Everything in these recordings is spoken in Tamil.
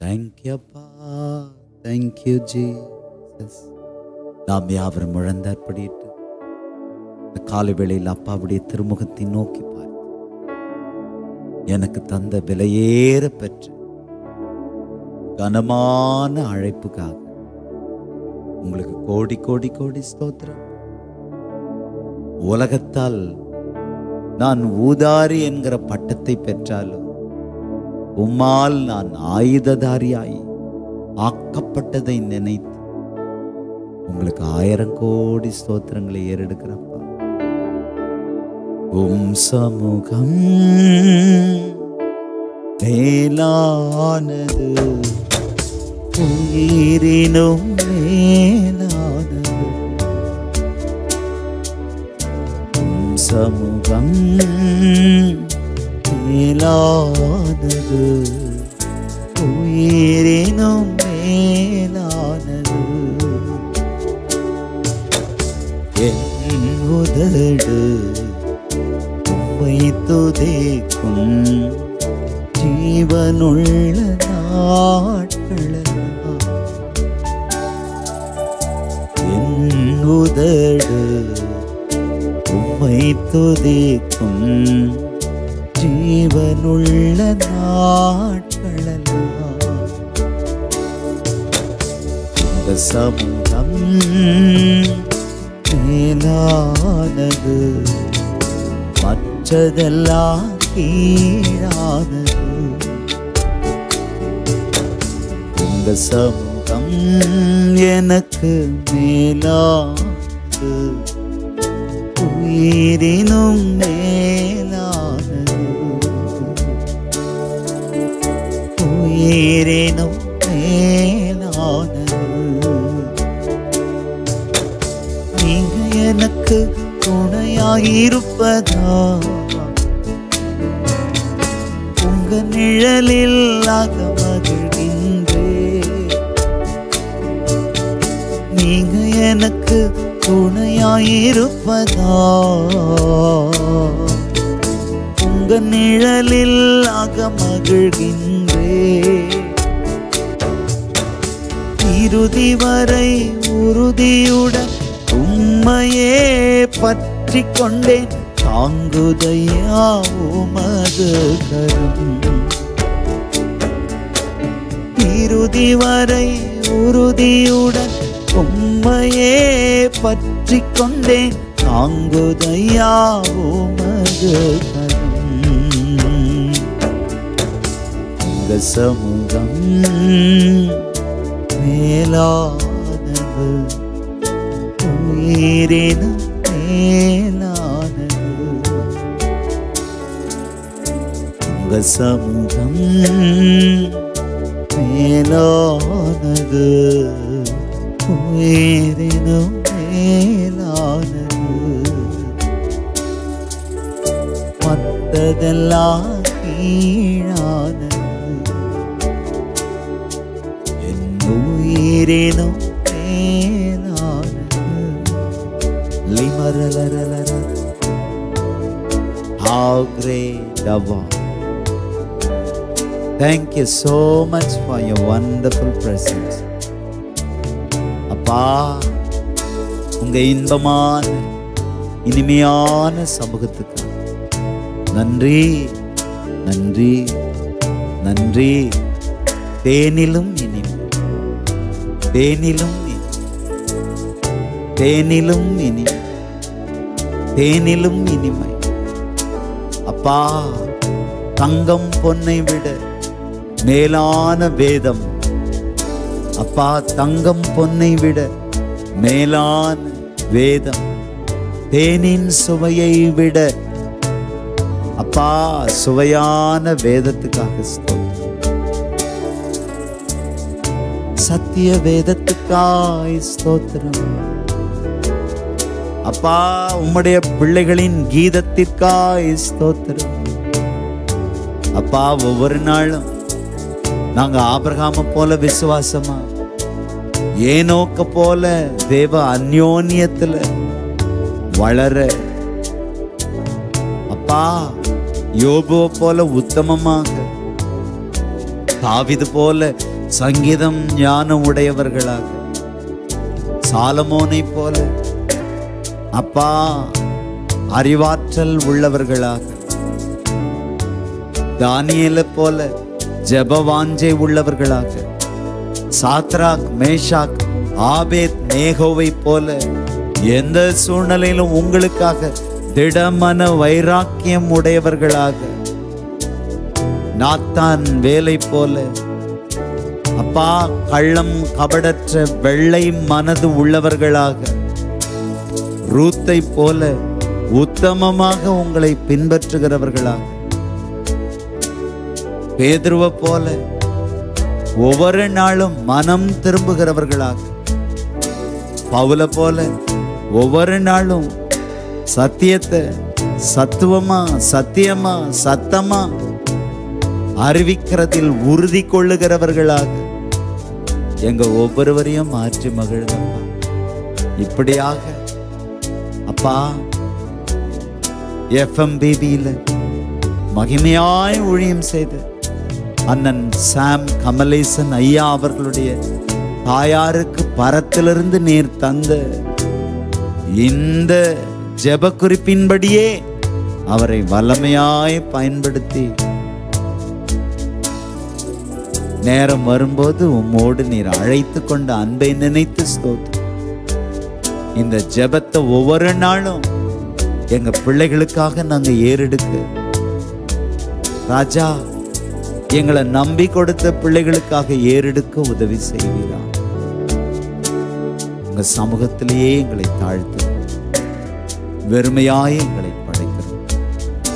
தேங்க்யூ அப்பா, தேங்க்யூ ஜீசஸ். நாம் யாவரும் முழந்தாற்படிட்டு இந்த காலை வேளையில் அப்பாவுடைய திருமுகத்தை நோக்கி பார்த்து எனக்கு தந்த விலையேற பெற்று கனமான அழைப்புக்காக உங்களுக்கு கோடி கோடி கோடி ஸ்தோத்திரம். உலகத்தால் நான் ஊதாரி என்கிற பட்டத்தை பெற்றாலும் உம்மால் நான் ஆயுததாரியாய் ஆக்கப்பட்டதை நினைத்து உங்களுக்கு 1000 கோடி ஸ்தோத்திரங்களை ஏறெடுக்கிறப்பா. உம் சமூகம் மேலானது, உயிரினும் மேலானது. உம் சமூகம் மேலானது, உயிரினும் மேலானது. என் உதடு உம்மை துதிக்கும் ஜீவனுள்ள நாட்களெல்லாம். என் உதடு உம்மை துதிக்கும் ஜீவனுள்ள நாட்களெல்லாம். இந்த சமூகம் மேலானது, மற்றதெல்லாம் கீழானது. உங்க சமூகம் எனக்கு மேலானது, உயிரினும் மேலானது. உயிரினும் மேலானது. நீங்க எனக்கு துணையாயிருப்பதா, உங்க நிழலில் மகிழ்கின்றேன். நீங்க எனக்கு துணையாயிருப்பதா, உங்க நிழலில் மகிழ்கின்றேன். இறுதி வரை உறுதியுடன் உம்மையே பற்றி கொண்டேன். தாங்குதையா உமது கரம். இறுதி வரை உறுதியுடன் உம்மையே பற்றி கொண்டேன். தாங்குதையா உமது கரம். உங்க சமூகம் மேலானது, உயிரினும் மேலானது. உங்க சமூகம் மேலானது, உயிரினும் மேலானது. மற்றதெல்லாம் கீழானது. என் உயிரினும் How great thou art. Thank you so much for your wonderful presence. அப்பா, உங்க இன்பமான இனிமையான சமூகத்துக்கு நன்றி, நன்றி, நன்றி. தேனிலும் இனிமை, தேனிலும் தேனிலும் இனிமை, தேனிலும் இனிமை. அப்பா, தங்கம் பொன்னை விட மேலான வேதம். அப்பா, தங்கம் பொன்னை விட மேலான வேதம். தேனின் சுவையை விட அப்பா சுவையான வேதத்துக்காக ஸ்தோத்திரம். சத்திய வேதத்துக்காய் ஸ்தோத்திரம். அப்பா, உம்முடைய பிள்ளைகளின் கீதத்திற்காய் ஸ்தோத்திரம். அப்பா, ஒவ்வொரு நாளும் நாங்க ஆபிரகாமை போல விசுவாசமா, ஏனோக்க போல தேவ அந்யோன்யத்துல வளர, அப்பா யோபு போல உத்தமமாக, தாவீது போல சங்கீதம் ஞானம் உடையவர்களாக, சாலமோனை போல அப்பா அறிவாற்றல் உள்ளவர்களாக, தானியேலை போல ஜெபவாஞ்சை உள்ளவர்களாக, சாத்ராக் மேஷாக் ஆபேத் நேகோவை போல எந்த சூழ்நிலையிலும் உங்களுக்காக திடமன வைராக்கியம் உடையவர்களாக, நாத்தான் வேலை போல அப்பா கள்ளம் கபடற்ற வெள்ளை மனது உள்ளவர்களாக, ரூத்தை போல உத்தமமாக உங்களை பின்பற்றுகிறவர்களாக, பேதுருவை போல ஒவ்வொரு நாளும் மனம் திரும்புகிறவர்களாக, பவுல போல ஒவ்வொரு நாளும் சத்தியத்தை சத்துவமா சத்தியமா சத்தமா அறிவிக்கிறதில் உறுதி கொள்ளுகிறவர்களாக எங்க ஒவ்வொருவரையும் மாற்றி மகிழ்ந்தப்பா. இப்படியாக அப்பா FMBBல மகிமையாய் ஊழியம் செய்து அண்ணன் சாம் கமலேசன் ஐயா அவர்களுடைய தாயாருக்கு பரத்திலிருந்து நீர் தந்த இந்த ஜெப குறிப்பின்படியே அவரை வல்லமையாய் பயன்படுத்தி நேரம் வரும்போது உம்மோடு நீர் அழைத்து கொண்ட அன்பை நினைத்து ஸ்தோத்திரம். இந்த ஜெபத்தை ஒவ்வொரு நாளும் எங்க பிள்ளைகளுக்காக நாங்க ஏறெடுக்க ராஜா எங்களை நம்பி கொடுத்த பிள்ளைகளுக்காக ஏறெடுக்க உதவி செய்வீரா. உங்க சமூகத்திலேயே எங்களை தாழ்த்து வெறுமையாய் எங்களை படைக்கிறோம்.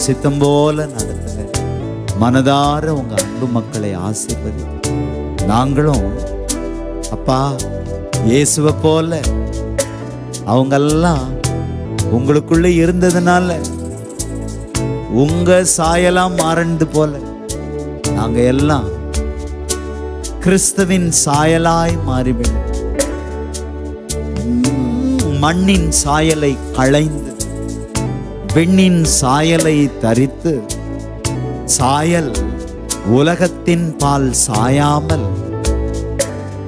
சித்தம் போல நடத்துங்க. மனதார உங்க அன்பு மக்களை ஆசீர்வதி. நாங்களும் அப்பா இயேசுவை போல அவங்கெல்லாம் உங்களுக்குள்ள இருந்ததுனால உங்க சாயலாம் மாறந்து போல நாங்க எல்லாம் கிறிஸ்துவின் சாயலாய் மாறிவிடும். மண்ணின் சாயலை களைந்து பெண்ணின் சாயலை தரித்து சாயல் உலகத்தின் பால் சாயாமல்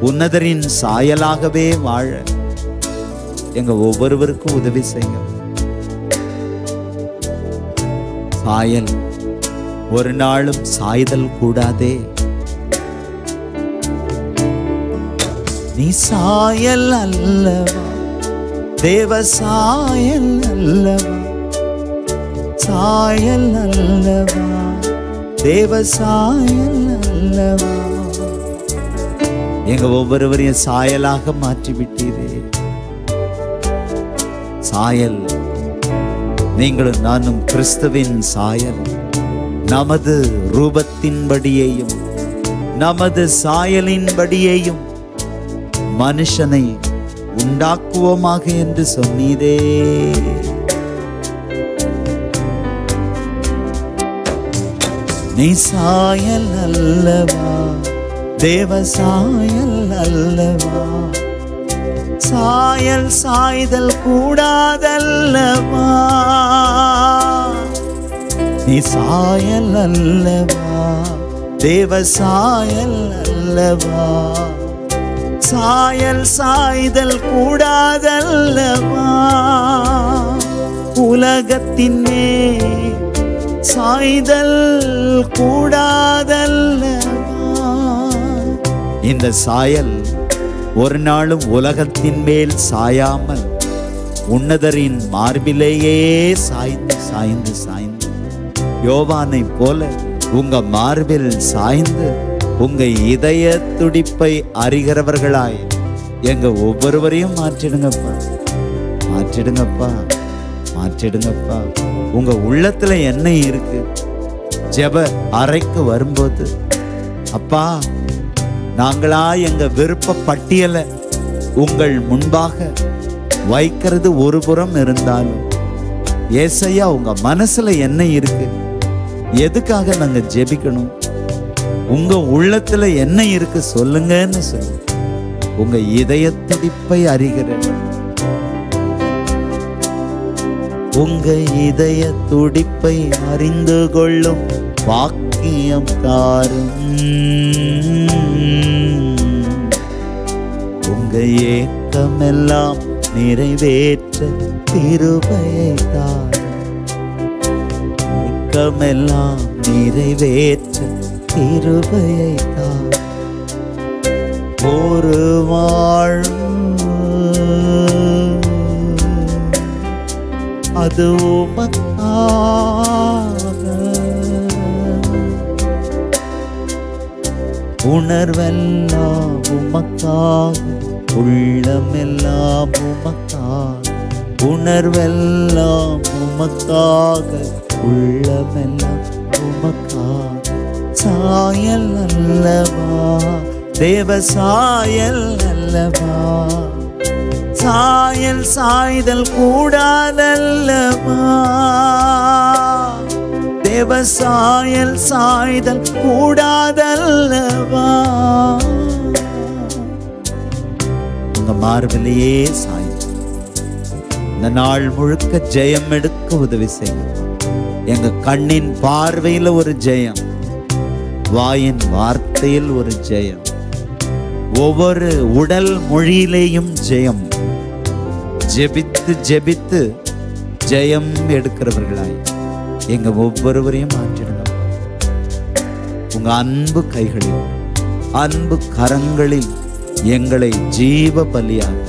உன்னதரின் சாயலாகவே வாழ எங்க ஒவ்வொருவருக்கும் உதவி செய்யுங்க. சாயல் ஒரு நாளும் சாய்தல் கூடாதே. நீ சாயல் அல்லவா, தேவ சாயல் அல்லவா, சாயல் அல்லவா, தேவ சாயல் அல்லவா. எங்க ஒவ்வொருவரையும் சாயலாக மாற்றி விட்டீரே. சாயல் நீங்களும் நானும் கிறிஸ்துவின் சாயல். நமது ரூபத்தின்படியேயும் நமது சாயலின்படியேயும் மனுஷனை உண்டாக்குவோமாக என்று சொன்னீரே. நீ சாயல் அல்லவா, தேவ சாயல் அல்லவா, சாயல் சாய்தல் கூடாதல்லவா. நீ சாயல் அல்லவா, தேவ சாயல் அல்லவா, சாயல் சாய்தல் கூடாதல்லவா. உலகத்தின் மேல் சாய்தல் கூடாதல்லவா. இந்த சாயல் ஒரு நாளும் உலகத்தின் மேல் சாயாமல் உன்னதரின் மார்பிலேயே சாய்ந்து சாய்ந்து சாய்ந்து யோவானை போல உங்க மார்பில் சாய்ந்து உங்க இதய துடிப்பை அறிகிறவர்களாய் எங்க ஒவ்வொருவரையும் மாற்றிடுங்கப்பா, மாற்றிடுங்கப்பா, மாற்றிடுங்கப்பா. உங்க உள்ளத்துல என்ன இருக்கு? ஜெப அறைக்கு வரும்போது அப்பா நாங்களா எங்க விருப்ப பட்டியலை உங்கள் முன்பாக வைக்கிறது ஒரு புறம் இருந்தாலும் ஏசையா உங்க மனசுல என்ன இருக்கு? எதுக்காக நாங்க ஜெபிக்கணும்? உங்க உள்ளத்துல என்ன இருக்கு சொல்லுங்கன்னு சொல்லு. உங்க இதய துடிப்பை அறிகிறேன். உங்க இதய துடிப்பை அறிந்து கொள்ளும் வாக்கியம் தாரும். ஏக்கமெல்லாம் நிறைவேற்ற கிருபையை தாரும். ஏக்கமெல்லாம் நிறைவேற்ற கிருபையை தாரும். ஒரு வாழும் அது உமக்காக, உணர்வெல்லாம் உமக்காக, உள்ளமெல்லாம் உமக்காக, உணர்வெல்லாம் உமக்காக, உள்ளமெல்லாம் உமக்காக. சாயல் அல்லவா தேவ சாயல் அல்லவா, சாயல் சாய்தல் கூடாதல்லவா, தேவ சாயல் சாய்தல் கூடாதல்லவா. உங்க மார்பிலேயே சாய்ந்து இந்த நாள் முழுக்க ஜெயம் எடுக்க உதவி செய்யும். எங்க கண்ணின் பார்வையில் ஒரு ஜெயம், வாயின் வார்த்தையில் ஒரு ஜெயம், ஒவ்வொரு உடல் மொழியிலேயும் ஜெயம். ஜெபித்து ஜெபித்து ஜெயம் எடுக்கிறவர்களாய் எங்க ஒவ்வொருவரையும் மாற்றிடுங்க. உங்க அன்பு கைகளில், அன்பு கரங்களில் எங்களை ஜீவ பலியாக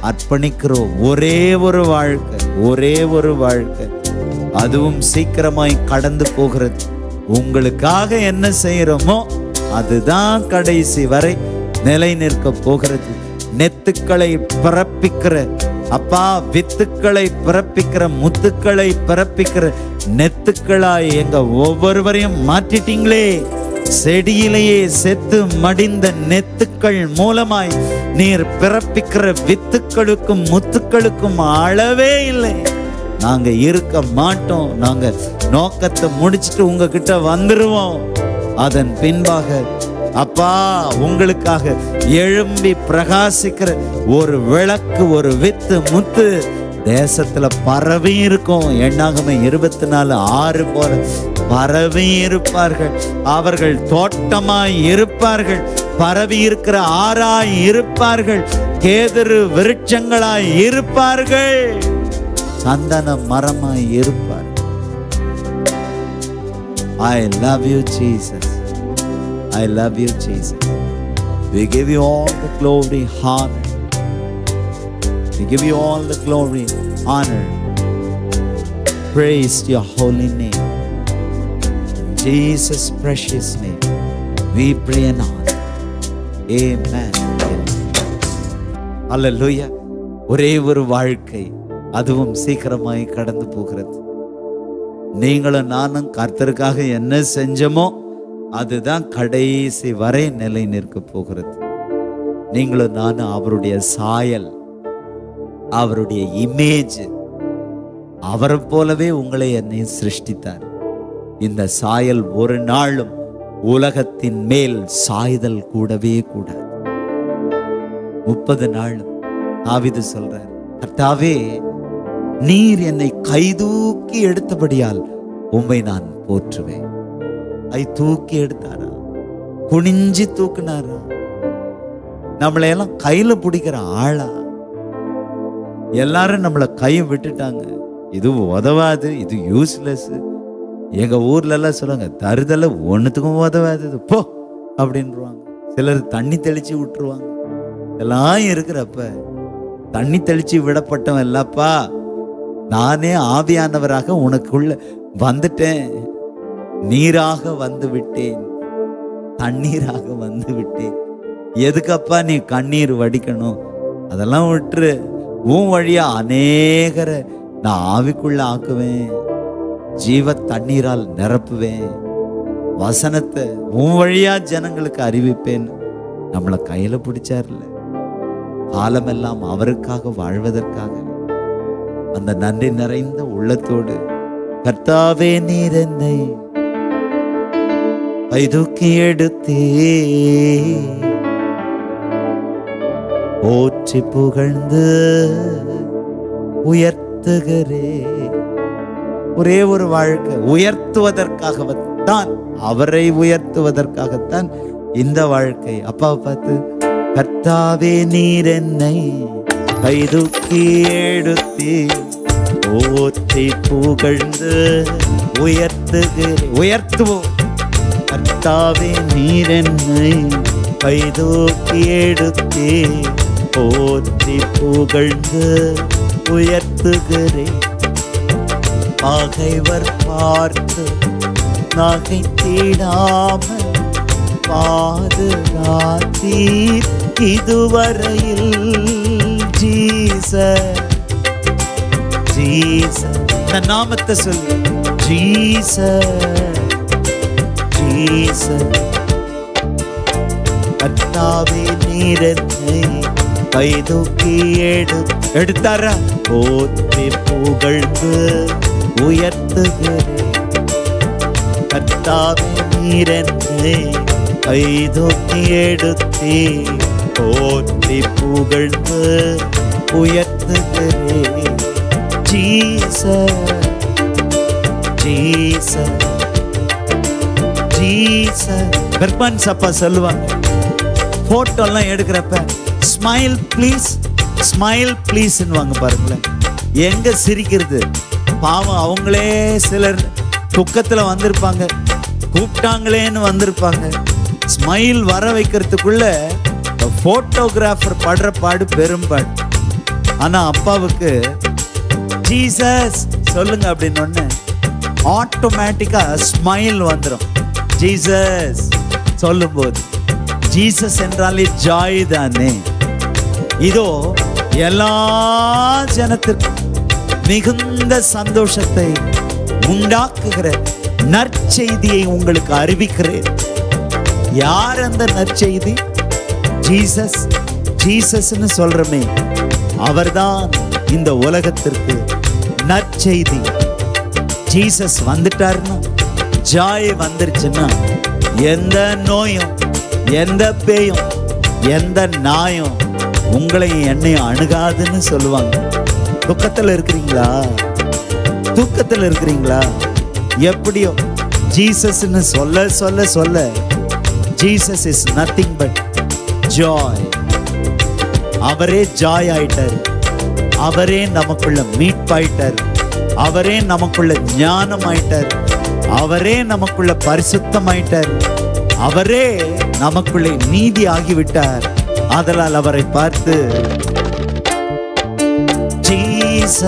அர்ப்பணிக்கிறோம். ஒரே ஒரு வாழ்க்கை, ஒரே ஒரு வாழ்க்கை, அதுவும் சீக்கிரமாய் கடந்து போகிறது. உங்களுக்காக என்ன செய்யறோமோ அதுதான் கடைசி வரை நிலை நிற்க போகிறது. நெத்துக்களை பிறப்பிக்கிற அப்பா, வித்துக்களை பிறப்பிக்கிற, முத்துக்களை பிறப்பிக்கிற நெத்துக்களாய் எங்க ஒவ்வொருவரையும் மாற்றிட்டீங்களே. செடியிலேயே செத்து மடிந்த நெத்துக்கள் மூலமாய் நீர் பிறப்பிக்கிற வித்துக்களுக்கும் முத்துக்களுக்கும் அளவே இல்லை. நாங்க இருக்க மாட்டோம். நாங்க நோக்கத்தை முடிச்சுட்டு உங்ககிட்ட வந்துருவோம். அதன் பின்பாக அப்பா உங்களுக்காக எழும்பி பிரகாசிக்கிற ஒரு விளக்கு, ஒரு வித்து முத்து தேசத்துல பரவி இருக்கும். எண்ணாகம 24:6 போல பரவி இருப்பார்கள். அவர்கள் தோட்டமாய் இருப்பார்கள், பரவி இருக்கிற ஆறாய் இருப்பார்கள், கேதுரு விருட்சங்களாய் இருப்பார்கள், சந்தன மரமாய் இருப்பார்கள். I love you, Jesus. I love you, Jesus. We give you all the glory, honor. We give you all the glory, honor. Praise your holy name. In Jesus' precious name, we pray and ask. Amen. Hallelujah. ஒரே ஒரு வாழ்க்கை, அதுவும் சீக்கிரமாய் கடந்து போகிறது. நீங்களும் நானும் கர்த்தருக்காக என்ன செஞ்சோமோ அதுதான் கடைசி வரை நிலை நிற்க போகிறது. நீங்களும் நானும் அவருடைய சாயல், அவருடைய இமேஜ், அவரை போலவே உங்களை என்னையும் சிருஷ்டித்தார். இந்த சாயல் ஒரு நாளும் உலகத்தின் மேல் சாய்தல் கூடவே கூடாது. 30 நாளும் தாவீது சொல்றார், கர்த்தாவே நீர் என்னை கைதூக்கி எடுத்தபடியால் உம்மை நான் போற்றுவேன். கை தூக்கி எடுத்தாரா? குனிஞ்சி தூக்குனாரா? நம்மளையெல்லாம் கையில பிடிக்கிற ஆளா? எல்லாரும் நம்மளை கையை விட்டுட்டாங்க. இது உதவாது, இது யூஸ்லெஸ். எங்க ஊர்ல எல்லாம் சொல்லுவாங்க, தருதல ஒன்னுத்துக்கும் உதவாது போ அப்படின்றாங்க. சிலர் தண்ணி தெளிச்சு விட்டுருவாங்க. எல்லாம் இருக்கிறப்ப தண்ணி தெளிச்சு விடப்பட்டவன் இல்லப்பா, நானே ஆவியானவராக உனக்குள்ள வந்துட்டேன், நீராக வந்து விட்டேன், தண்ணீராக வந்து விட்டேன். எதுக்கப்பா நீ கண்ணீர் வடிக்கணும்? அதெல்லாம் விட்டுரு. உன் வழியா அநேகரை நான் ஆவிக்குள்ள ஆக்குவேன், ஜீவ தண்ணீரால் நிரப்புவேன், வசனத்தை உன் வழியா ஜனங்களுக்கு அறிவிப்பேன். நம்மளை கையில பிடிச்சார்ல, காலமெல்லாம் அவருக்காக வாழ்வதற்காக. அந்த நன்றி நிறைந்த உள்ளத்தோடு, கர்த்தாவே நீர் என்னை கைதூக்கி எடுத்தே, போற்றி புகழ்ந்து உயர்த்துகிறே. ஒரே ஒரு வாழ்க்கை, உயர்த்துவதற்காகத்தான், அவரை உயர்த்துவதற்காகத்தான் இந்த வாழ்க்கை. அப்பாவை பார்த்து கர்த்தாவே நீர் என்னை கைதூக்கி எடுத்தே போற்றி புகழ்ந்து உயர்த்துவோம். கர்த்தாவே நீர் என்னை கைதூக்கி எடுத்தே போற்றி புகழ்ந்து உயர்த்துகிறேன். பகைவர் பார்த்து நகைத்திடாமல் பாதுகாத்தீர் இதுவரையில். ஜீசஸ் ஜீசஸ், இந்த நாமத்தை சொல்லு. ஜீசஸ் ஜீசஸ், கர்த்தாவே நீர் என்னை கைதூக்கி எடுத்தாரா போற்றி புகழ்ந்து உயர்த்துகிறேன். கர்த்தாவே நீர் என்னை கைதூக்கி எடுத்தே போற்றி புகழ்ந்து உயர்த்துகிறேன். Jesus Jesus Jesus. பெர்பான்ஸ் அப்பா சொல்லுவாங்க, போட்டோலாம் எடுக்கிறப்ப ஸ்மைல் ப்ளீஸ் ஸ்மைல் ப்ளீஸ்ன்னு பாருங்களேன். எங்க சிரிக்கிறது? பாவம், அவங்களே சிலர் துக்கத்தில் வந்திருப்பாங்க, கூப்பிட்டாங்களேன்னு வந்திருப்பாங்க. ஸ்மைல் வர வைக்கிறதுக்குள்ள போட்டோகிராஃபர் படுற பாடு பெரும்பாடு. ஆனா அப்பாவுக்கு ஜீசஸ் சொல்லுங்க அப்படின்னு ஆட்டோமேட்டிக்கா ஸ்மைல் வந்துடும். ஜீசஸ் சொல்லும் போது, ஜீசஸ் என்றாலே ஜாய் தானே. இதோ எல்லா ஜனத்திற்கும் மிகுந்த சந்தோஷத்தை உண்டாக்குகிற நற்செய்தியை உங்களுக்கு அறிவிக்கிறேன். யார் அந்த நற்செய்தி? ஜீசஸ். ஜீசஸ்ன்னு சொல்றமே, அவர்தான் இந்த உலகத்திற்கு நற்செய்தி. ஜீசஸ் வந்துட்டாருன்னா, ஜாய் வந்துருச்சுன்னா, எந்த நோயும் எந்த பேயும் எந்த நாயும் உங்களையும் என்னையும் அணுகாதுன்னு சொல்லுவாங்க. துக்கத்தில் இருக்கிறீங்களா? தூக்கத்தில் இருக்கிறீங்களா? எப்படியோ ஜீசஸ்ன்னு சொல்ல சொல்ல சொல்ல, Jesus is nothing but Joy. அவரே ஜாய் ஆயிட்டாரு. அவரே நமக்குள்ள மீட்பாயிட்டாரு. அவரே நமக்குள்ள ஞானம் ஆயிட்டாரு. அவரே நமக்குள்ள பரிசுத்தமாயிட்டார். அவரே நமக்குள்ளே நீதி ஆகிவிட்டார். ஆதலால் அவரை பார்த்து ஜீசஸ்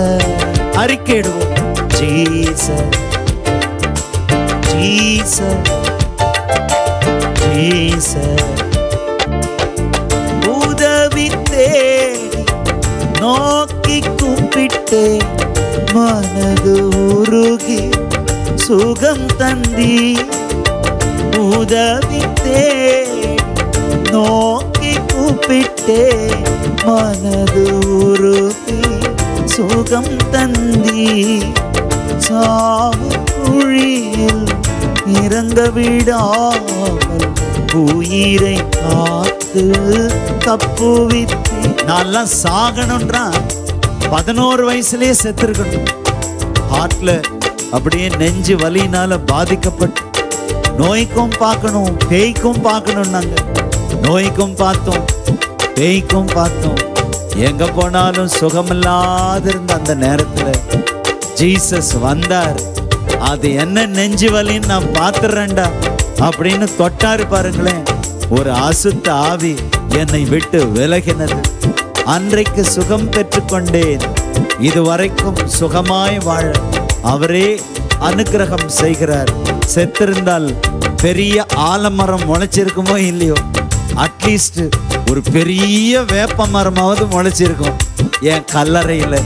அறிக்கையிடுவோம். Jesus Jesus Jesus. உதவி தேடி நோக்கி கூப்பிட்டே மனது உருகி சுகம் தந்தி. உதவி தேடி நோக்கி கூப்பிட்டே மனது உருகி சுகம் தந்தி. சாவு குழியில் இறங்க விடாமல் உயிரை காத்து தப்புவித்து. நான்லாம் சாகணும்ன்றான். 11 வயசுலயே செத்துருக்கணும். ஹார்ட்ல அப்படியே நெஞ்சு வலியினால பாதிக்கப்பட்டு நோய்க்கும் பார்க்கணும் பேய்க்கும் பார்க்கணும். நாங்க நோய்க்கும் பார்த்தோம் பேய்க்கும் பார்த்தோம். எங்க போனாலும் சுகமில்லாத இருந்த அந்த நேரத்துல ஜீசஸ் வந்தார். அது என்ன நெஞ்சு வலின்னு நான் பார்த்துறேன்டா அப்படின்னு தொட்டாரு பாருங்களேன். ஒரு அசுத்த ஆவி என்னை விட்டு விலகினது. அன்றைக்கு சுகம் பெற்றுக்கொண்டேன். இதுவரைக்கும் சுகமாய் வாழ அவரே அனுக்கிரகம் செய்கிறார். செத்திருந்தால் பெரிய ஆலமரம் முளைச்சிருக்குமோ இல்லையோ, அட்லீஸ்ட் ஒரு பெரிய வேப்ப மரமாவது முளைச்சிருக்கும் என் கல்லறையில்.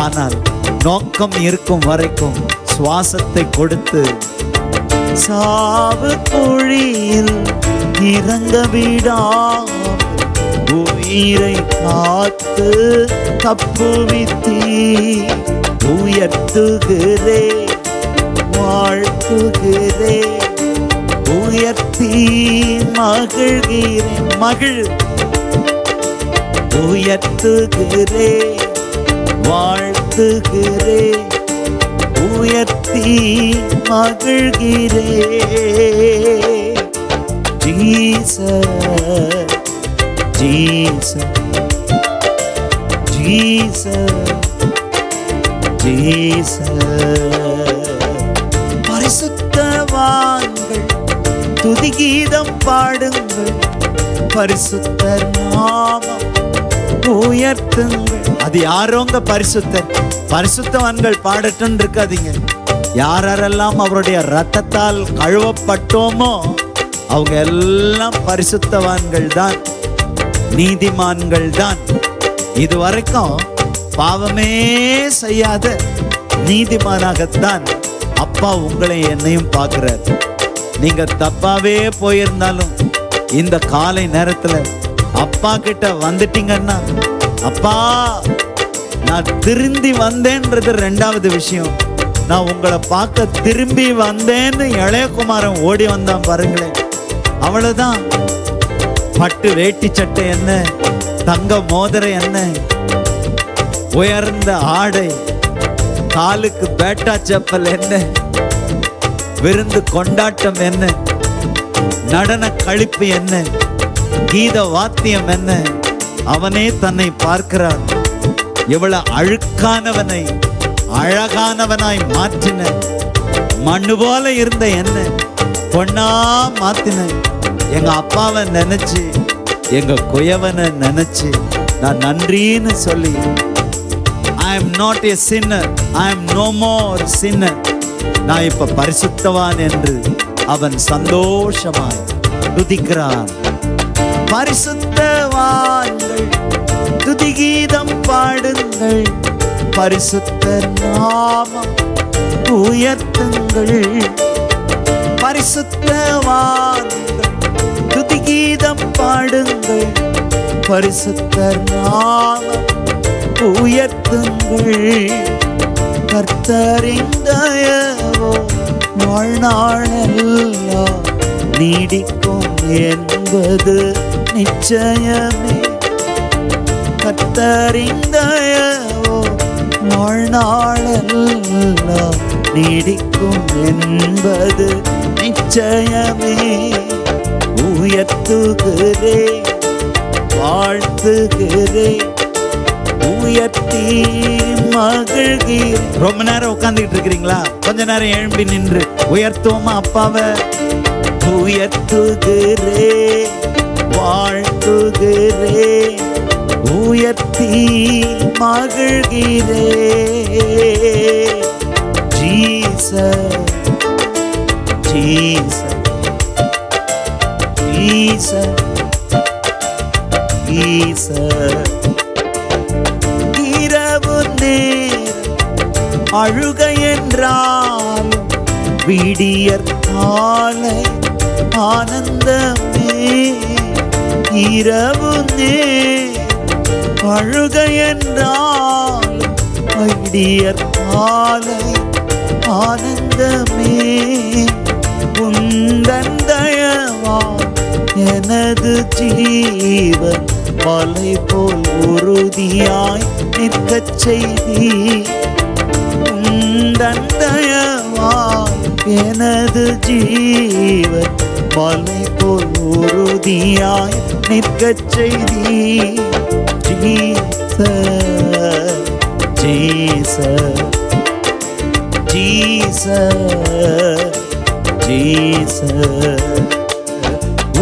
ஆனால் நோக்கம் இருக்கும் வரைக்கும் சுவாசத்தை கொடுத்து சாவு குழியில் இறங்க விடாமல் உயிரை காத்து தப்புவித்தீ. உயர்த்துகிறே வாழ்த்துகிறே உயர்த்தி மகிழ்கிறேன். மகிழ். உயர்த்துகிறே வாழ்த்துகிறே உயர்த்தி மகிழ்கிறே. Jesus Jesus, Jesus, Jesus. பரிசுத்தவான்கள் துதிகீதம் பாடுங்கள், பரிசுத்தர் நாமம் உயர்த்துங்கள். அது யாரோங்க பரிசுத்தர்? பரிசுத்தவான்கள் பாடட்டும் இருக்காதீங்க. யாரெல்லாம் அவருடைய இரத்தத்தால் கழுவப்பட்டோமோ அவங்க எல்லாம் பரிசுத்தவான்கள் தான், நீதிமான்கள் தான். இதுவரைக்கும் பாவமே செய்யாத நீதிமானாகத்தான் அப்பா உங்களை என்னையும் பார்க்கிறார். நீங்க தப்பாவே போயிருந்தாலும் இந்த காலை நேரத்துல அப்பா கிட்ட வந்துட்டீங்கன்னா, அப்பா நான் திரும்பி வந்தேன்றது ரெண்டாவது விஷயம். நான் உங்களை பார்க்க திரும்பி வந்தேன்னு இளையகுமாரன் ஓடி வந்தான் பாருங்களேன். அவ்வளவுதான். பட்டு வேட்டி சட்டை என்ன, தங்க மோதிரம் என்ன, உயர்ந்த ஆடை, காலுக்கு பேட்டா செப்பல் என்ன, விருந்து கொண்டாட்டம் என்ன, நடன கழிப்பு என்ன, கீத வாத்தியம் என்ன, அவனே தன்னை பார்க்கிறான். எவ்வளவு அழுக்கானவனை அழகானவனாய் மாற்றின, மண்ணு போல இருந்த என்ன பொண்ணா மாத்தின. எங்க அப்பாவை நினைச்சு, எங்க குயவனை நினைச்சு நான் நன்றின்னு சொல்லி, I am not a sinner, I am no more sinner, நான் இப்ப பரிசுத்தவான் என்று அவன் சந்தோஷமாய் துதிக்கிறான். பரிசுத்தவான்கள் துதிகீதம் பாடுங்கள், பரிசுத்தர் நாமம் உயர்த்துங்கள். பரிசுத்தவான்கள் துதிகீதம் பாடுங்கள், பரிசுத்தர் நாமம் உயர்த்துங்கள். கர்த்தரின் தயவோ வாழ்நாளெல்லாம் நீடிக்கும் என்பது நிச்சயமே. கர்த்தரின் தயவோ வாழ்நாளெல்லாம் நீடிக்கும் என்பது நிச்சயமே. உயர்த்துகிறேன், வாழ்த்துகிறேன், உயர்த்தி மகிழ்கிறேன். ரொம்ப நேரம் உட்கார்ந்துட்டு இருக்கிறீங்களா? கொஞ்ச நேரம் எழும்பி நின்று உயர்த்துவோமா அப்பாவை? உயர்த்துகிறேன், வாழ்த்துகிறேன், உயர்த்தி மகிழ்கிறேன். Jesus, Jesus, Jesus, Jesus. இரவு நேரம் அழுகை என்றாலும் விடியற் காலை ஆனந்தமே. இரவு நேரம் அழுகை என்றாலும் விடியற் காலை ஆனந்தமே. உந்தன் தயவால் எனது ஜீவன் மலை போல் உறுதியாய் நிற்கச் செய்தி. உந்தன் தயவால் எனது ஜீவன் மலை போல் உறுதியாய் நிற்கச் செய்தி. Jesus, Jesus, Jesus, Jesus.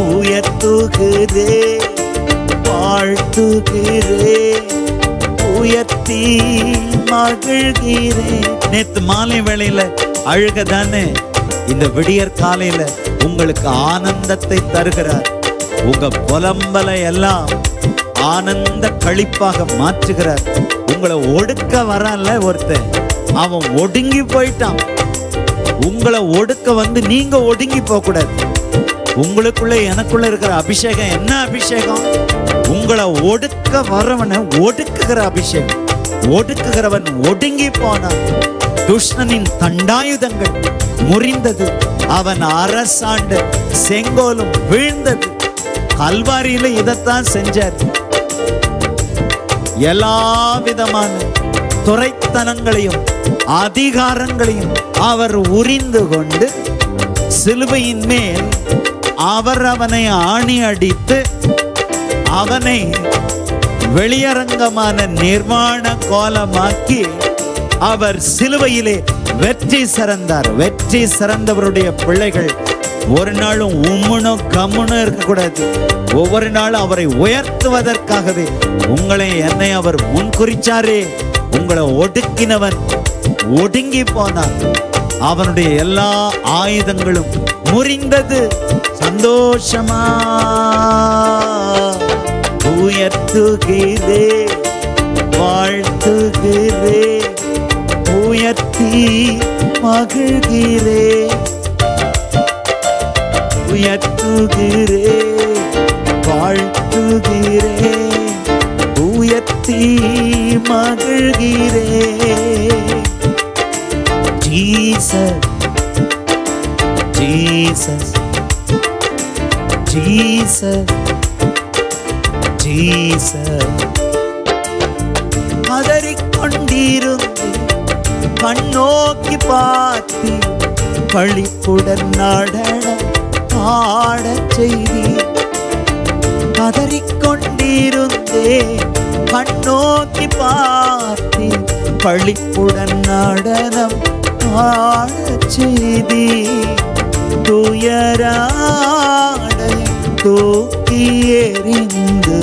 உயர்த்துகிறேன், வாழ்த்துகிறேன், உயர்த்தி மகிழ்கிறேன். நேத்து மாலை வேளையில அழுகதானே, இந்த விடியற் காலையில உங்களுக்கு ஆனந்தத்தை தருகிறார். உங்க புலம்பலை எல்லாம் ஆனந்த களிப்பாக மாற்றுகிறார். உங்களை ஒடுக்க வரல ஒருத்தன், அவன் ஒடுங்கி போயிட்டான். உங்களை ஒடுக்க வந்து நீங்க ஒடுங்கி போக கூடாது. உங்களுக்குள்ள எனக்குள்ள இருக்கிற அபிஷேகம் என்ன அபிஷேகம்? உங்களை ஒடுக்க வரவனை ஒடுக்குகிற அபிஷேகம். ஒடுக்குகிறவன் ஒடுங்கி போனான். துஷ்ணனின் தண்டாயுதங்கள் முறிந்தது, அவன் அரசாண்ட செங்கோலும் வீழ்ந்தது. கல்வாரியில இதைத்தான் செஞ்சார். எல்லா விதமான துரைத்தனங்களையும் அதிகாரங்களையும் அவர் உரிந்து கொண்டு சிலுவையின் மேல் அவர் அவனை ஆணி அடித்து அவனை வெளியரங்கமான நிர்வாண கோலமாக்கி அவர் சிலுவையிலே வெற்றி சிறந்தார். வெற்றி சிறந்தவருடைய பிள்ளைகள் ஒரு நாளும் உம்முனும் கம்முனும் இருக்கக்கூடாது. ஒவ்வொரு நாளும் அவரை உயர்த்துவதற்காகவே உங்களை என்னை அவர் முன்குறிச்சாரே. உங்களை ஒடுக்கினவன் ஒடுங்கி போனான். அவனுடைய எல்லா ஆயுதங்களும் முறிந்தது. சந்தோஷமா உயர்த்துகிறே, வாழ்த்துகிறே, உயர்த்தி மகிழ்கிறே, உயர்த்துகிறே, வாழ்த்துகிறே, உயர்த்தி மகிழ்கிறே. Jesus, Jesus, Jesus, Jesus. அதறிக்கொண்டிருந்து கண்ணோக்கி பார்த்தி களிப்புடன் நடனம் ஆடச் செய்தி. அதறிக்கொண்டிருந்தே கண்ணோக்கி பார்த்தி களிப்புடன் நடனம் ஆடச் செய்தி. துயராடை தூக்கி எறிந்து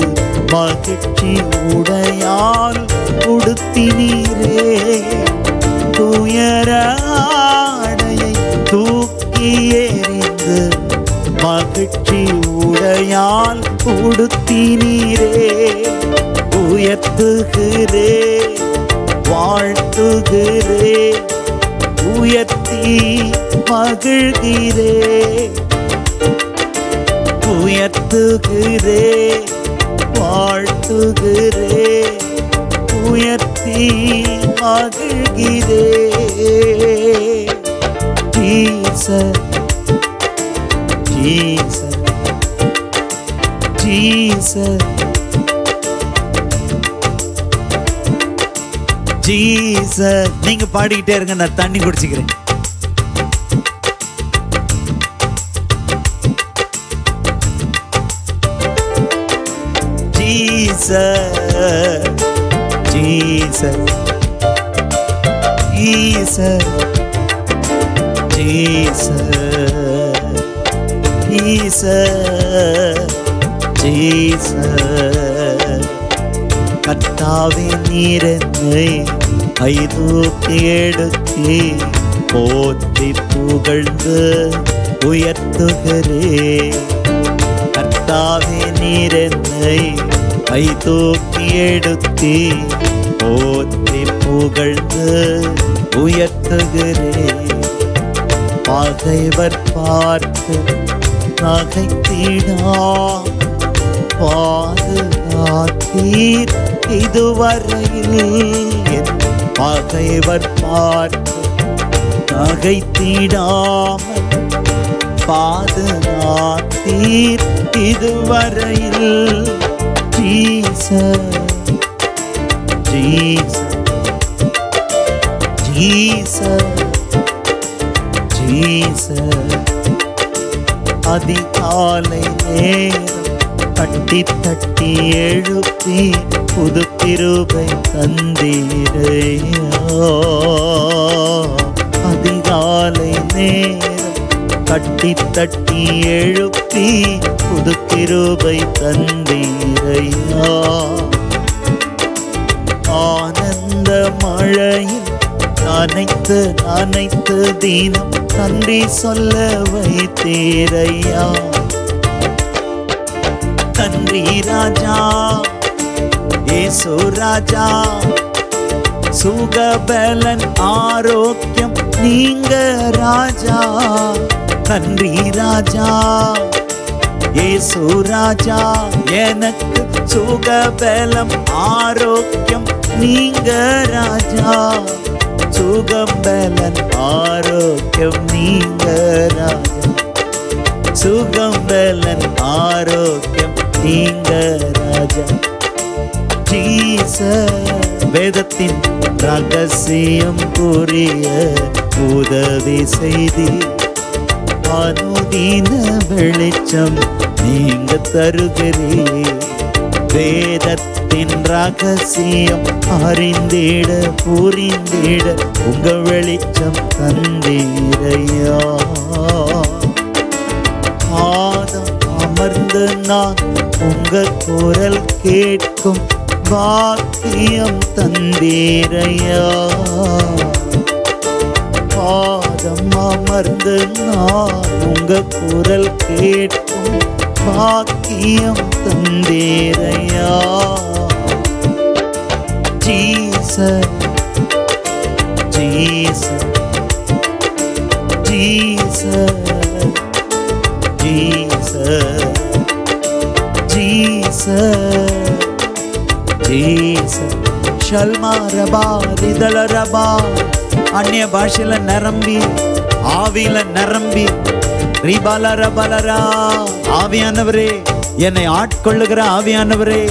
மகிழ்ச்சி உடையால் உடுத்தினீரே. துயராடையை தூக்கி எறிந்து மகிழ்ச்சி உடையால் உடுத்தினீரே. உயர்த்துகிறே, வாழ்த்துகிறே, உயர்த்தி மகிழ்கிறே, உயர்த்துகிறே, வாழ்த்துகிறே, உயர்த்தி மகிழ்கிறே. Jesus, Jesus, Jesus, Jesus. நீங்க பாடிக்கிட்டே இருங்க, நான் தண்ணி குடிச்சுக்கிறேன். Jesus, Jesus, Jesus, Jesus, Jesus. கர்த்தாவே நீர் என்னை கைதூக்கி எடுத்தி போற்றி புகழ்ந்து உயர்த்துகிறே. கர்த்தாவே நீர் என்னை கைதூக்கி எடுத்தி போற்றி புகழ்ந்து உயர்த்துகிறே. பகைவர் பார்த்து நகைத்திடா பாதுகாத்தீர் இதுவரையில். என் பகைவர் பார்த்து நகைத்திடாமல் பாதுகாத்தீர் இதுவரையில். Jesus, Jesus, Jesus, Jesus. அதிகாலை நேரம் தட்டி தட்டி எழுப்பி புது கிருபை தந்தீரையா. அதிகாலை நேரம் தட்டி தட்டி எழுப்பி புது கிருபை தந்தீரையா. ஆனந்த மழையில் நனைத்து நனைத்து தினம் நன்றி சொல்ல வைத்தீரையா. நன்றி ராஜா, இயேசு ராஜா. சுகபலன் ஆரோக்கியம் நீங்க ராஜா. நன்றி ராஜா, இயேசு ராஜா. எனக்கு சுகபலம் ஆரோக்கியம் நீங்க ராஜா. சுகபலன் ஆரோக்கியம் நீங்க ராஜா. சுகபலன் ஆரோக்கியம் நீங்க ராஜா. ஜீசஸ். வேதத்தின் ரகசியம் புரிய உதவி செய்தி. அனுதின வெளிச்சம் நீங்க தருகிறீர். வேதத்தின் ரகசியம் அறிந்திட புரிந்திட உங்க வெளிச்சம் தந்தீரையா. பாதம் அமர்ந்து நான் உங்க குரல் கேட்கும் பாக்கியம் தந்தீரையா. பாதம் அமர்ந்து நான் உங்க குரல் கேட்கும் பாக்கியம் தந்தீரையா. Jesus Jesus Jesus Jesus Jesus Jesus. ஷல்மா ரபா ரிதல ரபா. அந்நிய பாஷையில நிரம்பி ஆவியில நிரம்பி ஆவியானவரே, என்னை ஆட்கொள்ளுகிற ஆவியானவரே,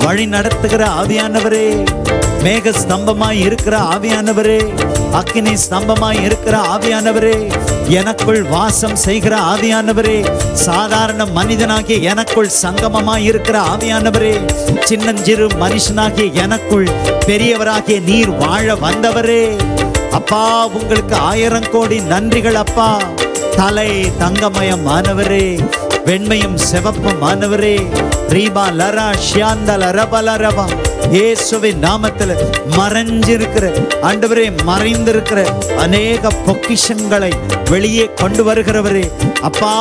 வழி நடத்துகிற ஆவியானவரே, மேக ஸ்தம்பமாய் இருக்கிற ஆவியானவரே, அக்கினி ஸ்தம்பமாய் இருக்கிற ஆவியானவரே, எனக்குள் வாசம் செய்கிற ஆவியானவரே, சாதாரண மனிதனாகிய எனக்குள் சங்கமமாய் இருக்கிற ஆவியானவரே, சின்னஞ்சிறு மனுஷனாகிய எனக்குள் பெரியவராகிய நீர் வாழ வந்தவரே, அப்பா உங்களுக்கு 1000 கோடி நன்றிகள் அப்பா. தலை தங்கமயமானவரே, வெண்மையும் சிவப்பும் ஆனவரே, ரீபா லரா ஷியாந்தல ரபலரபா. இயேசுவின் நாமத்தில் மறைஞ்சிருக்கிற ஆண்டவரே, மறைந்திருக்கிற அநேக பொக்கிஷங்களை வெளியே கொண்டு வருகிறவரே அப்பா.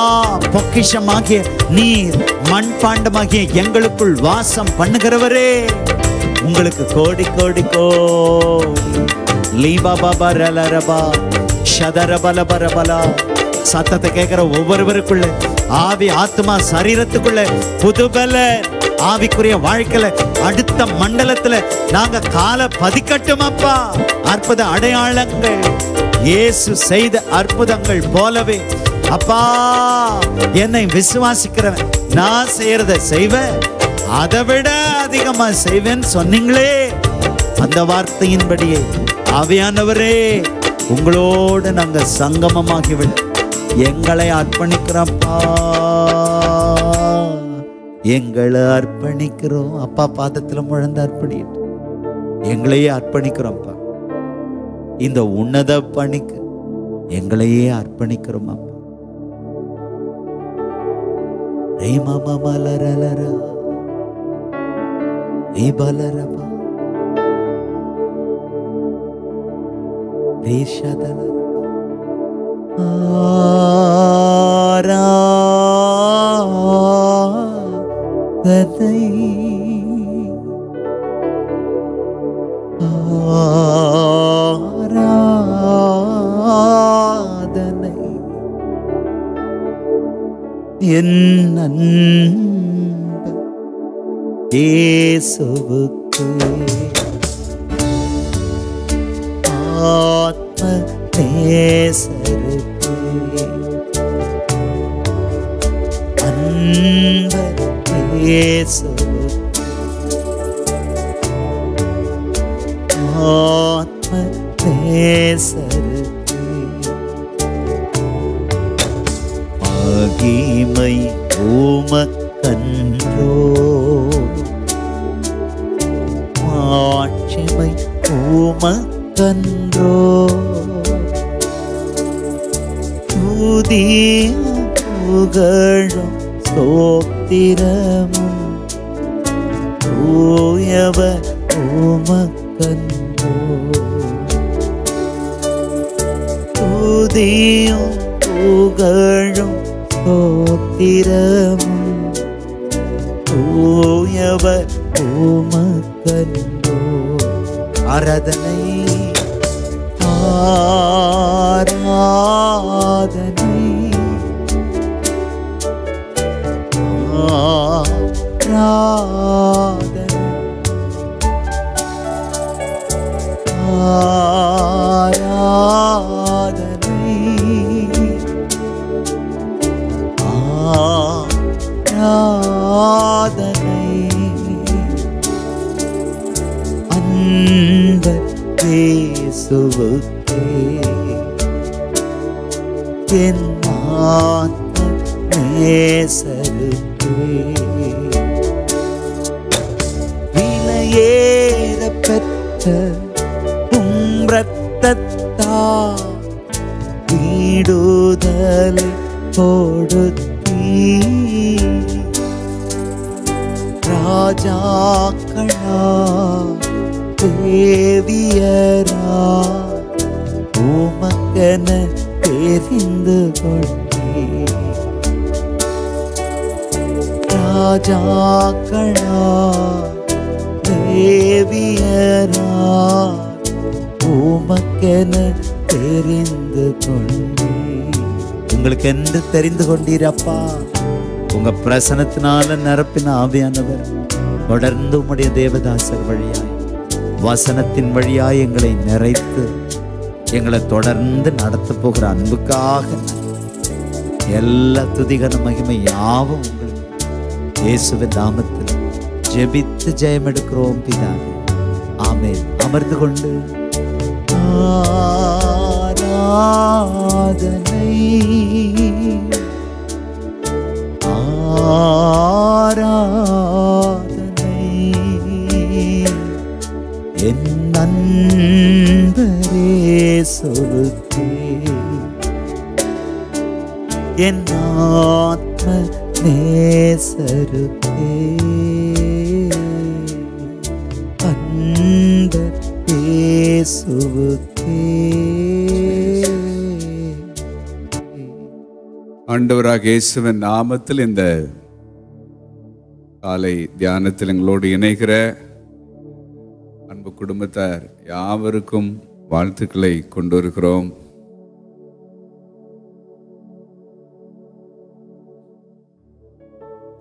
பொக்கிஷமாகிய நீர் மண்பாண்டமாகிய எங்களுக்குள் வாசம் பண்ணுகிறவரே, உங்களுக்கு கோடி கோடி கோடி. லீபா பாபா ரலரபா ஷதரபலபரபலா. சத்தத்தை கேட்கிற ஒவ்வொருவருக்குள்ள ஆவி ஆத்மா சரீரத்துக்குள்ள புதுபல ஆவிக்குரிய வாழ்க்கையில அடுத்த மண்டலத்துல நாங்க கால பதிக்கட்டும் அப்பா. அற்புத அடையாளங்கள் இயேசு செய்த அற்புதங்கள் போலவே அப்பா, என்னை விசுவாசிக்கிறவன் நான் செய்யறத செய்வேன், அதை விட அதிகமா செய்வேன் சொன்னீங்களே. அந்த வார்த்தையின்படியே ஆவியானவரே, உங்களோடு நாங்க சங்கமமாகிவிட எங்களை அர்ப்பணிக்கிறோம்ப்பா. எங்களை அர்ப்பணிக்கிறோம் அப்பா. பாதத்துல முழந்து அர்ப்பணிட்டு எங்களையே அர்ப்பணிக்கிறோம்ப்பா. இந்த உன்னத பணிக்கு எங்களையே அர்ப்பணிக்கிறோம் அப்பா. ரேமமலரலரா ரேபலரபா ரேஷதல ஆராதனை ஆராதனை என் அன்பு இயேசுவுக்கு ஆத்ம நேசருக்கு அன்பு இயேசுவுக்கு ஆத்ம நேசருக்கு மகிமை உமக்கன்றோ மாட்சிமை உமக்கன்றோ துதியும் புகழும் ஸ்தோத்திரமும் தூயவர் உமக்கன்றோ துதியும் புகழும் ஸ்தோத்திரமும் தூயவர் உமக்கன்றோ ஆராதனை ஆராதனை ஆராதனை ஆராதனை ஆராதனை அன்பர் இயேசுவுக்கே என் ஆத்ம நேசருக்கே ரத்தத்தா விடுதலை கொடுத்தீ ராஜாக்களா தேவியரா உமக்கென தெரிந்து கொண்டே ராஜாக்களா தேவியரா உமக்கென தெரிந்து கொண்டே. உங்களுக்கு என்று தெரிந்து கொண்டீரப்பா. உங்க பிரசனத்தினால நிரப்பின ஆவியானவர் தொடர்ந்து உம்முடைய தேவதாசர் வழியாய் வசனத்தின் வழியாய் எங்களை நிறைத்து எங்களை தொடர்ந்து நடத்த போகிற அன்புக்காக எல்லா துதிகன மகிமை யாவும் உங்களுக்கு இயேசுவின் நாமத்தில் ஜெபித்து ஜெயம் எடுக்கிறோம் பிதாவே. ஆமென். அமர்ந்து கொண்டு ஆராதனை ஆராதனை என் நண்பரே சொல்லுக்கே என் ஆத்ம நேசருக்கே அன்பர் இயேசுவுக்கே. ஆண்டவராக இயேசுவின் நாமத்தில் இந்த காலை தியானத்தில் எங்களோடு இணைகிற அன்பு குடும்பத்தார் யாவருக்கும் வாழ்த்துக்களை கொண்டு வருகிறோம்.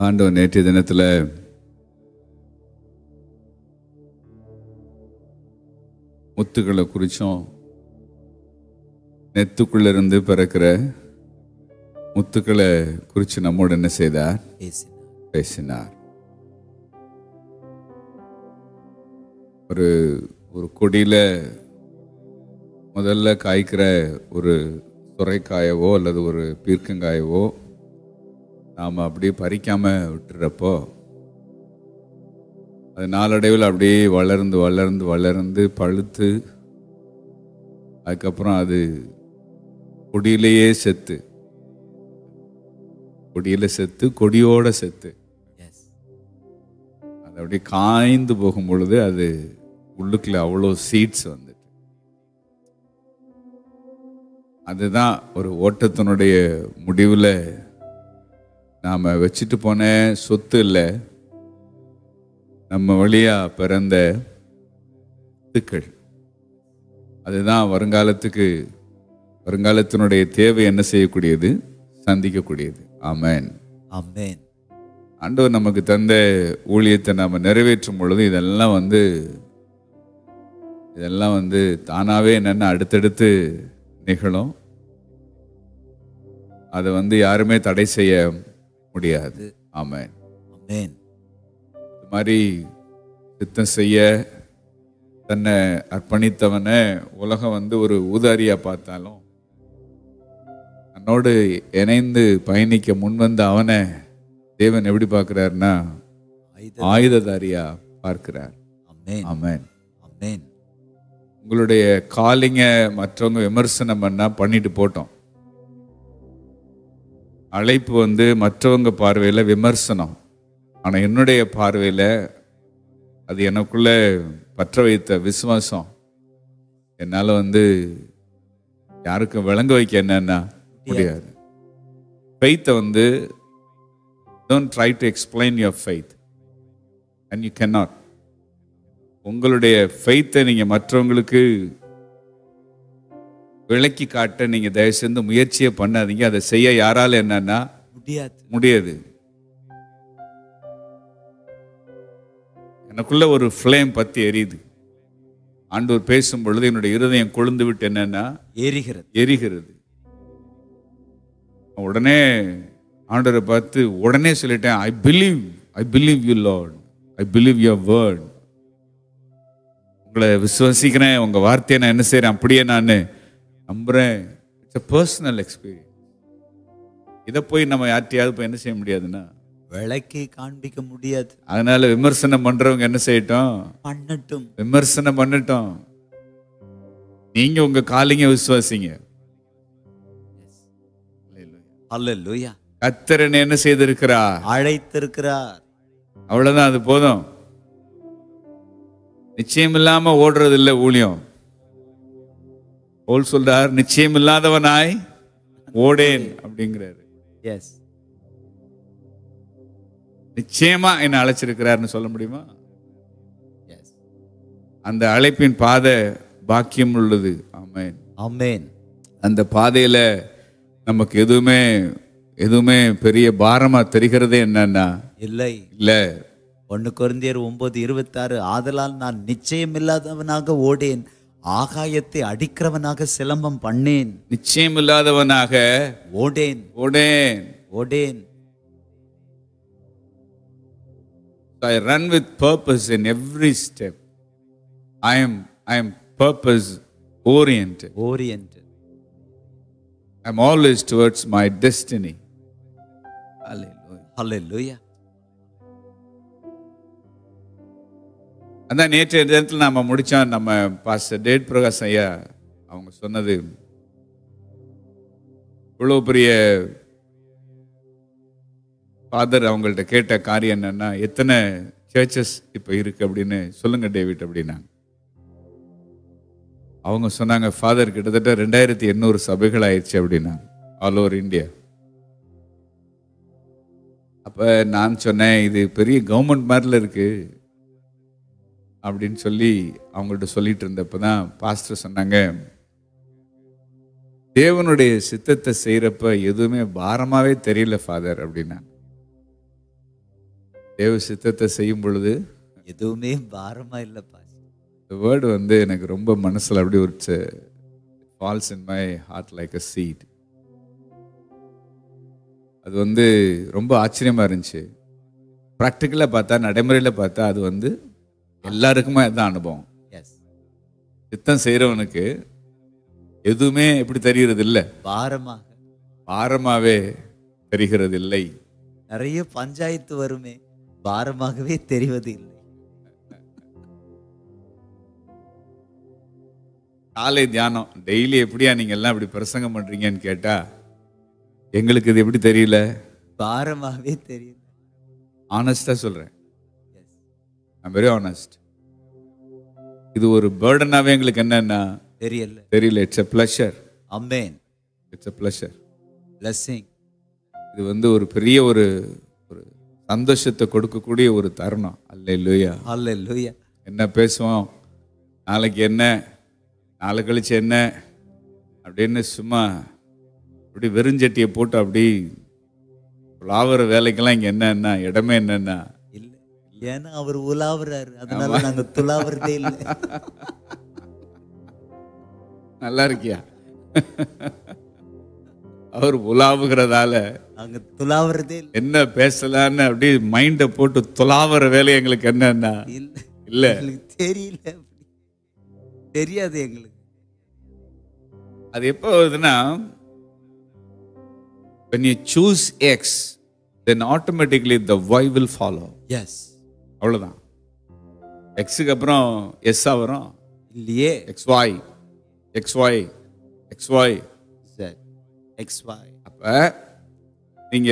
ஆண்டவர் நேற்றைய தினத்தில் முத்துக்களை குறிச்சும் நெத்துக்குள்ளிருந்து பிறக்கிற முத்துக்களை குறித்து நம்மோடு என்ன செய்தார்? பேசினார். ஒரு கொடியில முதல்ல காய்க்கிற ஒரு சுரைக்காயவோ அல்லது ஒரு பீர்க்கங்காயவோ நாம் அப்படியே பறிக்காம விட்டுறப்போ அது நாளடைவில் அப்படியே வளர்ந்து வளர்ந்து வளர்ந்து பழுத்து அதுக்கப்புறம் அது கொடியிலேயே செத்து, கொடியில செத்து, கொடியோட செத்து, அது அப்படியே காய்ந்து போகும் பொழுது அது உள்ளுக்குள்ள அவ்வளோ சீட்ஸ் வந்துட்டு. அதுதான் ஒரு ஓட்டத்தினுடைய முடிவில் நாம் வச்சுட்டு போன சொத்து இல்லை, நம்ம வழியா பிறந்த வித்துக்கள். அதுதான் வருங்காலத்தினுடைய தேவை என்ன செய்யக்கூடியது? சந்திக்கக்கூடியது. ஆமென், ஆமென். ஆண்டவர் நமக்கு தந்த ஊழியத்தை நாம் நிறைவேற்றும் பொழுது இதெல்லாம் வந்து தானாகவே என்னென்ன அடுத்தடுத்து நிகழும். அதை யாருமே தடை செய்ய முடியாது. ஆமென், ஆமென். இது மாதிரி சித்தம் செய்ய தன்னை அர்ப்பணித்தவனை உலகம் ஒரு ஊதாரியா பார்த்தாலும் தன்னோடு இணைந்து பயணிக்க முன்வந்த அவனை தேவன் எப்படி பார்க்கிறார்னா ஆயுததாரியா பார்க்கிறார். ஆமென், ஆமென். உங்களுடைய காலிங்க மற்றவங்க விமர்சனம் பண்ணிட்டு போட்டோம். அழைப்பு மற்றவங்க பார்வையில விமர்சனம், ஆனா என்னுடைய பார்வையில அது எனக்குள்ள பற்ற வைத்த விசுவாசம். என்னால யாருக்கும் விளங்க வைக்க என்னன்னா முடியாது. ஃபெய்த்தை don't try to explain your faith and you cannot. உங்களுடைய ஃபெய்த்தை நீங்க மற்றவங்களுக்கு விளக்கி காட்ட நீங்க தயவு செய்து முயற்சியை பண்ணாதீங்க. அதை செய்ய யாரால என்னன்னா முடியாது. எனக்குள்ள ஒரு ஃப்ளேம் பத்தி எரியுது. ஆண்டவர் பேசும் பொழுது என்னுடைய இருதயம் கொழுந்து விட்டு என்னன்னா எரிகிறது. உடனே ஆண்டவரை பார்த்து உடனே சொல்லிட்டேன், I believe you Lord, I believe your word. உங்களை விசுவாசிக்கிறேன், உங்க வார்த்தையை நான் என்ன செய்யறேன் அப்படியே நான் நம்புறேன். It's a personal experience. இதை போய் நம்ம யார்ட்டையாவது போய் என்ன செய்ய முடியாதுன்னா விளக்கி காண்பிக்க முடியாது. அதனால விமர்சனம் பண்றவங்க என்ன செய்யட்டும்? பண்ணட்டும். விமர்சனம் பண்ணட்டும். நீங்க உங்க காலிங்க விசுவாசிங்க. ஹல்லேலூயா. கர்த்தர் என்ன செய்திருக்கிறார்? அழைத்திருக்கிறார். அவ்வளவுதான், அது போதும். நிச்சயம் இல்லாம ஓடுறது இல்ல ஊழியம். போல் சொல்றார், நிச்சயம் இல்லாதவனாய் ஓடேன் அப்படிங்கிறாரு. எஸ். நிச்சயமா என்ன அழைச்சிருக்கிறார்னு சொல்ல முடியுமா? எஸ். அந்த அழைப்பின் பாதை பாக்கியம் உள்ளது. ஆமென், ஆமென். அந்த பாதையில நமக்கு எதுவுமே பெரிய பாரமா தெரிகிறதே என்னன்னா இல்லை. இல்ல. 1 கொரிந்தியர் 9:26, ஆதலால் நான் நிச்சயம் இல்லாதவனாக ஓடேன், ஆகாயத்தை அடிக்கிறவனாக சிலம்பம் பண்ணேன். நிச்சயம் இல்லாதவனாக Odean. Odean. Odean. I run with purpose in every step. I am purpose oriented. Oriented. I'm always towards my destiny. Hallelujah. Hallelujah. அந்த நேற்றைய தினத்தில் நாம முடிச்சோம். நம்ம பாஸ்டர் டேட் பிரகாஷ் ஐயா அவங்க சொன்னது, இவ்வளவு பெரிய ஃபாதர் அவங்கள்ட்ட கேட்ட காரியம் என்னன்னா, எத்தனை சர்ச்சஸ் இப்ப இருக்கு அப்படின்னு சொல்லுங்க டேவிட் அப்படின்னா. அவங்க சொன்னாங்க, ஃபாதர் கிட்டத்தட்ட 2800 சபைகள் ஆயிடுச்சு அப்படின்னா, ஆல் ஓவர் இந்தியா. அப்ப நான் சொன்னேன், இது பெரிய கவர்மெண்ட் மாதிரில இருக்கு அப்படின்னு சொல்லி அவங்கள்ட்ட சொல்லிட்டு இருந்தப்பதான் பாஸ்டர் சொன்னாங்க, தேவனுடைய சித்தத்தை செய்யறப்ப எதுவுமே பாரமாவே தெரியல ஃபாதர் அப்படின்னா. தேவ சித்தத்தை செய்யும் பொழுது எதுவுமே பாரமா இல்லப்பா. இந்த வேர்டு வந்து எனக்கு ரொம்ப மனசுல அப்படி ஒரு falls in my heart like a seed. அது வந்து ரொம்ப ஆச்சரியமா இருந்துச்சு. ப்ராக்டிக்கலா பார்த்தா, நடைமுறையில பார்த்தா அது வந்து எல்லாருக்குமே அதுதான் அனுபவம். எஸ். சித்தம் செய்யறவனுக்கு எதுவுமே எப்படி தெரிகிறது இல்லை, பாரமாவே தெரிகிறது இல்லை. நிறைய பஞ்சாயத்து வருமே, பாரமாகவே தெரிவது இல்லை. காலை தியானம் டெய்லி எப்படியா நீங்க எல்லாம் இப்படி பிரசங்கம் பண்றீங்கன்னு கேட்டா, எங்களுக்கு இது எப்படி தெரியல, பாரமாகவே தெரியல. ஆனஸ்டா சொல்றேன், I'm very honest. இது ஒரு பர்டனாவே எங்களுக்கு என்னன்னா தெரியல. It's a pleasure. Amen. It's a pleasure. Blessing. இது வந்து ஒரு பெரிய ஒரு சந்தோஷத்தை கொடுக்கக்கூடிய ஒரு தருணம். அல்லேலூயா. அல்லேலூயா. என்ன பேசுவோம், நாளைக்கு என்ன, நாளை கழிச்சு என்ன அப்படின்னு சும்மா அப்படி வெறுஞ்சட்டியை போட்டு அப்படி உலாவுற வேலைக்கெல்லாம் இங்க என்னன்னா இடமே என்னன்னா இல்லை. ஏன்னா அவர் உலாவுறாரு, அதனால நாங்க துலாவுறதே இல்லை. நல்லா இருக்கியா? அவர் உலாவுகிறதால நாங்க துலாவுறதே இல்லை. என்ன பேசலான்னு அப்படி மைண்ட போட்டு துலாவுற வேலை எங்களுக்கு என்னன்னா இல்ல. தெரியல, தெரியாது எங்களுக்கு. அது எப்போ வருதுன்னா, when you choose X, then automatically the Y will follow. Yes. அவ்வளவுதான். Xக்கு அப்புறம் S வரும் இல்லையே. XY XY XY Z XY. அப்ப நீங்க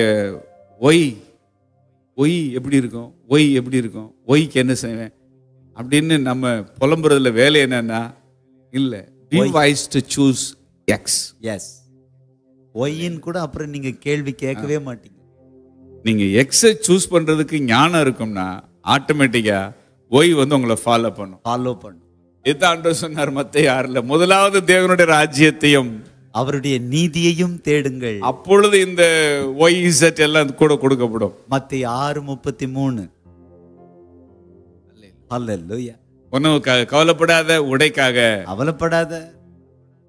Y எப்படி இருக்கும், Y எப்படி இருக்கும், Yக்கு என்ன செய்வேன் அப்படின்னு நம்ம புலம்புறதுல வேலை என்னன்னா இல்ல. Be wise to choose X. Yes. Yன்னு கூட அப்புறம் நீங்க கேள்வி கேட்கவே மாட்டீங்க. நீங்க X சூஸ் பண்றதுக்கு ஞானம் இருக்கும்னா ஆட்டோமேட்டிக்கா Y வந்து உங்களை ஃபாலோ பண்ணும். இதுதான் ஆண்டவர் சொன்னார் மத்தேயு 6ல, முதலாவது தேவனுடைய ராஜ்யத்தையும் அவருடைய நீதியையும் தேடுங்கள், அப்பொழுது இந்த YZ எல்லாம் கூட கொடுக்கப்படும். மத்தேயு 6:33. அல்லேலூயா. உணவுக்காக கவலைப்படாத, உடைக்காக கவலைப்படாத,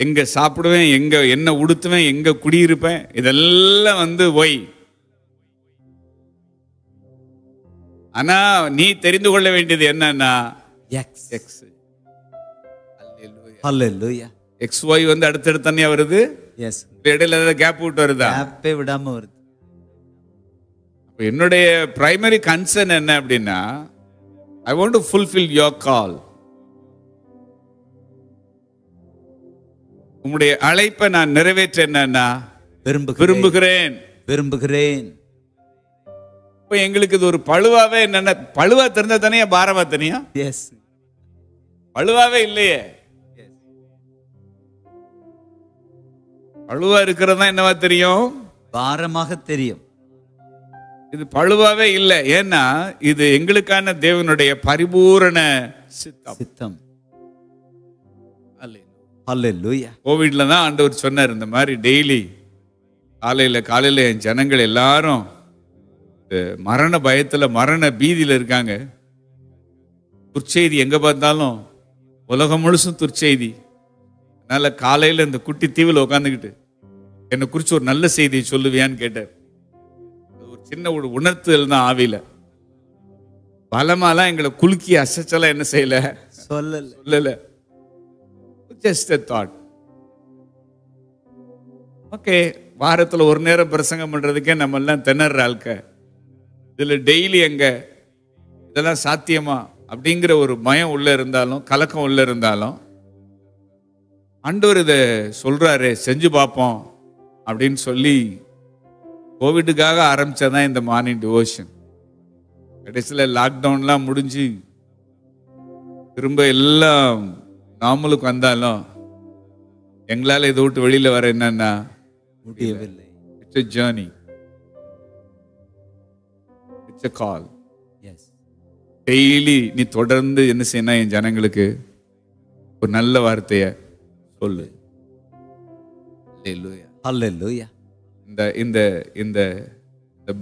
எங்க சாப்பிடுவேன், எங்க என்ன உடுத்துவேன், எங்க குடியிருப்பேன், இதெல்லாம் வந்து Y. ஆனா நீ தெரிந்து கொள்ள வேண்டியது என்னன்னா X. அல்லேலூயா. XY வந்து அடுத்தடுத்து தனியா வருது. எஸ். இடையில ஏதாவது கேப் விட்டு வருதா? கேப்பே விடாம வருது. என்னுடைய பிரைமரி கன்சர்ன் என்ன அப்படின்னா, I want to fulfil your கால். உங்களுடைய அழைப்பை நான் நிறைவேற்ற என்னன்னா விரும்புகிறேன். இப்ப எங்களுக்கு இது ஒரு பழுவாவே என்னன்னா, பழுவா தெரிஞ்சா தனியா பாரமா தனியா? எஸ், பழுவாவே இல்லையே. பழுவா இருக்கிறதா என்னவா தெரியும்? பாரமாக தெரியும். இது பழுவாவே இல்லை. ஏன்னா இது எங்களுக்கான தேவனுடைய பரிபூரண சித்தம். ஹல்லேலூயா. கோவிட்ல தான் ஆண்டவர் சொன்னார், இந்த மாதிரி டெய்லி காலையில என் ஜனங்கள் எல்லாரும் மரண பயத்துல மரண பீதியில இருக்காங்க. துர்ச்செய்தி எங்க பார்த்தாலும் உலகம் முழுசும் துர்ச்செய்தி. அதனால காலையில இந்த குட்டி தீவில் உட்காந்துக்கிட்டு என்னை குறிச்சு ஒரு நல்ல செய்தியை சொல்லுவியான்னு கேட்டார். ஒரு சின்ன ஒரு உணர்த்துதல் தான் ஆவியில. பலமாலாம் எங்களை குலுக்கி அசைச்சலாம் என்ன செய்யல, சொல்லல. Just a thought. ஓகே, வாரத்துல ஒரு நேரம் பிரசங்கம் பண்றதுக்கே நம்ம எல்லாம் திணற ஆள்க. இதுல டெய்லி எங்க இதெல்லாம் சாத்தியமா அப்படிங்கிற ஒரு பயம் உள்ள இருந்தாலும், கலக்கம் உள்ள இருந்தாலும், ஆண்டவர் இதை சொல்றாரு, செஞ்சு பார்ப்போம் அப்படின்னு சொல்லி கோவிடுக்காக ஆரம்பிச்சதான் இந்த மார்னிங் டிவோஷன். கடைசியில் லாக்டவுன்லாம் முடிஞ்சு திரும்ப எல்லாம் நாமளுக்கு வந்தாலும் எங்களால் இதை விட்டு வெளியில வர என்னன்னா முடியவில்லை. It's a journey, it's a call. Yes. Daily நீ தொடர்ந்து என்ன செய்யணும், என் ஜனங்களுக்கு ஒரு நல்ல வார்த்தைய சொல்லு. ஹல்லேலூயா, ஹல்லேலூயா. இந்த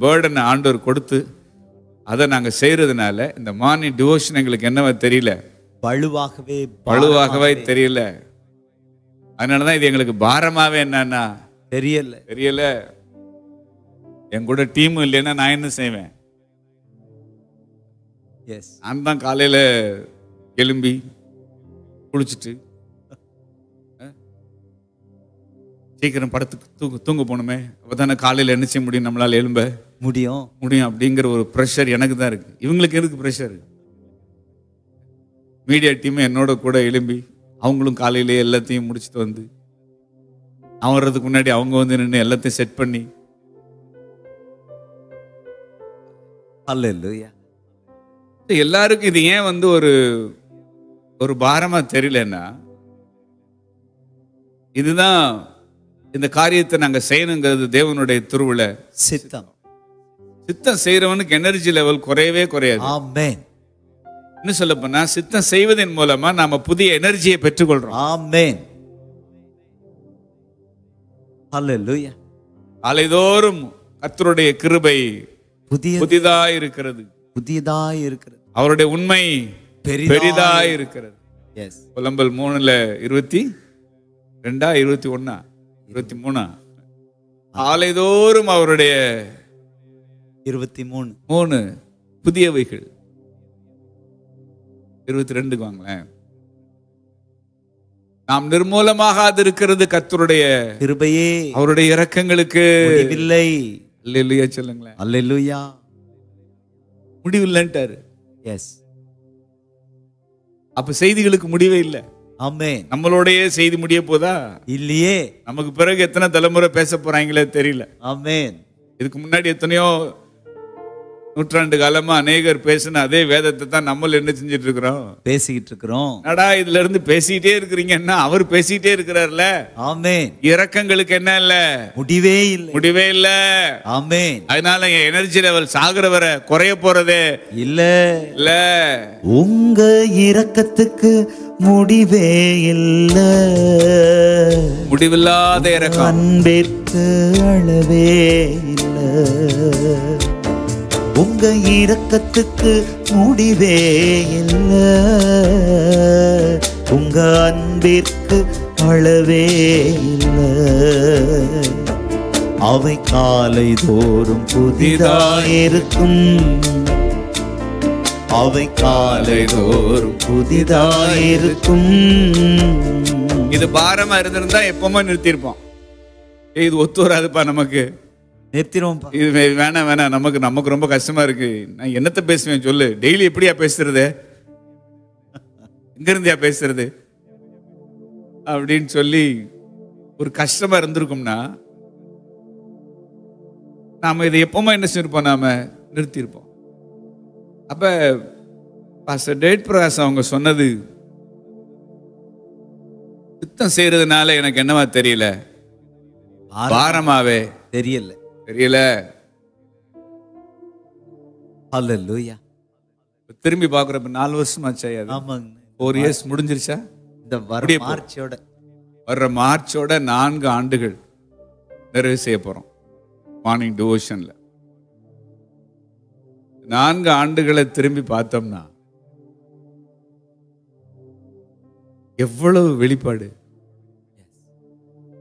பேர்டனை ஆண்டவர் கொடுத்து அதை நாங்க செய்யறதுனால இந்த மார்னிங் டிவோஷன் எங்களுக்கு என்னவா தெரியல, பழுவாகவே தெரியல. அதனாலதான் இது எங்களுக்கு பாரமாவே என்னன்னா தெரியல. என் கூட டீமும் இல்லைன்னா நான் என்ன செய்வேன்? நான் தான் காலையில எழும்பி குளிச்சுட்டு சீக்கிரம் படத்துக்கு தூங்க போகணுமே, அப்பதானே காலையில என்ன செய்ய முடியும், நம்மளால எழும்ப முடியும் அப்படிங்கிற ஒரு ப்ரெஷர் எனக்கு தான் இருக்கு. இவங்களுக்கு எதுக்கு ப்ரெஷர்? மீடியா டீம் என்னோட கூட எழும்பி அவங்களும் காலையிலேயே எல்லாத்தையும் முடிச்சுட்டு வந்து, நான் வர்றதுக்கு முன்னாடி அவங்க வந்து நின்று எல்லாத்தையும் செட் பண்ணி. ஹல்லேலூயா. எல்லாருக்கும் இது ஏன் வந்து ஒரு பாரமா தெரியலன்னா, இதுதான் இந்த காரியத்தை நாங்க செய்யணுங்கிறது தேவனுடைய திருவுள சித்தம். சித்தம் செய்யறவனுக்கு எனர்ஜி லெவல் குறையவே குறையாது. ஆமென். இன்னும் சொல்ல போனா சித்தம் செய்வதன் மூலமா நாம புதிய எனர்ஜியை பெற்றுக்கொள்றோம். ஆமென். ஹல்லேலூயா. காலைதோறும் கர்த்தருடைய கிருபை புதிதாய் இருக்கிறது. அவருடைய உண்மை பெரிதாய் இருக்கிறது. புலம்பல் 3:22-21 காலைதோறும் அவருடைய 23 புதியவைகள். 22 வாங்களேன். நாம் நிர்மூலமாக இருக்கிறது கர்த்தருடைய கிருபையே, அவருடைய இரக்கங்களுக்கு முடிவில்லை. அல்லேலூயா சொல்லுங்களேன். அல்லேலூயா. முடிவில்லைன்ட்டாரு. எஸ். அப்ப செய்திகளுக்கு முடிவே இல்லை. ஆமென். நம்மளோடயே செய்தி முடிய போதா? இல்லையே. நமக்கு பிறகு எத்தனை தலைமுறை பேச போறாங்களே தெரியல. ஆமென். இதுக்கு முன்னாடி எத்தனையோ நூற்றாண்டு காலமா அநேகர் பேசின அதே வேதத்தை தான் நம்ம என்ன செஞ்சிட்டு இருக்கிறோம், பேசிக்கிட்டு இருக்கிறோம். நடா இதுல இருந்து பேசிட்டே இருக்கிறீங்கன்னா அவர் பேசிட்டே இருக்கிறார்ல. ஆமென். இரக்கங்களுக்கு என்ன இல்ல, முடிவே இல்ல. ஆமென். அதனால என் எனர்ஜி லெவல் சாகுற வர குறைய போறதே இல்ல. உங்க இரக்கத்துக்கு முடிவே இல்ல. முடிவில்லாத இரக்கம், அன்பிற்கு அளவே இல்ல. உங்க இரக்கத்துக்கு முடிவே இல்ல. உங்க அன்பிற்கு அளவே இல்ல. அவை காலை தோறும் புதிதாயிருக்கும். அவை காலை தோறும் புதிதாயிருக்கும். இது பாரமா இருந்திருந்தா எப்பவுமே நிறுத்திருப்போம். இது ஒத்து வராதுப்பா நமக்கு, நிறுத்திடுவோம்ப்பா. இது வேணாம் வேணாம், நமக்கு ரொம்ப கஷ்டமா இருக்கு. நான் என்னத்த பேசுவேன் சொல்லு? டெய்லி எப்படியா பேசுறது? எங்க இருந்தியா பேசுறது அப்படின்னு சொல்லி ஒரு கஷ்டமா இருந்திருக்கும்னா நாம இதை எப்பவுமே என்ன செஞ்சிருப்போம்? நாம நிறுத்தியிருப்போம். அப்ப பாஸ்டர் டேவிட் பிரகாஷ் அவங்க சொன்னது, யுத்தம் செய்யறதுனால எனக்கு என்னவா தெரியல, பாரமாவே தெரியல. ஹல்லேலூயா. திரும்பி பாக்குறப்ப 4 வருஷமாச்சா? ஆமாங்க. 4 இயர்ஸ் முடிஞ்சிருச்சா? இந்த வர்ற மார்ச்சோட 4 ஆண்டுகள் நிறைவு செய்ய போறோம் மார்னிங் டிவோஷன்ல. 4 ஆண்டுகளை திரும்பி பார்த்தோம்னா எவ்வளவு வெளிப்பாடு,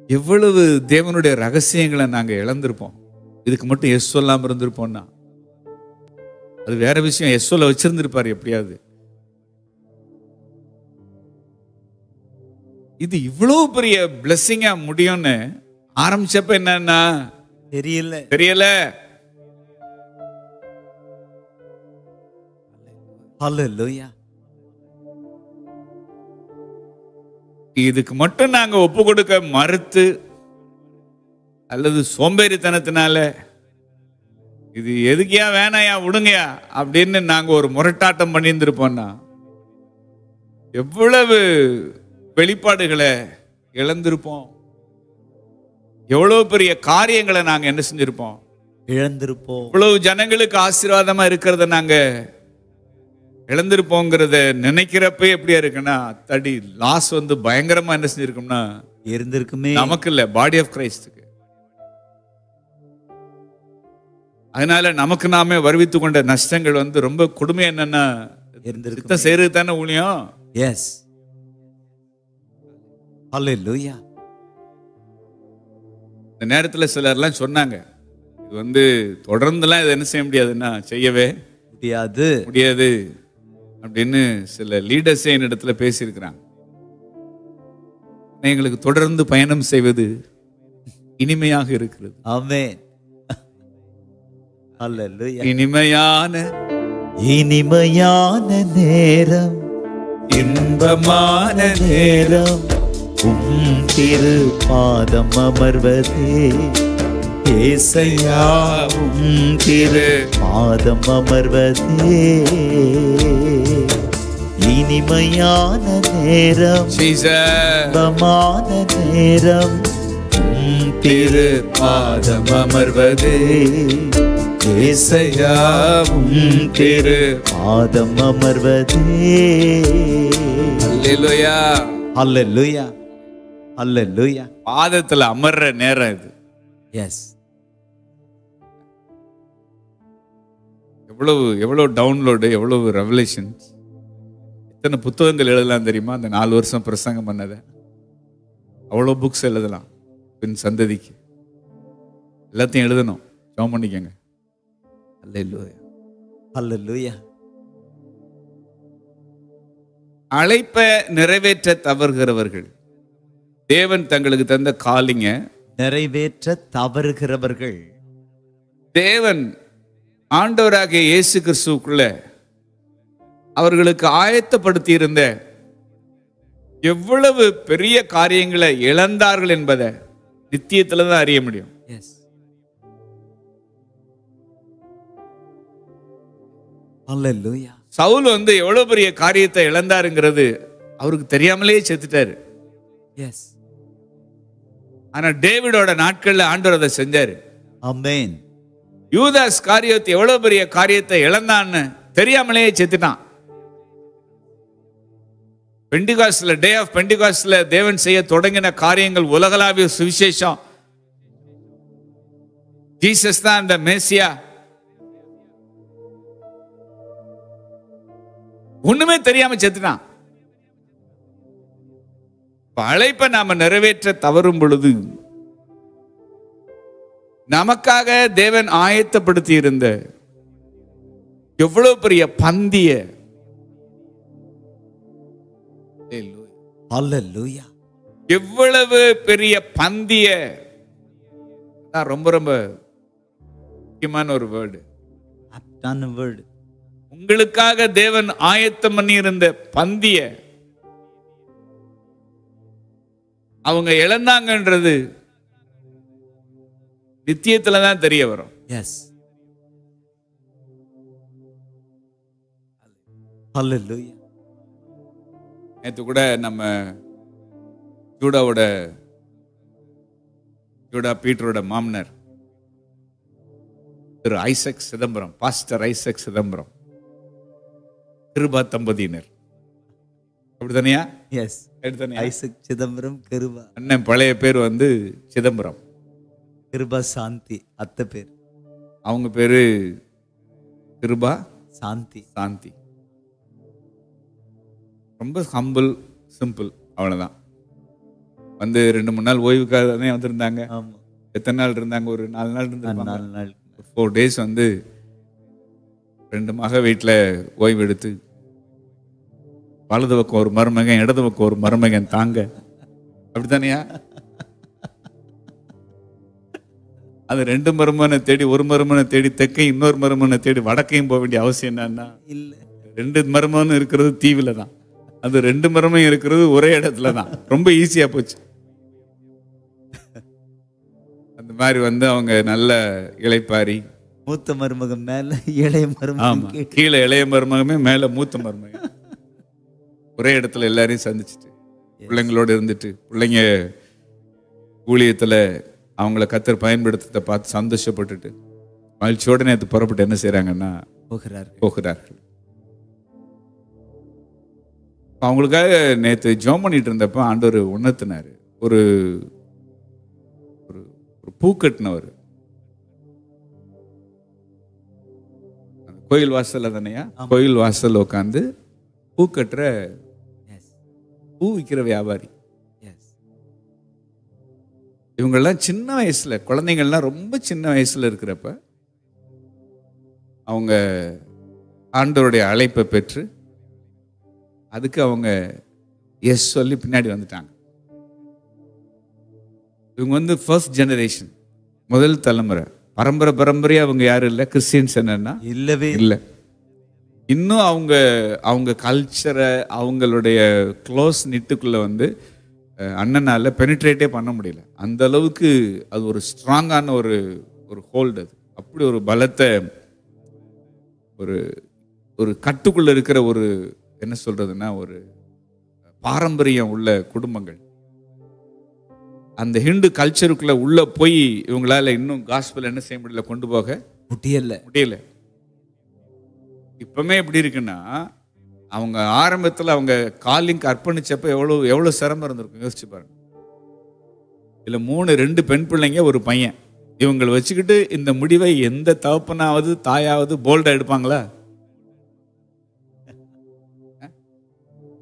எவ்வளவு தேவனுடைய ரகசியங்களை நாங்க இழந்திருப்போம். இதுக்கு மட்டும் எஸ் சொல்லாம இருந்திருப்போம்னா அது வேற விஷயம். எஸ் சொல்ல வச்சிருந்திருப்பாரு எப்படியாவது. இது இவ்வளவு பெரிய பிளெஸிங்கா முடியும்னு ஆரம்பிச்சப்ப என்னன்னா தெரியல. ஹல்லேலூயா. இதுக்கு மட்டும் நாங்க ஒப்பு கொடுக்க மறுத்து அல்லது சோம்பேறித்தனத்தினால இது எதுக்கியா வேணாயா விடுங்கயா அப்படின்னு நாங்க ஒரு முரட்டாட்டம் பண்ணியிருந்திருப்போம்னா எவ்வளவு வெளிப்பாடுகளை இழந்திருப்போம், எவ்வளவு பெரிய காரியங்களை நாங்க என்ன செஞ்சிருப்போம்? இழந்திருப்போம். இவ்வளவு ஜனங்களுக்கு ஆசீர்வாதமா இருக்கிறத நாங்க இழந்திருப்போங்கிறத நினைக்கிறப்ப எப்படியா இருக்குன்னா தடி லாஸ் பயங்கரமா என்ன செஞ்சிருக்கும்னா இருந்திருக்குமே. நமக்கு இல்ல, பாடி ஆஃப் கிரைஸ்டுக்கு. அதனால நமக்கு நாமே வருவித்து கொண்ட நஷ்டங்கள் ரொம்ப கொடுமை. என்னன்னா யுத்தம் செய்யறது தானே ஊழியம். எஸ். ஹல்லேலூயா. இந்த நேரத்தில் சிலர்லாம் சொன்னாங்க, இது தொடர்ந்துலாம் இதை என்ன செய்ய முடியாதுன்னா செய்யவே முடியாது அப்படின்னு சில லீடர்ஸே என்னிடத்துல பேசியிருக்கிறாங்க. எங்களுக்கு தொடர்ந்து பயணம் செய்வது இனிமையாக இருக்கிறது. ஆமென். ஹல்லேலூயா. இனிமையான நேரம், இன்பமான நேரம், திரு பாதம் அமர்வதே ஏசையா, திரு பாதம் அமர்வதே இனிமையான நேரம், இன்பமான நேரம், திரு பாதம் அமர்வதே ஏசையா, திரு பாதம் அமர்வதே. அல்லேலூயா. அல்லேலூயா. அல்லேலூயா. பாதத்துல அமர்ற நேரம் இது. எஸ். எவ்வளவு டவுன்லோடு, எவ்வளவு ரெவலேஷன்ஸ், எத்தனை புத்தகங்கள் எழுதலாம் தெரியுமா? அந்த 4 வருஷம் பிரசங்கம் பண்ணத அவ்வளோ புக்ஸ் எழுதலாம். பின் சந்ததிக்கு எல்லாத்தையும் எழுதணும். ஜெபம் பண்ணிக்கங்க. அல்லேலூயா. அல்லேலூயா. அழைப்பை நிறைவேற்ற தவறுகிறவர்கள், தேவன் தங்களுக்கு தந்த காலிங்க நிறைவேற்ற தவறுகிறவர்கள், தேவன் ஆண்டவராகிய இயேசு கிறிஸ்துவுக்குள்ள அவர்களுக்கு ஆயத்தப்படுத்தி இருந்த எவ்வளவு பெரிய காரியங்களை இழந்தார்கள் என்பதை நித்தியத்துல தான் அறிய முடியும். அல்லேலூயா. சவுல் எவ்வளவு பெரிய காரியத்தை இழந்தாருங்கிறது அவருக்கு தெரியாமலே செத்துட்டாரு. எஸ். ஆனா டேவிடோட நாட்கள்ல ஆண்டவர் அதை செஞ்சாரு. ஆமென். யூதாஸ் காரியத்தை எவ்வளவு பெரிய காரியத்தை இழந்தான்னு தெரியாமலே செத்துட்டான். பெண்டிகாஸ்ட்ல, டே ஆஃப் பெண்டிகாஸ்ட்ல தேவன் செய்ய தொடங்கின காரியங்கள் உலகளாவிய சுவிசேஷம், ஜீசஸ் தான் அந்த மேசியா, ஒண்ணுமே தெரியாம செத்துட்டான். அழைப்பை நாம நிறைவேற்ற தவறும் பொழுது நமக்காக தேவன் ஆயத்தப்படுத்தி இருந்த எவ்வளவு பெரிய பந்திய, அல்லேலூயா, எவ்வளவு பெரிய பந்திய ரொம்ப ரொம்ப முக்கியமான ஒரு வேர்டு. ஆப்டான வேர்டு. உங்களுக்காக தேவன் ஆயத்தம் பண்ணி இருந்த பந்திய அவங்க இழந்தாங்கன்றது நித்தியத்துல தான் தெரிய வரும். எஸ். ஹல்லேலூயா. நேத்து கூட நம்ம ஜூடா பீட்டரோட மாமனர் திரு Isaac Chidambaram, pastor Isaac Chidambaram, Kiruba தம்பதியினர். அப்படித்தானியா? எஸ். ஐசக் சிதம்பரம், கிருபா. அண்ணன் பழைய பேர் வந்து சிதம்பரம், கிருபா சாந்தி அத்தை பேர். அவங்க பேரு கிருபா சாந்தி. சாந்தி. ரொம்ப ஹம்பிள், சிம்பிள், அவ்வளவுதான். வந்து 2-3 நாள் ஓய்வுக்காக தானே வந்திருந்தாங்க. ஆமா. எத்தனை நாள் இருந்தாங்க? ஒரு 4 நாள் இருந்தாங்க. 4 நாள். 4 days வந்து 2 மக வீட்டில் ஓய்வு எடுத்து, வலது பக்கம் ஒரு மருமகன், இடது பக்கம் ஒரு மருமகன் தாங்க. அப்படித்தானியா? அது 2 மருமகனை தேடி, ஒரு மருமகனை தேடி தெற்கையும் இன்னொரு மருமகனை தேடி வடக்கையும் போக வேண்டிய அவசியம் என்னன்னா, இல்ல, 2 மருமகனும் இருக்கிறது தீவுல தான், அது 2 மருமகன் இருக்கிறது ஒரே இடத்துல தான். ரொம்ப ஈஸியா போச்சு. அந்த மாதிரி வந்து அவங்க நல்ல இளைப்பாரி, மூத்த மருமகன் மேல இளைய மருமகன், கீழே இளைய மருமகமே, மேல மூத்த மருமகன், ஒரே இடத்துல எல்லாரையும் சந்திச்சுட்டு பிள்ளைங்களோட இருந்துட்டு, பிள்ளைங்க ஊழியத்துல அவங்கள கர்த்தர் பயன்படுத்தத்தை பார்த்து சந்தோஷப்பட்டுட்டு மகிழ்ச்சியோட நேற்று புறப்பட்டு என்ன செய்யறாங்கன்னா போகிறார்கள். அவங்களுக்காக நேற்று ஜெபம் பண்ணிட்டு இருந்தப்ப ஆண்டவர் உணர்த்தினாரு. ஒரு பூ கட்டினவர் கோயில் வாசல்ல தானையா, கோயில் வாசல் உட்காந்து பூ கட்டுற, பூ விற்கிற வியாபாரி. இவங்கெல்லாம் சின்ன வயசுல, குழந்தைங்கள்லாம் ரொம்ப சின்ன வயசுல இருக்கிறப்ப அவங்க ஆண்டவருடைய அழைப்பை பெற்று அதுக்கு அவங்க எஸ் சொல்லி பின்னாடி வந்துட்டாங்க. இவங்க வந்து ஃபர்ஸ்ட் ஜெனரேஷன், முதல் தலைமுறை. பரம்பரையா அவங்க யாரும் இல்லை கிறிஸ்டியன்ஸ். என்னன்னா இல்லவே இல்லை. இன்னும் அவங்க கல்ச்சரை, அவங்களுடைய க்ளோஸ் நிட்டுக்குள்ள வந்து அண்ணனால பெனிட்ரேட்டே பண்ண முடியல. அந்த அளவுக்கு அது ஒரு ஸ்ட்ராங்கான ஒரு ஹோல்டு. அது அப்படி ஒரு பலத்தை, ஒரு கட்டுக்குள்ள இருக்கிற ஒரு என்ன சொல்றதுன்னா ஒரு பாரம்பரியம் உள்ள குடும்பங்கள். அந்த ஹிந்து கல்ச்சருக்குள்ள உள்ள போய் இவங்களால இன்னும் காஸ்பல் என்ன செய்ய முடியல, கொண்டு போக முடியல. இப்பவுமே எப்படி இருக்குன்னா, அவங்க ஆரம்பத்தில் அவங்க காலிங்க்கு அர்ப்பணிச்சப்ப எவ்வளவு சிரமம் இருந்திருக்கும் யோசிச்சு பாருங்க. இல்ல 2 பெண் பிள்ளைங்க, ஒரு பையன். இவங்களை வச்சுக்கிட்டு இந்த முடிவை எந்த தகப்பனாவது தாயாவது போல்டா எடுப்பாங்களா?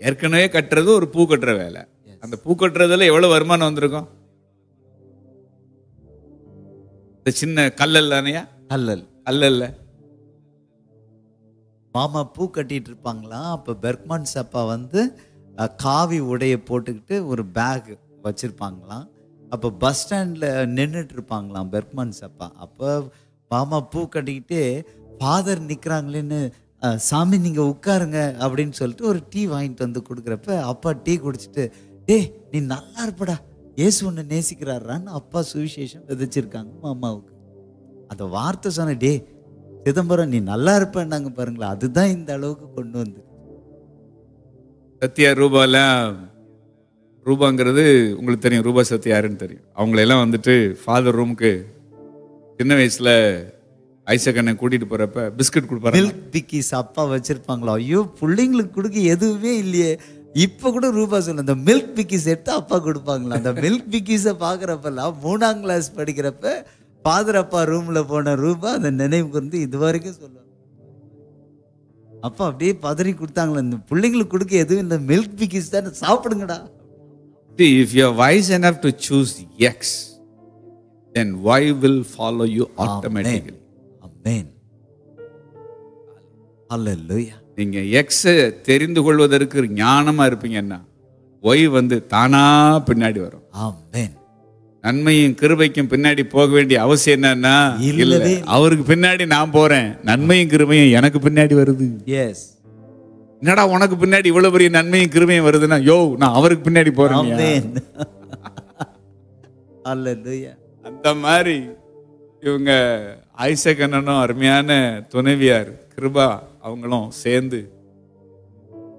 ஏற்கனவே கட்டுறது ஒரு பூ கட்டுற வேலை. அந்த பூ கட்டுறதுல எவ்வளவு வருமானம் வந்திருக்கும்? இந்த சின்ன கல்லல் தானையா? அல்லல்ல. மாமா பூ கட்டிட்டு இருப்பாங்களாம். அப்ப பெர்க்மன் சப்பா வந்து காவி உடைய போட்டுக்கிட்டு ஒரு பேக் வச்சிருப்பாங்களாம். அப்ப பஸ் ஸ்டாண்ட்ல நின்றுட்டு இருப்பாங்களாம் பெர்க்மன் சப்பா. அப்ப மாமா பூ கட்டிக்கிட்டு ஃபாதர் நிக்கிறாங்களேன்னு, சாமி நீங்க உட்காருங்க அப்படின்னு சொல்லிட்டு ஒரு டீ வாங்கிட்டு வந்து கொடுக்குறப்ப அப்பா டீ குடிச்சிட்டு, டேய் நீ நல்லா இருப்படா, இயேசு உன்னை நேசிக்கிறாரான்னு அப்பா சுவிசேஷம் விதைச்சிருக்காங்க மாமாவுக்கு. அந்த வார்த்தை சொன்ன, டே சிதம்பரம் நீ நல்லா இருப்பேன்னாங்க பாருங்களா. அதுதான் இந்த அளவுக்கு கொண்டு வந்து. சத்யா ரூபாங்கிறது உங்களுக்கு தெரியும். ரூபா சத்யா யாருன்னு தெரியும். அவங்களெல்லாம் வந்துட்டு ஃபாதர் ரூமுக்கு சின்ன வயசுல ஐசக்கண்ணை கூட்டிட்டு போறப்ப பிஸ்கட் கொடுப்பாரு. மில்க் பிக்கிஸ் அப்பா வச்சிருப்பாங்களா? ஐயோ பிள்ளைங்களுக்கு கொடுக்க எதுவுமே இல்லையே. இப்ப கூட ரூபா சொல்ல, அந்த மில்க் பிக்கிஸ் எடுத்து அப்பா கொடுப்பாங்களா. அந்த மில்க் பிக்கிஸை பாக்குறப்பெல்லாம் 3ஆம் கிளாஸ் படிக்கிறப்ப ஃபாதர் அப்பா ரூம்ல போன ரூபா அந்த நினைவுக்கு வந்து இது வரைக்கும் சொல்லுவாங்க. அப்பா அப்படியே பதறி கொடுத்தாங்களா, இந்த பிள்ளைங்களுக்கு கொடுக்க எதுவும் இல்லை, மில்க் பிக்கிஸ் தான், சாப்பிடுங்கடா. If you are wise enough to choose X, then Y will follow you automatically. Amen. Hallelujah. நீங்க X தெரிந்து கொள்வதற்கு ஞானமா இருப்பீங்கன்னா Y வந்து தானா பின்னாடி வரும். Amen. நன்மையும் கிருபைக்கும் பின்னாடி போக வேண்டிய அவசியம் என்னன்னா இல்ல, அவருக்கு பின்னாடி நான் போறேன், நன்மையும் கிருபையும் எனக்கு பின்னாடி வருது. எஸ். என்னடா உனக்கு பின்னாடி இவ்வளவு பெரிய நன்மையும் கிருபையும் வருதுன்னா, யோ நான் அவருக்கு பின்னாடி போறேன். அந்த மாதிரி இவங்க ஐசக் அண்ணனும் அருமையான துணைவியார் கிருபா அவங்களும் சேர்ந்து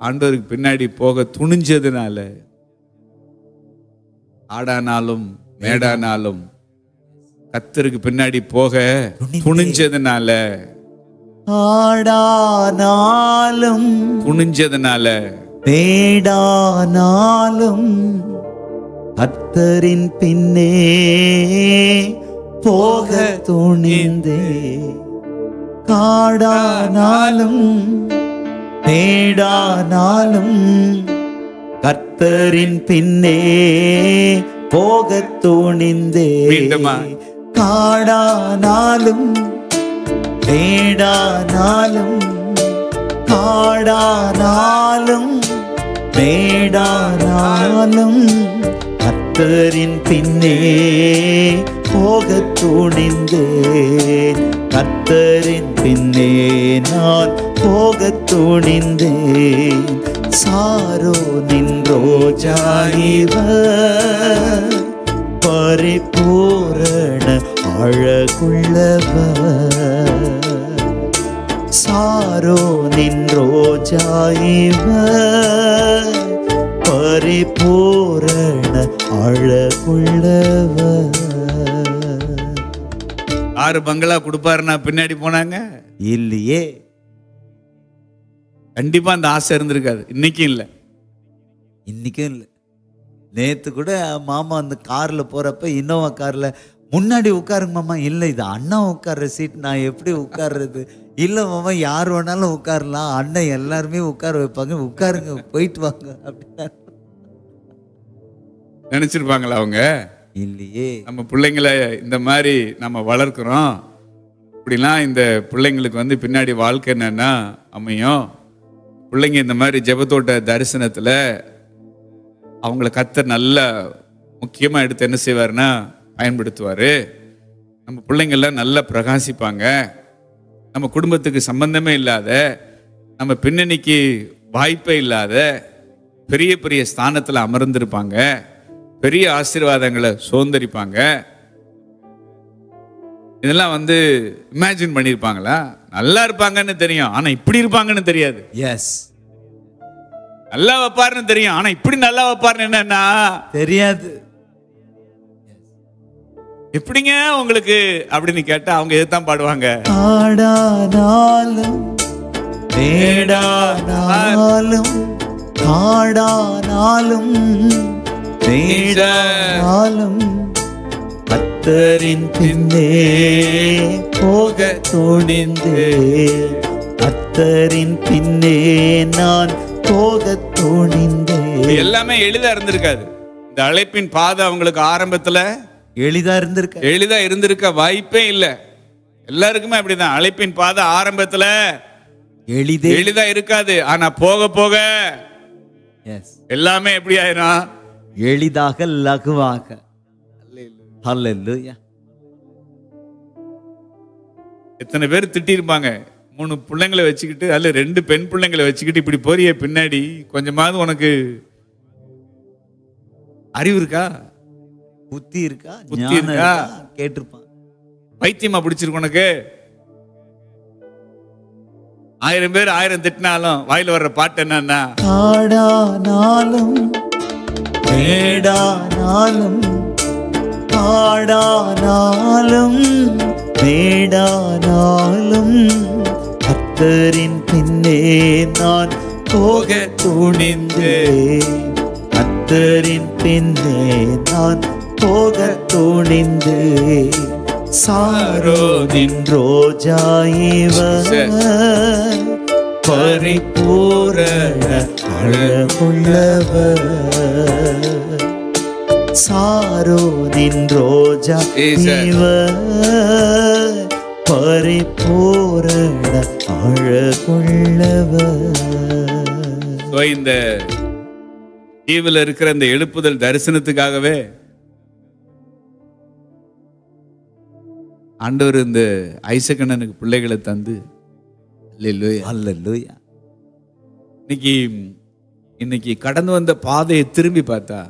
ஆண்டவருக்கு பின்னாடி போக துணிஞ்சதுனால, ஆடானாலும் மேடானாலும் கர்த்தருக்கு பின்னாடி போக துணிஞ்சதுனால, ஆடானாலும் துணிஞ்சதுனால, மேடானாலும் கர்த்தரின் பின்னே போக துணிந்தே, காடானாலும் மேடானாலும் கர்த்தரின் பின்னே போக துணிந்தே, காடானாலும் மேடானாலும், காடானாலும் மேடானாலும் கர்த்தரின் பின்னே போக துணிந்தேன், கர்த்தரின் பின்னே நான் போக துணிந்தேன். சாரோனின் ரோஜா இவர், பரிபூரண அழகுள்ளவர், சாரோனின் ரோஜா இவர், பரிபூரண அழகுள்ளவர். 6 பங்களா கொடுப்பாருன்னா பின்னாடி போனாங்க இல்லையே. கண்டிப்பா அந்த ஆசை இருந்திருக்காது. இன்னைக்கும் இல்லை, இன்னைக்கும் இல்லை. நேத்து கூட மாமா அந்த கார்ல போறப்ப, இன்னோவா கார்ல, முன்னாடி உட்காருங்க மாமா. இல்லை, இது அண்ணா உட்கார்ற சீட், நான் எப்படி உட்கார்றது? இல்லை மாமா, யார் வேணாலும் உட்காரலாம், அண்ணன் எல்லாருமே உட்கார வைப்பாங்க, உட்காருங்க, போயிட்டு வாங்க அப்படின்னா நினைச்சிருப்பாங்களா அவங்க? இல்லையே. நம்ம பிள்ளைங்களை இந்த மாதிரி நம்ம வளர்க்குறோம், இப்படிலாம் இந்த பிள்ளைங்களுக்கு வந்து பின்னாடி வாழ்க்கை என்னன்னா அமையும். பிள்ளைங்க இந்த மாதிரி ஜெபத்தோட்ட தரிசனத்துல அவங்கள கர்த்தர் நல்ல முக்கியமா எடுத்து என்ன செய்வாருன்னா பயன்படுத்துவாரு. நம்ம பிள்ளைங்கள்லாம் நல்லா பிரகாசிப்பாங்க. நம்ம குடும்பத்துக்கு சம்பந்தமே இல்லாத, நம்ம பின்னணிக்கு வாய்ப்பே இல்லாத பெரிய பெரிய ஸ்தானத்துல அமர்ந்திருப்பாங்க, பெரிய ஆசீர்வாதங்களை சுதந்திரிப்பாங்க. இதெல்லாம் வந்து இமேஜின் பண்ணியிருப்பாங்களா? நல்லா இருப்பாங்கன்னு தெரியும், ஆனா இப்படி இருப்பாங்கன்னு தெரியாது. எஸ். நல்லா வைப்பாருன்னு தெரியும், ஆனா இப்படி நல்லா வைப்பாருன்னு என்னன்னா தெரியாது. எப்படிங்க உங்களுக்கு அப்படின்னு கேட்டா அவங்க எதுதான் பாடுவாங்க? ஆடானாலும் மேடானாலும், ஆடானாலும் மேடானாலும் கர்த்தரின் பின்னே போக துணிந்தே, கர்த்தரின் பின்னே நான் போக துணிந்தே. எல்லாமே எளிதா இருந்திருக்காது. இந்த அழைப்பின் பாதை அவங்களுக்கு ஆரம்பத்துல எளிதா இருந்திருக்க வாய்ப்பே இல்லை. எல்லாருக்குமே அப்படிதான். அழைப்பின் பாதை ஆரம்பத்துல எளிதா இருக்காது, ஆனா போக போக எல்லாமே எப்படி ஆயிரும்? எளிதாக, லகுவாக. ஹல்லேலூயா. எத்தனை பேர் திட்டிருப்பாங்க, 3 பிள்ளைங்களை வச்சுக்கிட்டு, அதுல 2 பெண் பிள்ளைங்களை வச்சுக்கிட்டு இப்படி போறிய, பின்னாடி கொஞ்சமாவது உனக்கு அறிவு இருக்கா, புத்தி இருக்கா, புத்தி இருக்கா கேட்டிருப்பான். பைத்தியமா பிடிச்சிருக்கு உனக்கு? 1000 பேர் 1000 திட்டினாலும் வாயில வர்ற பாட்டு என்னன்னா, ஆடானாலும் மேடானாலும், ஆடானாலும் மேடானாலும் கர்த்தரின் பின்னே நான் போக துணிந்தேன், கர்த்தரின் பின்னே நான் போக துணிந்தேன். சாரோனின் ரோஜா இவர், பரிபூரண அழகுள்ளவர், சாரோனின் ரோஜா இவர், பரிபூரண அழகுள்ளவர். இந்த தீவில் இருக்கிற இந்த எழுப்புதல் தரிசனத்துக்காகவே ஆண்டவர் இந்த ஐசக்கண்ணனுக்கு பிள்ளைகளை தந்து அல்லேலூயா. அல்லேலூயா. இன்னைக்கு கடந்து வந்த பாதையை திரும்பி பார்த்தா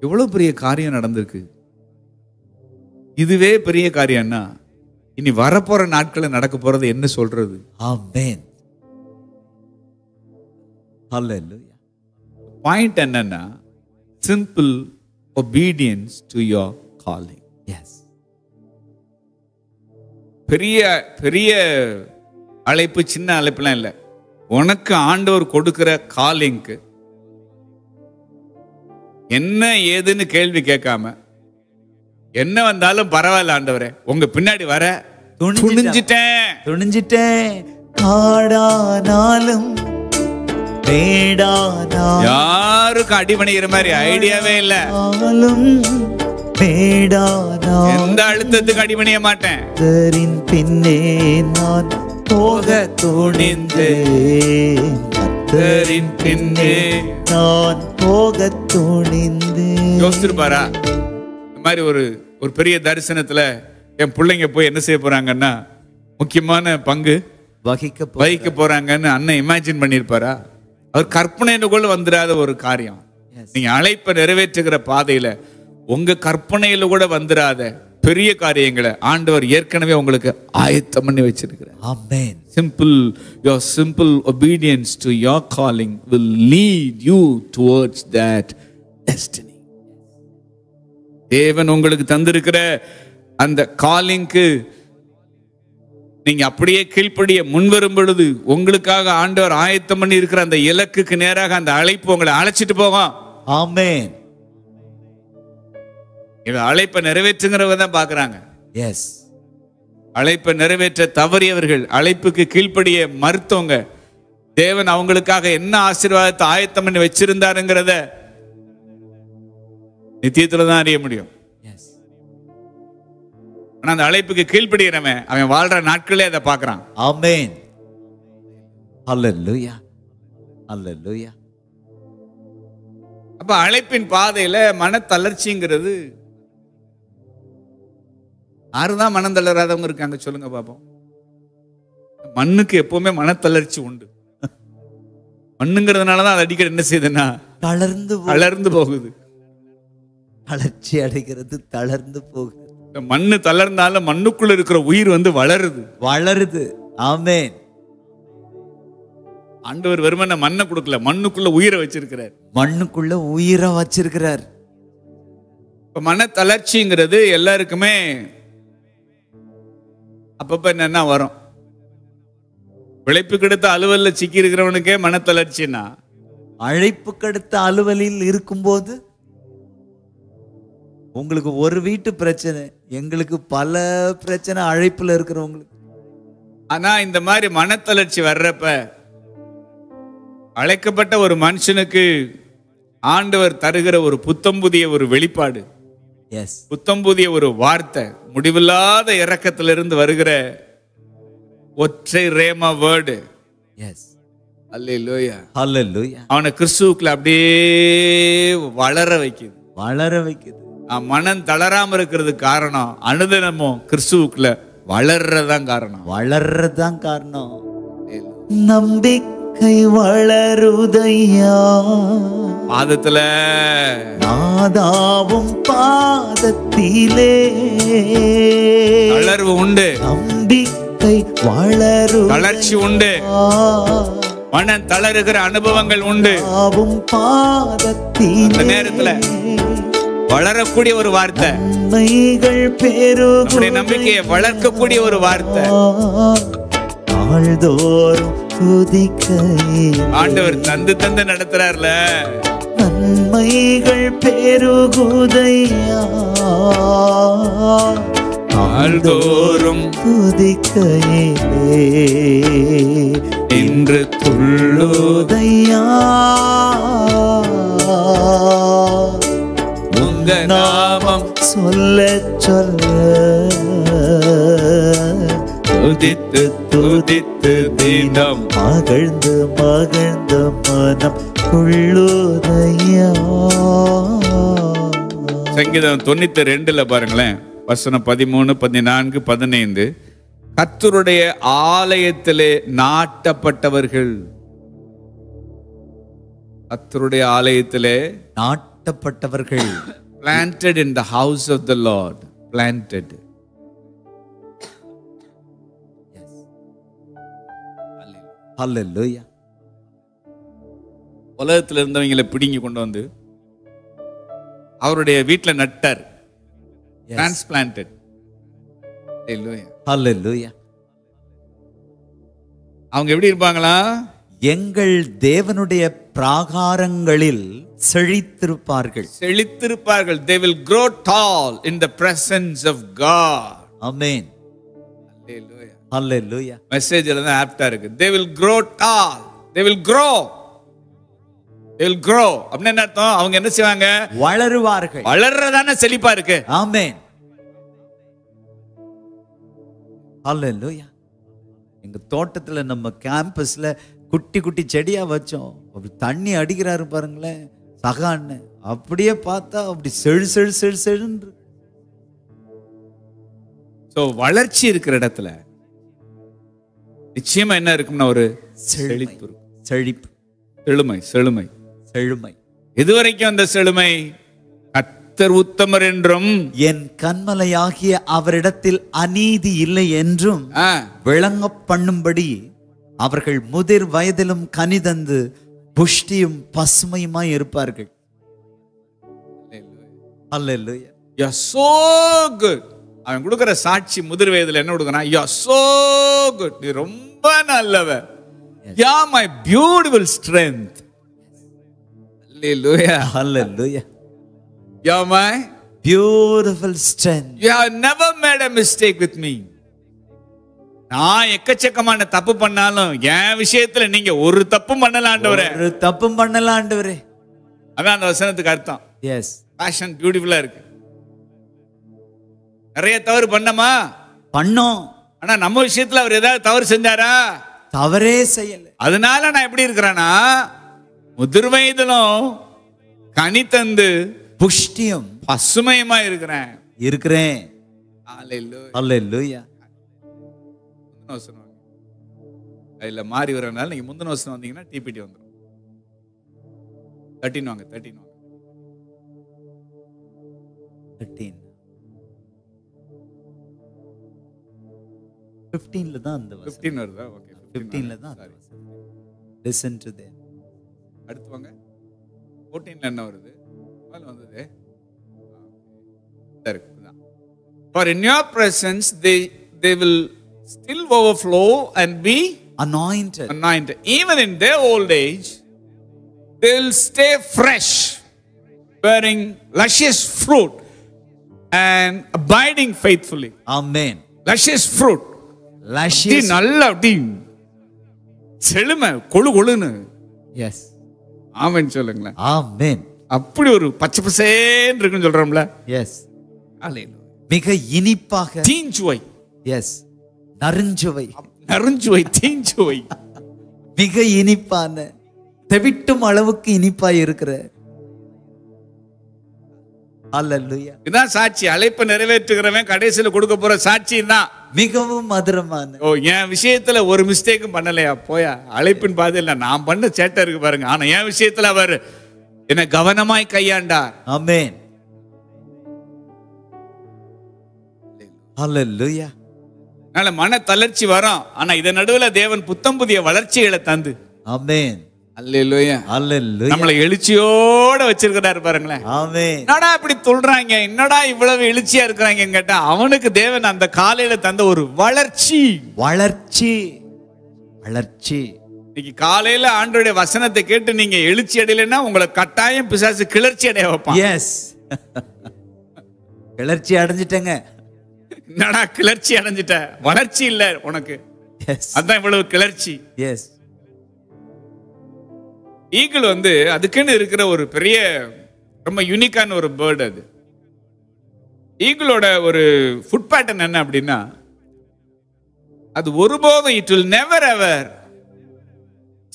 எவ்வளவு பெரிய காரியம் நடந்திருக்கு. இதுவே பெரிய காரியம்னா இனி வரப்போற நாட்களை நடக்க போறது என்ன சொல்றது? ஆமென். அல்லேலூயா. பாயிண்ட் என்னன்னா simple obedience to your calling. Yes. பெரிய பெரிய அழைப்பு சின்ன அழைப்புலாம் இல்லை. உனக்கு ஆண்டவர் கொடுக்கிற காலிங்க்கு என்ன ஏதுன்னு கேள்வி கேட்காம என்ன வந்தாலும் பரவாயில்ல ஆண்டவரே உங்க பின்னாடி வர துணிஞ்சிட்டேன். காடானாலும் யாருக்கும் அடிபணிகிற மாதிரி ஐடியாவே இல்ல. எந்த அழுத்தத்துக்கு அடிபணிய மாட்டேன். பின்னே நான் போக துணிந்தேன். பின்னே நான் போக துணிந்தேன். யோசிச்சிருப்பாரா இந்த மாதிரி ஒரு பெரிய தரிசனத்துல என் பிள்ளைங்க போய் என்ன செய்ய போறாங்கன்னா முக்கியமான பங்கு வகிக்க போறாங்கன்னு அண்ணன் இமேஜின் பண்ணிருப்பாரா? அவர் கற்பனையில வந்துடாத ஒரு காரியம். நீங்க அழைப்பை நிறைவேற்றுகிற பாதையில உங்க கற்பனையில கூட வந்துடாத பெரிய காரியங்களை ஆண்டவர் ஏற்கனவே உங்களுக்கு ஆயத்தம் பண்ணி வச்சிருக்கிறார். ஆமென். Your simple obedience to your calling will lead you towards that destiny. தேவன் உங்களுக்கு தந்திருக்கிற அந்த காலிங்க்கு நீங்க அப்படியே கீழ்ப்படிய முன்வரும் பொழுது உங்களுக்காக ஆண்டவர் ஆயத்தம் பண்ணி இருக்கிற அந்த இலக்குக்கு நேராக அந்த அழைப்பு உங்களை அழைச்சிட்டு போகும். ஆமென். இவ அழைப்பை நிறைவேற்றுங்கிறவங்க தான் பாக்குறாங்க. எஸ். அழைப்பை நிறைவேற்ற தவறியவர்கள், அழைப்புக்கு கீழ்ப்படிய மறுத்தவங்க, தேவன் அவங்களுக்காக என்ன ஆசீர்வாதத்தை ஆயத்தம் பண்ணி வச்சிருந்தாருங்கிறத நித்தியத்துல தான் அறிய முடியும். ஆனா அந்த அழைப்புக்கு கீழ்ப்படிகிறவன் அவன் வாழ்ற நாட்களே அதை பார்க்கறான். ஆமென். அல்லேலூயா. அல்லேலூயா. அப்ப அழைப்பின் பாதையில மனத்தளர்ச்சிங்கிறது யாருதான் மனம் தளராதவங்க இருக்காங்க சொல்லுங்க பாப்போம். மண்ணுக்கு எப்பவுமே மனத்தளர்ச்சி உண்டு. மண்ணுங்கிறதுனாலதான் அது அடிக்கடி என்ன செய்யுதுன்னா தளர்ந்து போகுது. தளர்ச்சி அடைகிறது, தளர்ந்து போகுது. மண்ணு தளர்ந்தாலும் மண்ணுக்குள்ள இருக்கிற உயிர் வளருது. ஆமென். ஆண்டவர் வெறுமனே மண்ணை கொடுக்கல, மண்ணுக்குள்ள உயிரை வச்சிருக்கிறார். மண்ணுக்குள்ள உயிரை வச்சிருக்கிறார். இப்ப மன தளர்ச்சிங்கிறது எல்லாருக்குமே அப்பப்ப என்னன்னா வரும். விளைப்புக்கு அடுத்த அலுவலில் சிக்கி இருக்கிறவனுக்கே மன தளர்ச்சின்னா, அழைப்புக்கு அடுத்த அலுவலில் இருக்கும்போது உங்களுக்கு ஒரு வீட்டு பிரச்சனை, எங்களுக்கு பல பிரச்சனை அழைப்புல இருக்கிறவங்களுக்கு. ஆனா இந்த மாதிரி மனத்தளர்ச்சி வர்றப்ப அழைக்கப்பட்ட ஒரு மனுஷனுக்கு ஆண்டவர் தருகிற ஒரு புத்தம்புதிய ஒரு வெளிப்பாடு, புத்தம்புதிய ஒரு வார்த்தை, முடிவில்லாத இரக்கத்திலிருந்து வருகிற ஒற்றை ரேமா வேர்டு. அல்லேலூயா. அல்லேலூயா. அவனை கிறிஸ்துவுக்குள்ள அப்படியே வளர வைக்குது. மனம் தளராம இருக்கிறது காரணம் அனுதினமும் கிறிஸ்துவுக்குள்ள வளர்றதான் காரணம். நம்பிக்கை வளருதையா பாதத்துல, நாதாவும் பாதத்திலே தளர்வு உண்டு, நம்பிக்கை வளரு, தளர்ச்சி உண்டு, மனம் தளருகிற அனுபவங்கள் உண்டு. பாதத்திலே நேரத்துல வளரக்கூடிய ஒரு வார்த்தை, நம்முடைய நம்பிக்கையை வளர்க்கக்கூடிய ஒரு வார்த்தை. ஆண்டவர் தந்து நடத்துறார்ல, நன்மைகள் பெருகுதையா நாள்தோறும் துதிக்கையிலே இன்று துள்ளுதையா உங்க நாமம் சொல்ல துதித்து தினம் மகிழ்ந்து மனம் கொள்ளுதையா. சங்கீதம் 92 பாருங்களேன், வசனம் 13, 14, 15. கர்த்தருடைய ஆலயத்திலே நாட்டப்பட்டவர்கள். கர்த்தருடைய ஆலயத்திலே நாட்டப்பட்டவர்கள். planted in the house of the Lord. Planted. Yes. Hallelujah. உலகத்தில் இருந்தவங்களை பிடிங்கி கொண்டு வந்து அவருடைய வீட்டில் நட்டார். Transplanted. Hallelujah. அவங்க எப்படி இருப்பாங்களா? எங்கள் தேவனுடைய பிராகாரங்களில் செழித்திருப்பார்கள். செழித்திருப்பார்கள். They will grow tall in the presence of God. Amen. Hallelujah. Hallelujah. மெசேஜ்ல தான் ஆப்டா இருக்கு. They will grow tall. They will grow. They will grow. அப்படின்னா என்ன அர்த்தம்? அவங்க என்ன செய்வாங்க? வளருவார்கள். வளர்றதானே செழிப்பா இருக்கு. Amen. Hallelujah. எங்க தோட்டத்துல நம்ம கேம்பஸ்ல குட்டி குட்டி செடியா வச்சோம். அப்படி தண்ணி அடிக்கிறாரு பாருங்களேன் சகான்னு. அப்படியே பார்த்தா அப்படி செழு செழு செழு செழுன்னு. சோ வளர்ச்சி இருக்கிற இடத்துல நிச்சயமா என்ன இருக்கும்னா ஒரு செழிப்பு, செழிப்பு, செழுமை, செழுமை, செழுமை. இதுவரைக்கும் அந்த செழுமை கர்த்தர் உத்தமர் என்றும் என் கன்மலையாகிய அவரிடத்தில் அநீதி இல்லை என்றும் விளங்க பண்ணும்படி அவர்கள் முதிர் வயதிலும் கனிதந்து புஷ்டியும் பசுமையுமாய் இருப்பார்கள். Hallelujah. You are so good. அவன் கொடுக்கிற சாட்சி முதிர் வயதுல என்ன கொடுக்கறான்? You are so good. நீ ரொம்ப நல்லவ. You are my beautiful strength. Hallelujah. Hallelujah. You are my beautiful strength. You have never made a mistake with me. நான் எக்கச்சக்கமான தப்பு பண்ணாலும் என் விஷயத்துல நீங்க ஒரு தப்பு பண்ணல ஆண்டவரே. ஒரு தப்பு பண்ணல ஆண்டவரே. அதான் அந்த வசனத்துக்கு அர்த்தம். Yes. Passion beautiful-ஆ இருக்கு. நிறைய தவறு பண்ணமா? பண்ணோம். ஆனா நம்ம விஷயத்துல அவர் ஏதாவது தவறு செஞ்சாரா? தவறே செய்யல. அதனால நான் எப்படி இருக்கிறேனா முதிர் வயதிலும் கனி தந்து புஷ்டியும் பசுமையுமா இருக்கிறேன். Hallelujah. Hallelujah. இல்ல மாறி வரனால நீங்க முந்தின வசனம் வந்தீங்கன்னா டிபிடி வந்துரும். 13 வாங்க. 13 வாங்க. 13 15ல தான் அந்த வசனம். 15 வருதா? ஓகே. 15ல தான். Listen to them. அடுத்து வாங்க. 14ல என்ன வருது? மேல வந்ததே. சரி. For in your presence they will still overflow and be anointed. Even in their old age, they will stay fresh, bearing luscious fruit and abiding faithfully. Amen. Luscious fruit. Luscious. நல்ல அப்படி செழுமை கொழு கொழுன்னு. Yes. ஆமென் சொல்லுங்களேன். Amen. அப்படி ஒரு பச்சை பசேன்னு இருக்குன்னு சொல்றோம்ல. Yes. Hallelujah. மிக இனிப்பாக. தீஞ்சுவை. Yes. நறுஞ்சுவை. நறுஞ்சுவை, தீஞ்சுவை. மிக இனிப்பான தெவிட்டும் அளவுக்கு இனிப்பாய் இருக்கிற. Hallelujah. இதான் சாட்சி. அழைப்பு நிறைவேற்றுகிறவன் கடைசியில கொடுக்க போற சாட்சி தான் மிகவும் மதுரமான. என் விஷயத்துல ஒரு மிஸ்டேக்கும் பண்ணலையா? போயா அழைப்பின் பாதையில நான் பண்ண சேட்டை இருக்கு பாருங்க. ஆனா என் விஷயத்துல அவர் என்ன கவனமாய் கையாண்டார். ஆமென். Hallelujah. அதனால மன தளர்ச்சி வரும். ஆனா இத நடுவுல தேவன் புத்தம் புதிய வளர்ச்சிகளை தந்து. ஆமென். அல்லேலூயா. அல்லேலூயா. நம்மளை எழுச்சியோட வச்சிருக்கிறாரு பாருங்களேன். ஆமென். என்னடா இப்படி சொல்றாங்க, என்னடா இவ்வளவு எழுச்சியா இருக்கிறாங்கன்னு கேட்டா அவனுக்கு தேவன் அந்த காலையில தந்த ஒரு வளர்ச்சி. வளர்ச்சி. வளர்ச்சி. இன்னைக்கு காலையில ஆண்டவருடைய வசனத்தை கேட்டு நீங்க எழுச்சி அடையலைன்னா உங்களை கட்டாயம் பிசாசு கிளர்ச்சி அடைய வைப்பான். எஸ். கிளர்ச்சி அடைஞ்சிட்டேங்க. என்னடா கிளர்ச்சி அடைஞ்சிட்ட? வளர்ச்சி இல்ல உனக்கு. அதான் இவ்வளவு கிளர்ச்சி. எஸ். ஈகிள் அதுக்குன்னு இருக்கிற ஒரு பெரிய ரொம்ப யூனிக்கான ஒரு பேர்டு. அது ஈகிளோட ஒரு ஃபுட் பேட்டர்ன் என்ன அப்படின்னா, அது ஒருபோதும் இட் வில் நெவர் எவர்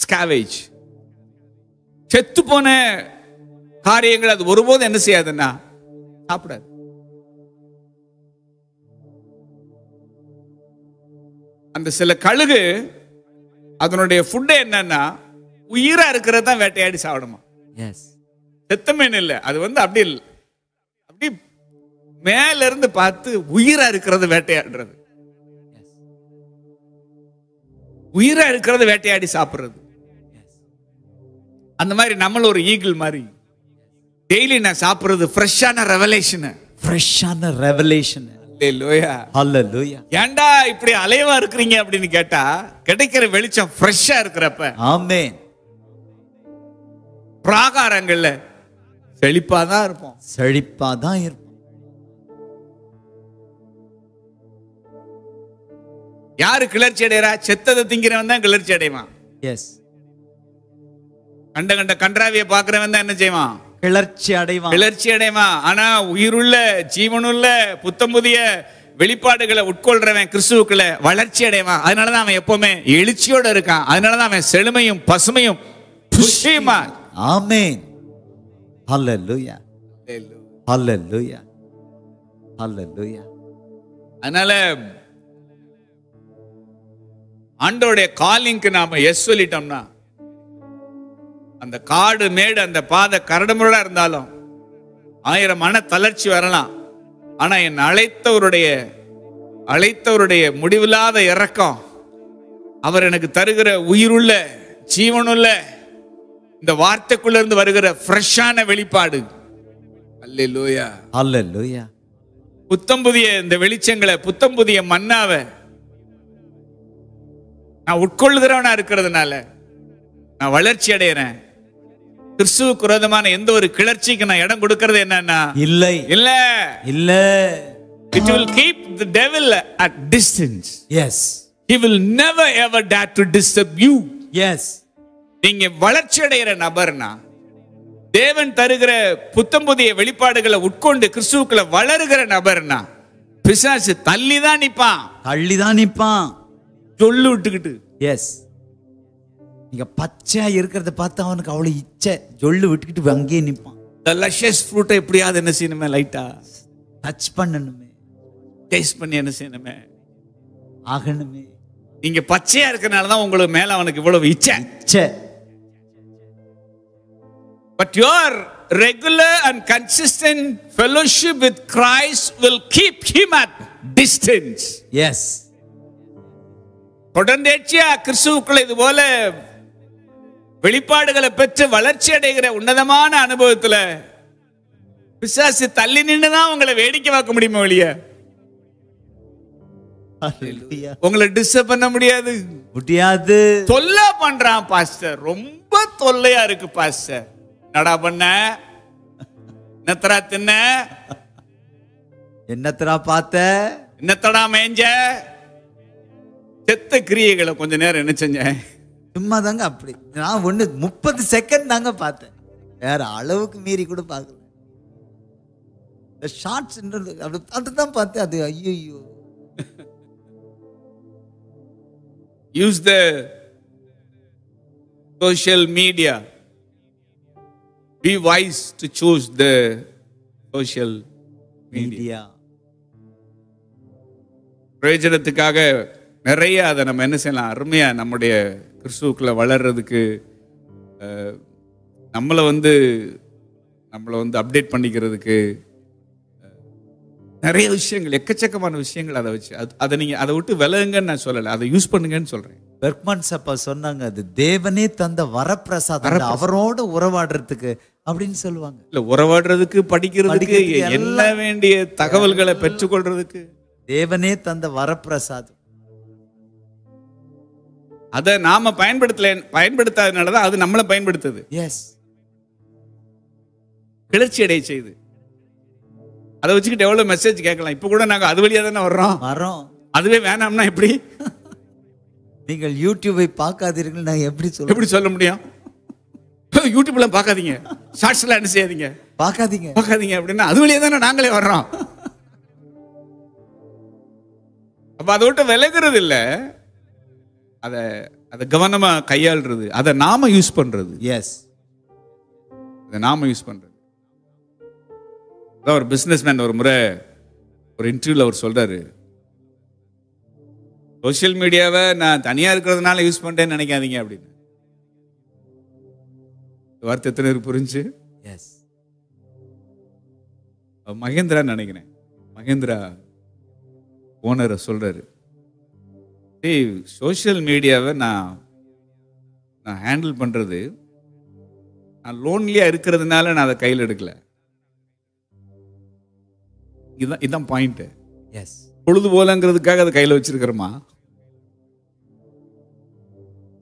ஸ்கேவேஜ். செத்து போன காரியங்கள் அது ஒருபோதும் என்ன செய்யாதுன்னா சாப்பிடாது. அந்த சில கழுகு அதனுடைய ஃபுட் என்னன்னா உயிரா இருக்கிறது தான் வேட்டையாடி சாப்பிடுமா. எஸ். செத்த மீன் இல்ல, அது அப்படி அப்படி மேல இருந்து பார்த்து உயிரா இருக்கிறது வேட்டையாடுறது, உயிரா இருக்கிறது வேட்டையாடி சாப்பிடுறது. அந்த மாதிரி நம்மள ஒரு ஈகிள் மாதிரி டெய்லி நான் சாப்பிடுறது ஃப்ரெஷ்ஷான ரெவலேஷன். ஃப்ரெஷ்ஷான ரெவலேஷன். ஹல்லேலூயா. ஹல்லேலூயா. ஏன்டா இப்படி அலைவா இருக்கிறீங்க அப்படின்னு கேட்டா கிடைக்கிற வெளிச்சம் ஃப்ரெஷ்ஷா இருக்கிறப்ப. ஆமென். பிராகாரங்கள்ல செழிப்பாதான் இருப்போம். செழிப்பாதான் இருப்போம். யாரு கிளர்ச்சி அடையறா? செத்ததை திங்கிறவன் தான் கிளர்ச்சி அடைவான். எஸ். கண்ட கண்ட கன்றாவிய பாக்குறவன் தான் என்ன செய்வான்? கிளர்ச்சி அடைவான். கிளர்ச்சி அடைவான். ஆனா உயிருள்ள ஜீவனுள்ள புத்தம் புதிய வெளிப்பாடுகளை உட்கொள்றவன் கிறிஸ்துவுக்குள்ள வளர்ச்சி அடைவான். அதனாலதான் அவன் எப்பவுமே எழுச்சியோட இருக்கான். அதனாலதான் அவன் செழுமையும் பசுமையும் புஷ்டியுமா. ஆமென். ஹல்லேலூயா. ஹல்லேலூயா. ஹல்லேலூயா. அதனால ஆண்டவருடைய காலிங்க்கு நாம எஸ் சொல்லிட்டோம்னா அந்த காடு மேடு அந்த பாதை கரடுமுரடா இருந்தாலும் 1000 மன தளர்ச்சி வரலாம். ஆனா என் அழைத்தவருடைய முடிவில்லாத இரக்கம், அவர் எனக்கு தருகிற உயிருள்ள ஜீவனுள்ள இந்த வார்த்தைக்குள்ள இருந்து வருகிற ஃப்ரெஷ்ஷான வெளிப்பாடு. அல்லேலூயா. அல்லேலூயா. புத்தம் புதிய இந்த வெளிச்சங்களை, புத்தம் புதிய மன்னாவை நான் உட்கொள்ளுகிறவனா இருக்கிறதுனால நான் வளர்ச்சி அடைகிறேன். கிறிஸ்துவுக்கு விரோதமான எந்த ஒரு கிளர்ச்சிக்கு நான் இடம் கொடுக்கிறது என்னன்னா இல்லை இல்ல இல்ல. It will keep the devil at distance. Yes. He will never ever dare to disturb you. Yes. நீங்க வளர்ச்சி அடைகிற நபர்னா தேவன் தருகிற புத்தம் புதிய வெளிப்பாடுகளை உட்கொண்டு கிறிஸ்துவுக்குள்ள வளருகிற நபர்னா பிசாசு தள்ளிதான் நிப்பான். சொல்லு விட்டுக்கிட்டு. எஸ். நீங்க பச்சையா இருக்கிறத பார்த்து அவனுக்கு அவ்வளவு இச்சை, ஜொல்லு விட்டுக்கிட்டு அங்கேயே நிப்பான். The luscious fruit எப்படியாவது என்ன செய்யணுமே, லைட்டா டச் பண்ணணுமே, டேஸ்ட் பண்ணி என்ன செய்யணுமே, ஆகணுமே. நீங்க பச்சையா இருக்கனால தான் உங்களுக்கு மேல அவனுக்கு இவ்வளவு இச்சை. But your regular and consistent fellowship with Christ will keep him at distance. Yes. தொடர்ந்தேச்சியா கிறிஸ்துவுக்குள்ள இது போல வெளிப்பாடுகளை பெற்று வளர்ச்சி அடைகிற உன்னதமான அனுபவத்துல பிசாசு தள்ளி நின்றுதான் உங்களை வேடிக்கை பார்க்க முடியுமா வெளியே? உங்களை டிஸ்டர்ப் பண்ண முடியாது. தொல்லை பண்றான் பாஸ்டர், ரொம்ப தொல்லையா இருக்கு பாஸ்டர். என்னடா பண்ண, என்னத்தரா தின்ன, என்னத்தரா பார்த்த, என்னத்தடா மேஞ்ச, செத்த கிரியைகளை கொஞ்ச நேரம் என்ன செஞ்சேன், சும்மா தாங்க. அப்படி நான் 30 செகண்ட் தாங்க பார்த்தேன், வேற அளவுக்கு மீறி கூட பார்க்கல. ஷார்ட்ஸ் அதுதான் பார்த்தேன். அது ஐயோ. Use the social media. Be wise to choose the social media. பிரயோஜனத்துக்காக நிறைய அதை நம்ம என்ன செய்யலாம், அருமையா நம்முடைய கிறிஸ்துவுக்குள்ள வளர்றதுக்கு நம்மளை வந்து அப்டேட் பண்ணிக்கிறதுக்கு நிறைய விஷயங்கள், எக்கச்சக்கமான விஷயங்கள் அதை வச்சு அதை நீங்க அதை விட்டு விலகுங்கன்னு நான் சொல்லலை, அதை யூஸ் பண்ணுங்கன்னு சொல்றேன். பெர்க்மன்ஸ் அப்பா சொன்னாங்க, அது தேவனே தந்த வரப்பிரசாதம், அவரோட உறவாடுறதுக்கு அப்படின்னு சொல்லுவாங்க. இல்ல, உறவாடுறதுக்கு, படிக்கிறதுக்கு, என்ன வேண்டிய தகவல்களை பெற்றுக்கொள்றதுக்கு தேவனே தந்த வரப்பிரசாதம். அதை நாம பயன்படுத்தாதனாலதான் அது நம்மளை பயன்படுத்துது. எஸ். கிளர்ச்சி அடைய செய்து அதை வச்சுக்கிட்டு எவ்வளவு மெசேஜ் கேட்கலாம். இப்ப கூட நாங்க அது வழியா தானே வர்றோம். அதுவே வேணாம்னா எப்படி? நீங்கள் யூடியூபை பார்க்காதீர்கள், நான் எப்படி சொல்ல முடியும்? யூடியூப்ல பார்க்காதீங்க, ஷார்ட்ஸ் எல்லாம் என்ன செய்யாதீங்க, பார்க்காதீங்க அப்படின்னா அது வழியா தானே நாங்களே வர்றோம். அப்ப அதை விட்டு விலகுறது இல்ல, அதை கவனமா கையாளுறது, அதை நாம யூஸ் பண்றது. எஸ். அதை நாம யூஸ் பண்றது. ஒரு பிசினஸ் மேன் ஒரு முறை ஒரு இன்டர்வியூல அவர் சொல்றாரு, சோசியல் மீடியாவை நான் தனியா இருக்கிறதுனால யூஸ் பண்றேன்னு நினைக்காதீங்க அப்படின்னு. வார்த்தை எத்தனை பேருக்கு புரிஞ்சு? எஸ். மகேந்திரா நினைக்கிறேன், மகேந்திரா ஓனரை சொல்றாரு, சோசியல் மீடியாவை நான் ஹேண்டில் பண்றது, நான் லோன்லியா இருக்கிறதுனால நான் அதை கையில் எடுக்கல. இதுதான் பாயிண்ட். எஸ். பொழுது போலங்கிறதுக்காக அதை கையில் வச்சிருக்கிறோமா?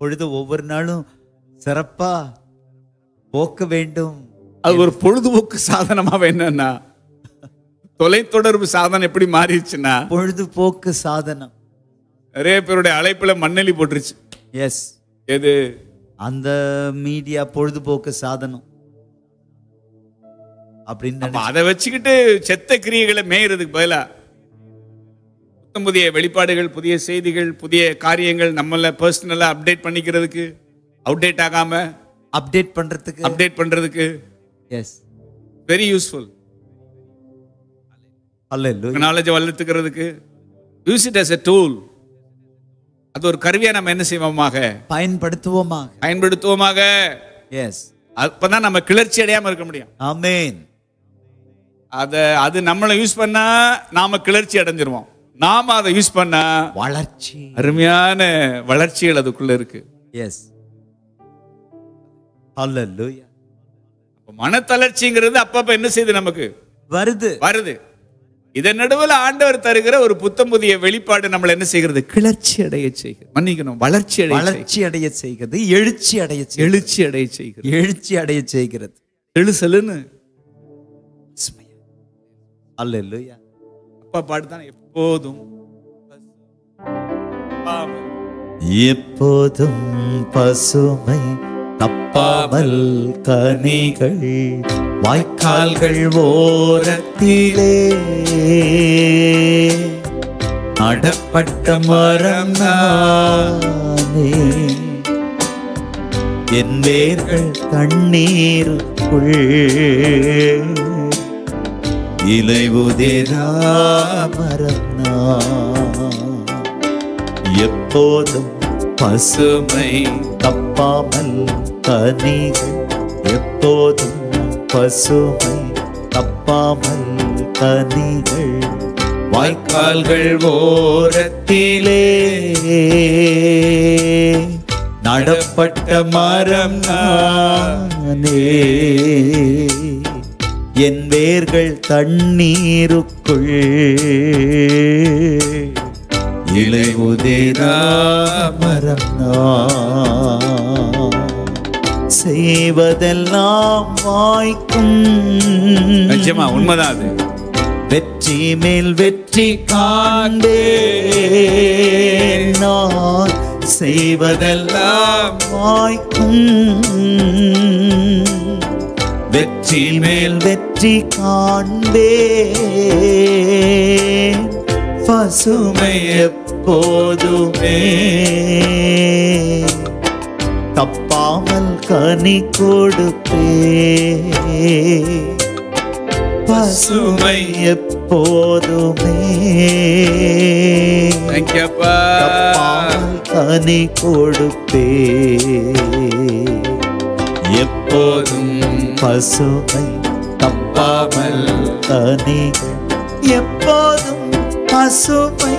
பொழுது ஒவ்வொரு நாளும் சிறப்பா போக்க வேண்டும். அது ஒரு பொழுதுபோக்கு சாதனமா என்னன்னா, தொலைத்தொடர்பு சாதனம் எப்படி மாறிடுச்சுன்னா, பொழுதுபோக்கு சாதனம். நிறைய பேருடைய அழைப்புல மண்ணெலி போட்டுருச்சு. எஸ். எது? அந்த மீடியா பொழுதுபோக்கு சாதனம் அப்படின்னு அதை வச்சுக்கிட்டு செத்த கிரியைகளை மேயறதுக்கு பதிலா புதிய வெளிப்பாடுகள், புதிய செய்திகள், புதிய காரியங்கள் நம்மள பர்சனலா அப்டேட் பண்ணிக்கிறதுக்கு, அப்டேட் ஆகாம அப்டேட் பண்றதுக்கு yes, very useful. Hallelujah. Knowledge வளர்த்துக்கிறதுக்கு use it as a tool. அது ஒரு கருவியா நம்ம என்ன செய்வோமாக? பயன்படுத்துவோமாக. எஸ். அப்பதான் நம்ம கிளர்ச்சி அடையாம இருக்க முடியும். ஆமென். அது நம்மளை யூஸ் பண்ணா நாம கிளர்ச்சி அடைஞ்சிருவோம். நாம அதை யூஸ் பண்ணா வளர்ச்சி, அருமையான வளர்ச்சிகள் அதுக்குள்ள இருக்கு. எஸ். ஹல்லேலூயா. மனத்தளர்ச்சிங்கிறது அப்பப்ப என்ன செய்யுது? நமக்கு வருது. இதன் நடுவில் ஆண்டவர் தருகிற ஒரு புத்தம் புதிய வெளிப்பாடு நம்மளை என்ன செய்கிறது? கிளர்ச்சி அடைய செய்கிறது. மன்னிக்கணும், வளர்ச்சி அடைய செய்கிறது. எழுச்சி அடைய செய்கிறது. எழுசலுன்னு அல்லேலூயா. அப்பா பாடுதான், எப்போதும் பசுமை தப்பாமல் கனிகள் வாய்க்கால்கள் ஓரத்திலே நடப்பட்ட மரம் நானே, என் வேர்கள் தண்ணீருக்குள் இலையுதிரா மரம் நான், எப்போதும் பசுமை தப்பாமல் கனிகள், எப்போதும் பசுமை தப்பாமல் கனிகள் வாய்க்கால்கள் ஓரத்திலே நடப்பட்ட மரம் நானே, என் வேர்கள் தண்ணீருக்குள் இலையுதிரா மரம் நான், செய்வதெல்லாம் வாய்க்கும். நிஜமா, உண்மைதான் அது. வெற்றி மேல் வெற்றி காண்பேன் நான், செய்வதெல்லாம் வாய்க்கும். வெற்றி மேல் வெற்றி காண்பேன், பசுமை எப்போதுமே தப்பாமல் கனி கொடுப்பே, பசுமை எப்போதுமே தப்பாமல் கனி கொடுப்பே, எப்போதும் பசுமை தப்பாமல் கனிகள், எப்போதும் பசுமை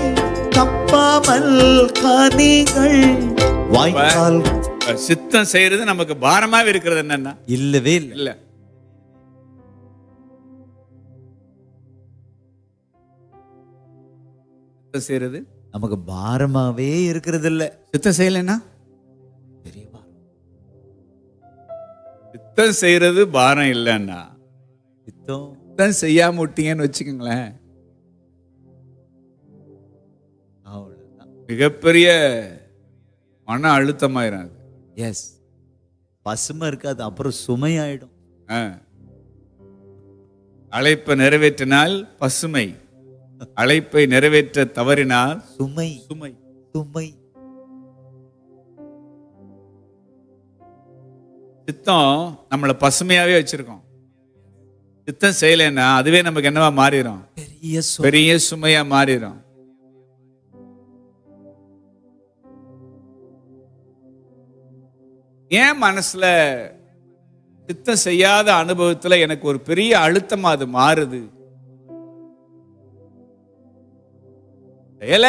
தப்பாமல் கனிகள் வாய்க்கால். சித்தம் செய்யறது நமக்கு பாரமாவே இருக்கிறது என்னன்னா, இல்லவே இல்ல. சித்தம் செய்யறது நமக்கு பாரமாவே இருக்கிறது இல்ல. சித்தம் செய்யலன்னா பெரிய பாரம். சித்தம் செய்யறது பாரம் இல்லைன்னா, சித்தம் செய்யாம விட்டீங்கன்னு வச்சுக்கோங்களேன், மிகப்பெரிய மன அழுத்தமாயிரும். எஸ், பசுமை இருக்காது, அப்புறம் சுமையாயிடும். அழைப்பை நிறைவேற்றினால் பசுமை, அழைப்பை நிறைவேற்ற தவறினால் சுமை. சுமை சுமை. சித்தம் நம்மளை பசுமையாவே வச்சிருக்கோம். சித்தம் செய்யலைன்னா அதுவே நமக்கு என்னவா மாறிடும்? பெரிய சுமையா மாறிடும். ஏன் மனசுல சித்தம் செய்யாத அனுபவத்துல எனக்கு ஒரு பெரிய அழுத்தமா அது மாறுது? செய்யல,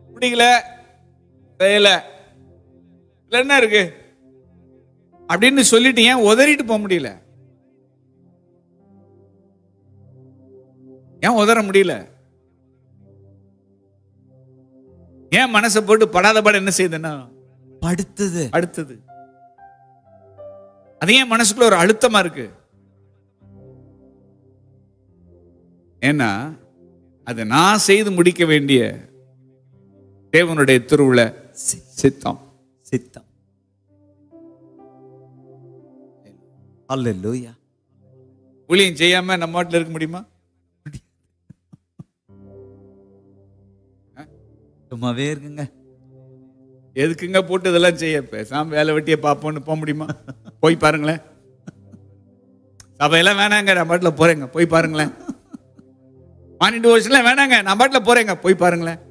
பிடிக்கல, செய்யல, என்ன இருக்கு அப்படின்னு சொல்லிட்டு ஏன் உதறிட்டு போக முடியல? ஏன் உதற முடியல? ஏன் மனசை போட்டு படாத பாடு என்ன செய்யுதுன்னா அடுத்தது அது ஏன் மனசுக்குள்ள ஒரு அழுத்தமா இருக்கு? ஏன்னா அது நான் செய்து முடிக்க வேண்டிய தேவனுடைய திருவுள்ள சித்தம். அல்லேலூயா. ஊழியம் செய்யாம நம்ம வீட்டில் இருக்க முடியுமா? சும்மாவே இருக்குங்க. எதுக்குங்க போட்டு இதெல்லாம் செய்ய? பேசாம வேலை வெட்டியை பார்ப்போம்னு போக முடியுமா? போய் பாருங்களேன். சபையெல்லாம் வேணாங்க, நான் பாட்டில் போறேங்க, போய் பாருங்களேன். மானிட்டு வருஷம்லாம் வேணாங்க, நான் பாட்டில் போறேங்க, போய் பாருங்களேன்.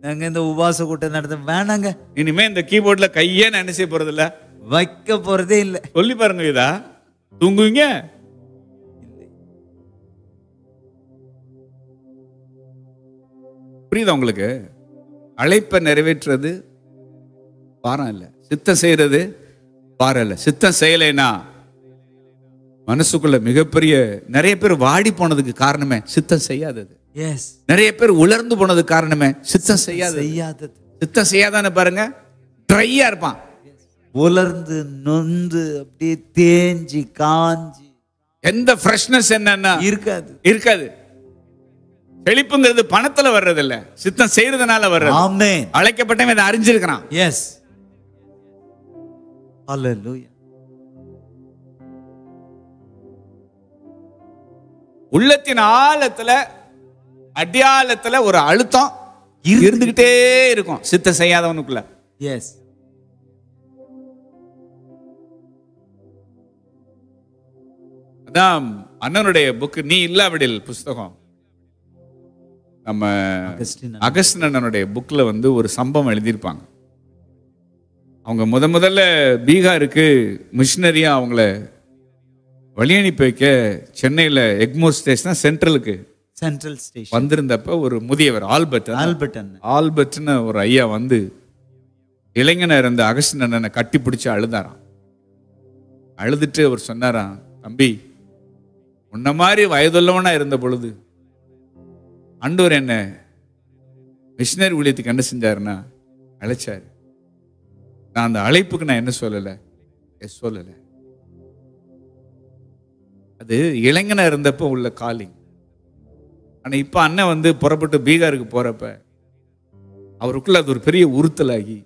நாங்க இந்த உபவாச கூட்டம் நடத்த வேணாங்க, இனிமே இந்த கீபோர்ட்ல கையே நான் என்ன செய்ய போறது இல்ல, வைக்க போறதே இல்லை. சொல்லி பாருங்க. இதா தூங்குவீங்க? புரியுதா உங்களுக்கு? அழைப்பை நிறைவேற்றுறது பாரம் இல்ல, சித்தம் செய்யறது பாரம் இல்ல. சித்தம் செய்யலைன்னா மனசுக்குள்ள மிகப்பெரிய நிறைய பேர் வாடி போனதுக்கு காரணமே சித்தம் செய்யாதது. நிறைய பேர் உலர்ந்து போனதுக்கு காரணமே சித்தம் செய்யாதது. சித்தம் செய்யாதான்னு பாருங்க, ட்ரையா இருப்பான். உலர்ந்து நொந்து அப்படியே தேஞ்சி காஞ்சி எந்த ஃப்ரெஷ்னஸ் என்னன்னா இருக்காது. செழிப்புங்கிறது பணத்துல வர்றது இல்ல, சித்தம் செய்யறதுனால வர்றது. ஆமென். அழைக்கப்பட்டவன் இதை அறிஞ்சிருக்கிறான். எஸ். ஹல்லேலூயா. உள்ளத்தின் ஆழத்துல அடியாளத்துல ஒரு அழுத்தம் இருந்துகிட்டே இருக்கும் சித்தம் செய்யாதவனுக்குள்ள. எஸ். அதான் அண்ணனுடைய புக் நீ இல்லாவிடில் புஸ்தகம், நம்ம அகஸ்டின் அண்ணனுடைய புக்ல வந்து ஒரு சம்பவம் எழுதியிருப்பாங்க. அவங்க முதல்ல பீகாருக்கு மிஷினரியா அவங்கள வழி அனுப்பி வைக்க சென்னையில் எக்மோர் ஸ்டேஷன் சென்ட்ரல் ஸ்டேஷன் வந்திருந்தப்ப ஒரு முதியவர் ஆல்பர்ட்னு ஒரு ஐயா வந்து இளைஞனை இருந்த அகஸ்டின் அண்ணனை கட்டி பிடிச்சு அழுதாராம். அழுதுட்டு அவர் சொன்னாராம், தம்பி, உன்ன மாதிரி வயதுள்ளவனா இருந்த பொழுது ஆண்டவர் என்ன மிஷினரி ஊழியத்துக்கு என்ன செஞ்சாருன்னா அழைச்சாரு. நான் அந்த அழைப்புக்கு நான் என்ன சொல்லலை, சொல்லலை. அது இளைஞனா இருந்தப்ப உள்ள காலிங். ஆனா இப்ப அண்ணன் வந்து புறப்பட்டு பீகாருக்கு போறப்ப அவருக்குள்ள அது ஒரு பெரிய உறுத்தலாகி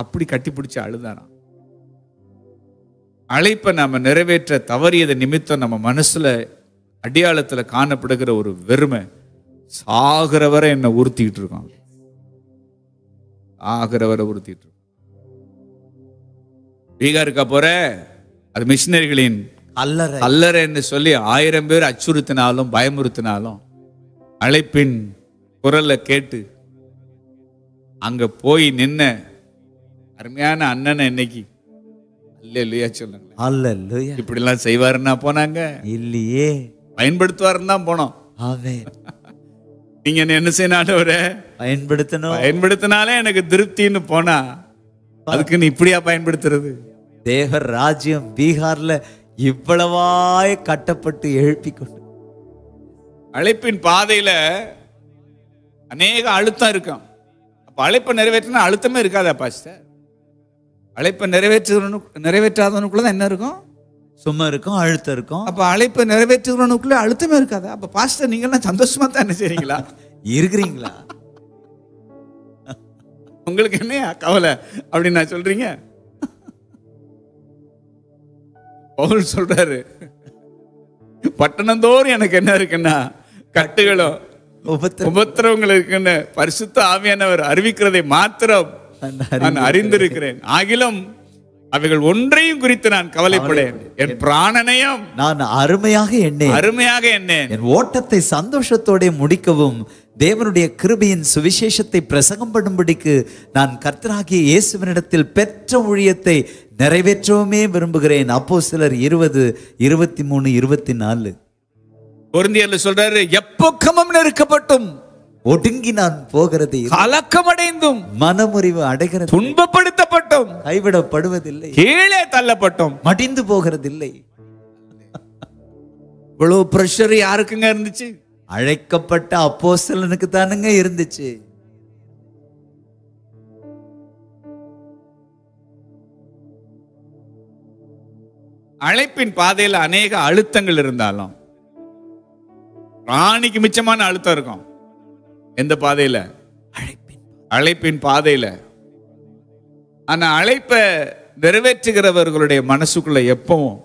அப்படி கட்டிப்பிடிச்சு அழுதாராம். அழைப்பை நாம நிறைவேற்ற தவறியது நிமித்தம் நம்ம மனசுல அடியாளத்துல காணப்படுகிற ஒரு வெறுமை சாகிற வரை என்ன உறுத்திட்டு இருக்கோம். ஆகிற வரை உறுத்திட்டு இருக்கோம். பீகாருக்கா போற, அது மிஷினரிகளின் அல்லறைன்னு சொல்லி 1000 பேர் அச்சுறுத்தினாலும் பயமுறுத்தினாலும் அழைப்பின் குரல்ல கேட்டு அங்க போய் நின்ன அருமையான அண்ணனை இன்னைக்கு அல்லேலூயா சொல்லுங்க. அல்லேலூயா. இப்படி எல்லாம் செய்வாருன்னா போனாங்க இல்லையே, பயன்படுத்துவாருன்னு தான் போனோம். நீங்க என்ன செய்யணும், பயன்படுத்தினாலே எனக்கு திருப்தின்னு போனா அதுக்கு நீ இப்படியா பயன்படுத்துறது? தேவ ராஜ்யம் பீகார்ல இவ்வளவாய் கட்டப்பட்டு எழுப்பி கொண்டு அழைப்பின் பாதையில அநேக அழுத்தம் இருக்கும். அப்ப அழைப்பை நிறைவேற்றினா அழுத்தமே இருக்காதா பாஸ்டர்? அழைப்பை நிறைவேற்றாதவனுக்குள்ள என்ன இருக்கும்? சும்மா இருக்கும், அழுத்தம் இருக்கும். அப்ப அழைப்பை நிறைவேற்றுகிறவனுக்குள்ள அழுத்தமே இருக்காதா? அப்ப பாஸ்டர் நீங்க எல்லாம் சந்தோஷமா தான் என்ன செய்றீங்களா, இருக்கிறீங்களா? உங்களுக்கு என்ன கவலை அப்படின்னு நான் சொல்றீங்க? பவுல் சொல்றாரு, பட்டணந்தோறும் எனக்கு என்ன இருக்குன்னா கட்டுகளும் உபத்திரவங்கள் இருக்குன்னு பரிசுத்த ஆவியானவர் அறிவிக்கிறதை மாத்திரம் நான் அறிந்திருக்கிறேன். ஆகிலும் அவைகள் ஒன்றையும் குறித்து நான் கவலைப்படேன், என் பிராணனையும் நான் அருமையாக எண்ணேன், என் ஓட்டத்தை சந்தோஷத்தோட முடிக்கவும் தேவனுடைய கிருபையின் சுவிசேஷத்தை பிரசங்கம் பண்ணும்படிக்கு நான் கர்த்தராகிய இயேசுவினிடத்தில் பெற்ற ஊழியத்தை நிறைவேற்றவுமே விரும்புகிறேன். அப்போஸ்தலர் 20:23-24. கொரிந்தியர்ல சொல்றாரு, எப்பக்கமும் நெருக்கப்பட்டும், ஒடுங்கி நான் போகிறது, கலக்கமடைந்தும், மனமுறிவு அடைகிறது, துன்பப்படுத்தப்பட்டோம், கைவிடப்படுவதில்லை, கீழே தள்ளப்பட்டோம், மடிந்து போகிறதில்லை. இவ்வளவு பிரஷர் யாருக்குங்க இருந்துச்சு? அழைக்கப்பட்ட அப்போஸ்தலனுக்கு தானுங்க இருந்துச்சு. அழைப்பின் பாதையில அநேக அழுத்தங்கள் இருந்தாலும் ராணிக்கு மிச்சமான அழுத்தம் இருக்கும். எந்த பாதையில? அழைப்பின் பாதையில. ஆனா அழைப்பை நிறைவேற்றுகிறவர்களுடைய மனசுக்குள்ள எப்பவும்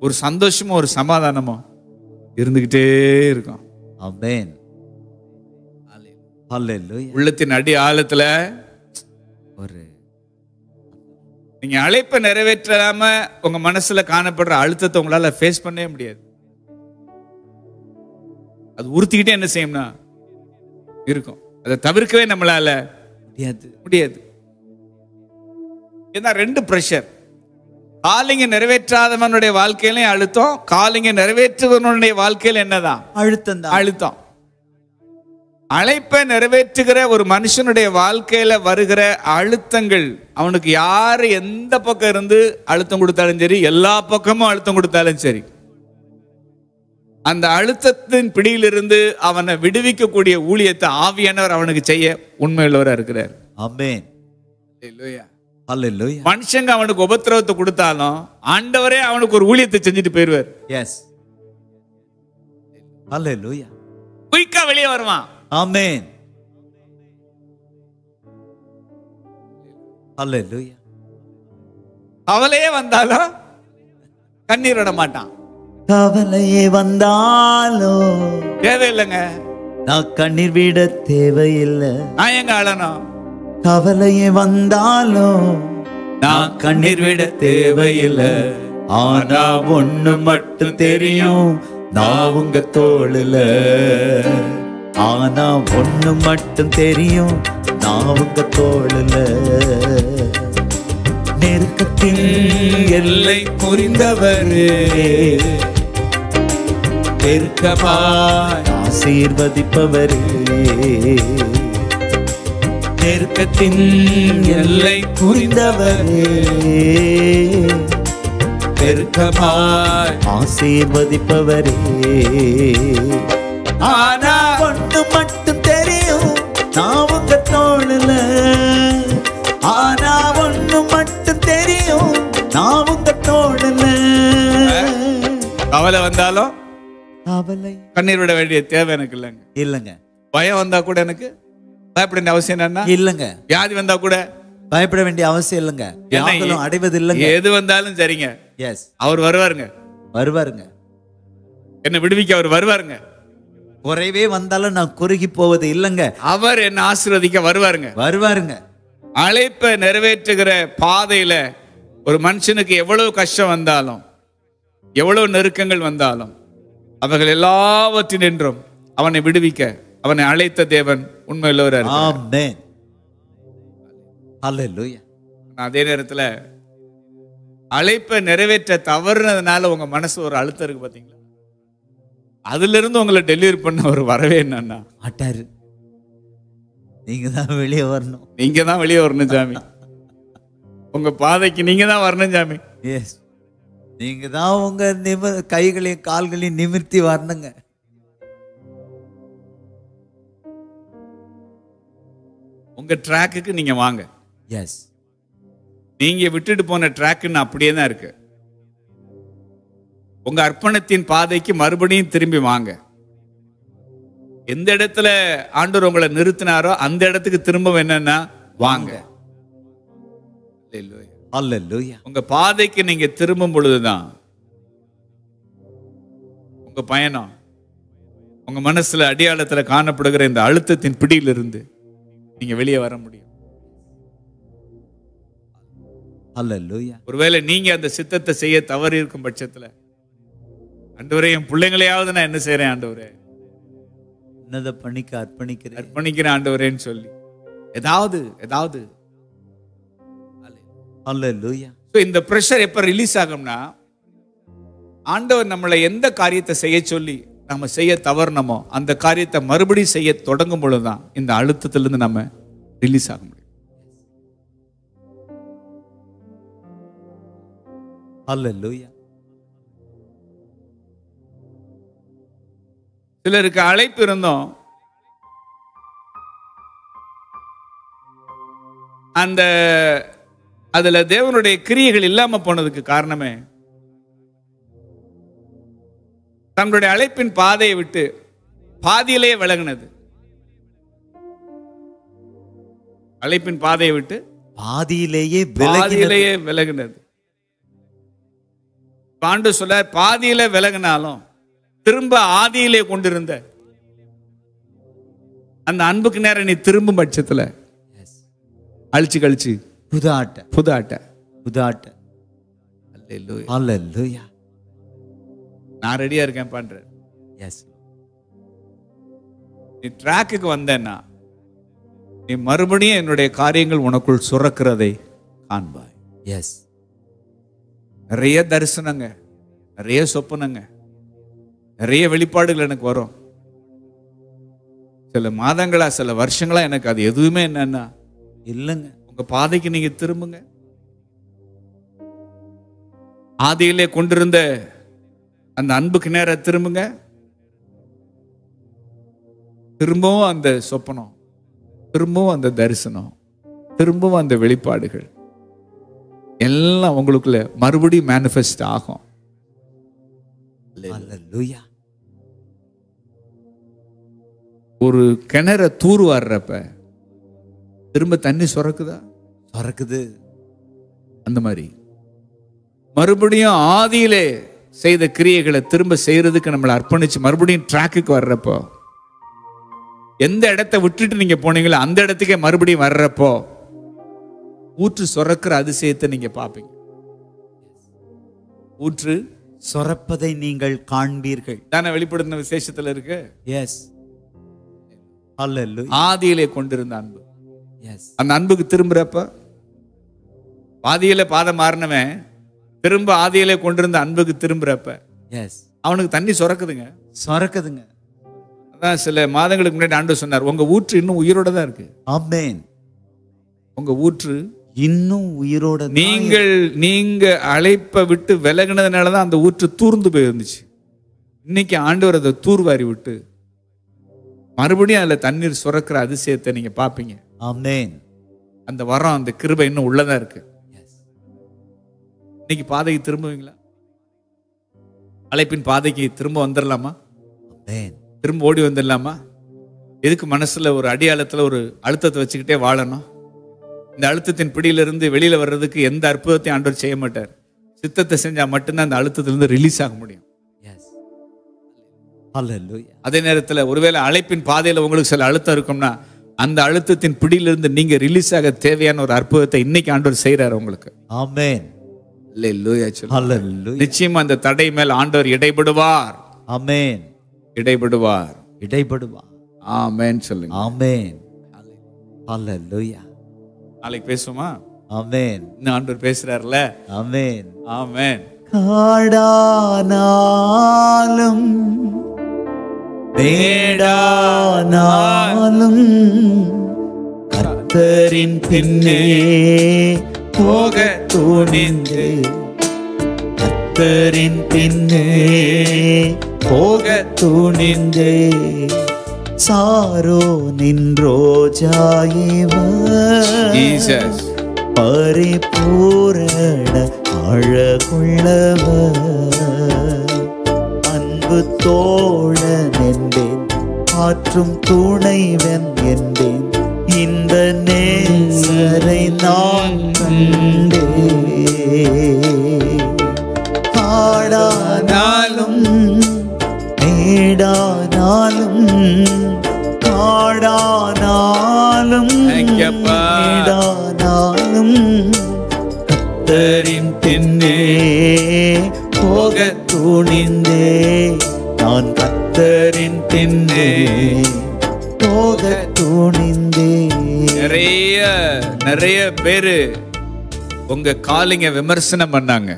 ஒரு சந்தோஷமும் ஒரு சமாதானமும் இருந்துகிட்டே இருக்கும். ஆமென். ஹல்லேலூயா. உள்ளத்தின் அடி ஆழத்துல ஒரு நீங்க அழைப்பை நிறைவேற்றாம உங்க மனசுல காணப்படுற அழுத்தத்தை உங்களால ஃபேஸ் பண்ணவே முடியாது. அது உறுத்திக்கிட்டே என்ன செய்யும்னா இருக்கும். அதை தவிர்க்கவே நம்மளால முடியாது. ஏன்னா ரெண்டு பிரஷர். காலிங்க நிறைவேற்றாதவனுடைய வாழ்க்கையிலும் அழுத்தம், காலிங்க நிறைவேற்றுவனுடைய வாழ்க்கையில் என்னதான்? அழுத்தம். அழைப்பை நிறைவேற்றுகிற ஒரு மனுஷனுடைய வாழ்க்கையில வருகிற அழுத்தங்கள், அவனுக்கு யாரு எந்த பக்கம் இருந்து அழுத்தம் கொடுத்தாலும் சரி, எல்லா பக்கமும் அழுத்தம் கொடுத்தாலும் சரி, அந்த அழுத்தத்தின் பிடியிலிருந்து அவனை விடுவிக்கக்கூடிய ஊழியத்தை ஆவியானவர் அவனுக்கு செய்ய உண்மையுள்ளவரா இருக்கிறார். ஆமென். ஹல்லேலூயா. மனுஷங்க அவனுக்கு உபத்திரவத்தை கொடுத்தாலும் ஆண்டவரே அவனுக்கு ஒரு ஊழியத்தை செஞ்சுட்டு போயிருவார். எஸ். ஹல்லேலூயா. குயிக்கா வெளியே வருவான். ஆமென். ஹல்லேலூயா. கவலையே வந்தாலும் கண்ணீர் விட மாட்டான். கவலையே வந்தாலும் தேவையில்லைங்க, நான் கண்ணீர் விட தேவையில்லை. நான் எங்க அழணும்? கவலையே வந்தாலும் நான் கண்ணீர் விட தேவையில்லை. ஆனா ஒண்ணு மட்டும் தெரியும், நான் உங்க தோளுல. ஆனா ஒண்ணு மட்டும் தெரியும், நான் உங்க தோளுல. நெருக்கத்தின் எல்லை புரிந்தவரே, பெருக்கமாய் ஆசீர்வதிப்பவரே. நெருக்கத்தின் எல்லை புரிந்தவரே, பெருக்கமாய் ஆசீர்வதிப்பவரே. ஆனா ஒண்ணு மட்டும் தெரியும், நான் உங்க தோளுல. ஆனா ஒண்ணு மட்டும் தெரியும், நான் உங்க தோளுல. கவலை வந்தாலும் கவலை கண்ணீர் விட வேண்டிய தேவை எனக்கு இல்லைங்க. இல்லங்க. பயம் வந்தா கூட எனக்கு பயப்பட வேண்டிய அவசியம் என்ன இல்லங்க. வியாதி வந்தா கூட பயப்பட வேண்டிய அவசியம் இல்லங்க. வியாகுலம் அடைவது இல்லங்க. எது வந்தாலும் சரிங்க, எஸ், அவர் வருவாருங்க. வருவாருங்க. என்ன விடுவிக்க அவர் வருவாருங்க. குறைவே வந்தாலும் நான் குறுகி போவது இல்லங்க. அவர் என்ன ஆசீர்வதிக்க வருவாருங்க. வருவாருங்க. அழைப்பை நிறைவேற்றுகிற பாதையில ஒரு மனுஷனுக்கு எவ்வளவு கஷ்டம் வந்தாலும், எவ்வளவு நெருக்கங்கள் வந்தாலும், அவர்கள் எல்லாவற்றினின்றும் அவனை விடுவிக்க அவனை அழைத்த தேவன் உண்மையுள்ளவரா இருக்கிறார். ஆமென். ஹல்லேலூயா. அதே நேரத்துல அழைப்பை நிறைவேற்ற தவறுனதுனால உங்க மனசு ஒரு அழுத்தம் இருக்கு பாத்தீங்களா, அதுல இருந்து உங்களை டெலிவரி பண்ண ஒரு வரவே என்னன்னா மாட்டாரு. நீங்க தான் வெளியே வரணும். நீங்க தான் வெளியே வரணும் சாமி. உங்க பாதைக்கு நீங்க தான் வரணும் சாமி. எஸ், நீங்க தான் உங்க கைகளையும் கால்களையும் நிமிர்த்தி வரணுங்க. உங்க ட்ராக்குக்கு நீங்க வாங்க. எஸ், நீங்க விட்டுட்டு போன ட்ராக்குன்னு அப்படியே தான் இருக்கு. உங்க அர்ப்பணத்தின் பாதைக்கு மறுபடியும் திரும்பி வாங்க. எந்த இடத்துல ஆண்டவர் உங்களை நிறுத்தினாரோ அந்த இடத்துக்கு திரும்ப என்னன்னா வாங்க. ஹல்லேலூயா. உங்க பாதைக்கு நீங்க திரும்பும் பொழுதுதான் உங்க பயணம் உங்க மனசுல அடியாளத்துல காணப்படுகிற இந்த அழுத்தத்தின் பிடியிலிருந்து நீங்க வெளியே வர முடியும். ஹல்லேலூயா. ஒருவேளை நீங்க அந்த சித்தத்தை செய்ய தவறி இருக்கும் பட்சத்துல, ஆண்டவரே என் பிள்ளைங்களையாவது நான் என்ன செய்யறேன் ஆண்டவரே, உன்னத பணிக்கு அர்ப்பணிக்கிறேன், அர்ப்பணிக்கிறேன் ஆண்டவரேன்னு சொல்லி ஏதாவது ஹல்லேலூயா. இந்த பிரஷர் எப்ப ரிலீஸ் ஆகும்னா, ஆண்டவர் நம்மளை எந்த காரியத்தை செய்ய சொல்லி நம்ம செய்ய தவறணுமோ அந்த காரியத்தை மறுபடியும் செய்ய தொடங்கும் பொழுதுதான் இந்த அழுத்தத்திலிருந்து நம்ம ரிலீஸ் ஆக முடியும். ஹல்லேலூயா. சிலருக்கு அழைப்பு இருந்தோம், அந்த அதுல தேவனுடைய கிரியைகள் இல்லாம போனதுக்கு காரணமே தங்களுடைய அழைப்பின் பாதையை விட்டு பாதியிலேயே விலகினது. அழைப்பின் பாதையை விட்டு பாதியிலேயே விலகினது. ஆண்டு சொல்ல, பாதியில விலகினாலும் திரும்ப ஆதியிலே கொண்டிருந்த அந்த அன்புக்கு நேரம் நீ திரும்பும் பட்சத்துல அழிச்சு கழிச்சு புது ஆட்ட. ஹல்லேலூயா. நான் ரெடியா இருக்கேன் பண்ற. எஸ். நீ ட்ராக்குக்கு வந்தேன்னா நீ மறுபடியும் என்னுடைய காரியங்கள் உனக்குள் சுரக்கிறதை காண்பாய். எஸ். நிறைய தரிசனங்க, நிறைய சொப்பனங்க, நிறைய வெளிப்பாடுகள் எனக்கு வரும். சில மாதங்களா சில வருஷங்களா எனக்கு அது எதுவுமே என்னன்னா இல்லைங்க. உங்க பாதைக்கு நீங்க திரும்புங்க. ஆதியிலே கொண்டிருந்த அந்த அன்புக்கு நேர திரும்புங்க. திரும்பவும் அந்த சொப்பனம், திரும்பவும் அந்த தரிசனம், திரும்பவும் அந்த வெளிப்பாடுகள் எல்லாம் உங்களுக்குள்ள மறுபடியும் மேனிஃபெஸ்ட் ஆகும். ஹல்லேலூயா. ஒரு கிணற தூர் வர்றப்ப திரும்ப தண்ணி சுரக்குது. அந்த மாதிரி மறுபடியும் ஆதியிலே செய்த கிரியைகளை திரும்ப செய்யறதுக்கு நம்மளை அர்ப்பணிச்சு மறுபடியும் ட்ராக்குக்கு வர்றப்போ, எந்த இடத்தை விட்டுட்டு நீங்க போனீங்களோ அந்த இடத்துக்கே மறுபடியும் வர்றப்போ ஊற்று சுரக்கிற அதிசயத்தை நீங்க பார்ப்பீங்க. ஊற்று சுரப்பதை நீங்கள் காண்பீர்கள் தானே வெளிப்படுத்தின விசேஷத்துல இருக்கு. எஸ். ஹல்லேலூயா. ஆதியிலே கொண்டிருந்த அன்பு, எஸ். அந்த அன்புக்கு திரும்புறப்ப பாதியில பாதம் மாறினவன் திரும்ப ஆதியிலே கொண்டிருந்த அன்புக்கு திரும்புறப்ப எஸ், அவனுக்கு தண்ணி சுரக்குதுங்க. அதான் சில மாதங்களுக்கு முன்னாடி ஆண்டவர் சொன்னார், உங்க ஊற்று இன்னும் உயிரோட தான் இருக்கு. ஆமென். உங்க ஊற்று இன்னும் உயிரோட. நீங்க அழைப்பை விட்டு விலகினதுனாலதான் அந்த ஊற்று தூர்ந்து போயிருந்துச்சு. இன்னைக்கு ஆண்டவர் அதை தூர்வாரி விட்டு மறுபடியும் அதுல தண்ணீர் சுரக்கிற அதிசயத்தை நீங்க பாப்பீங்க. ஆமென். அந்த வரம், அந்த கிருபை இன்னும் உள்ளதா இருக்கு. இன்னைக்கு பாதைக்கு திரும்புவீங்களா? அழைப்பின் பாதைக்கு திரும்ப வந்துடலாமா? திரும்ப ஓடி வந்துடலாமா? எதுக்கு மனசுல ஒரு அடியாளத்துல ஒரு அழுத்தத்தை வச்சுக்கிட்டே வாழணும்? இந்த அழுத்தத்தின் பிடியிலிருந்து வெளியில வர்றதுக்கு எந்த அற்புதத்தையும் ஆண்டவர் செய்ய மாட்டார். சித்தத்தை செஞ்சா மட்டும்தான் அந்த அழுத்தத்திலிருந்து ரிலீஸ் ஆக முடியும். அதே நேரத்துல ஒருவேளை அழைப்பின் பாதையில உங்களுக்கு சில அழுத்தம் இருக்கும்னா அந்த அழுத்தத்தின் பிடியிலிருந்து நீங்க ரிலீஸ் ஆக தேவையான ஒரு அற்புதத்தை இன்னைக்கு ஆண்டவர் செய்யறாரு உங்களுக்கு. ஆமென். நிச்சயமா அந்த தடை மேல் ஆண்டவர் இடைபடுவார். ஆமென். இடைபடுவார். ஆமென் சொல்லுங்க. ஆமென். ஹல்லேலூயா. நாளைக்கு பேசுமா? ஆமென். இன்னும் ஆண்டவர் பேசுறாருல. ஆமென். ஆமென். காடானாலும் மேடானாலும் கர்த்தரின் பின்னே போக துணிந்து, கர்த்தரின் பின்னே போக துணிந்து, சாரோனின் ரோஜாயேவர் பரிபூரண அழகுள்ளவர், அன்பு தோழன் என்பேன், ஆற்றும் துணைவன் என்பேன், இந்த நேசரை நான் கண்டே. காடானாலும் மேடானாலும், காடானாலும் மேடானாலும் கர்த்தரின் பின்னே போக துணிந்தே நான் கர்த்தரின் பின்னே போக துணிந்தேன். நிறைய பேரு உங்க காலிங்க விமர்சனம் பண்ணாங்க.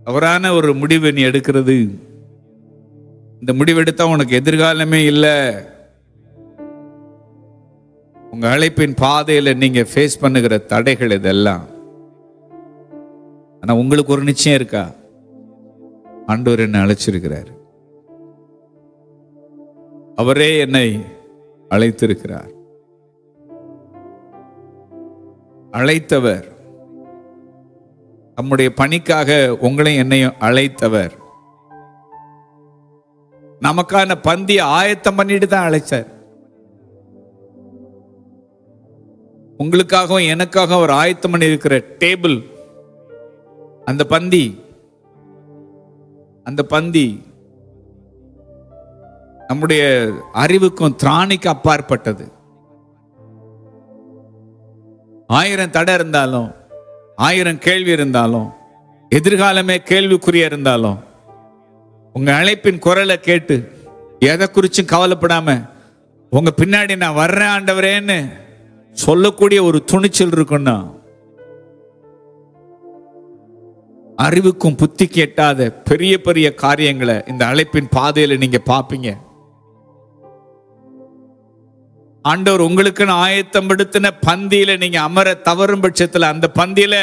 தவறான ஒரு முடிவு நீ எடுக்கிறது, இந்த முடிவெடுத்தா உனக்கு எதிர்காலமே இல்லை. உங்க அழைப்பின் பாதையில நீங்க ஃபேஸ் பண்ணுகிற தடைகள் இதெல்லாம். ஆனா உங்களுக்கு ஒரு நிச்சயம் இருக்கா? ஆண்டவர் என்னை அழைச்சிருக்கிறார். அவரே என்னை அழைத்திருக்கிறார். அழைத்தவர், நம்முடைய பணிக்காக உங்களையும் என்னையும் அழைத்தவர், நமக்கான பந்தியை ஆயத்தம் பண்ணிட்டு தான் அழைச்சார். உங்களுக்காகவும் எனக்காகவும் அவர் ஆயத்தம் பண்ணி இருக்கிற டேபிள், அந்த பந்தி நம்முடைய அறிவுக்கும் திராணிக்கு அப்பாற்பட்டது. 1000 தடை இருந்தாலும், 1000 கேள்வி இருந்தாலும், எதிர்காலமே கேள்விக்குறியா இருந்தாலும், உங்க அழைப்பின் குரலை கேட்டு எதை குறிச்சும் கவலைப்படாம உங்க பின்னாடி நான் வர்றேன் ஆண்டவரேன்னு சொல்லக்கூடிய ஒரு துணிச்சல் இருக்குன்னா, அறிவுக்கும் புத்திக்கு எட்டாத பெரிய பெரிய காரியங்களை இந்த அழைப்பின் பாதையில நீங்க பாப்பீங்க. ஆண்டவர் உங்களுக்குன்னு ஆயத்தம் படுத்தின பந்தியில நீங்க அமர தவறும் பட்சத்துல அந்த பந்தியில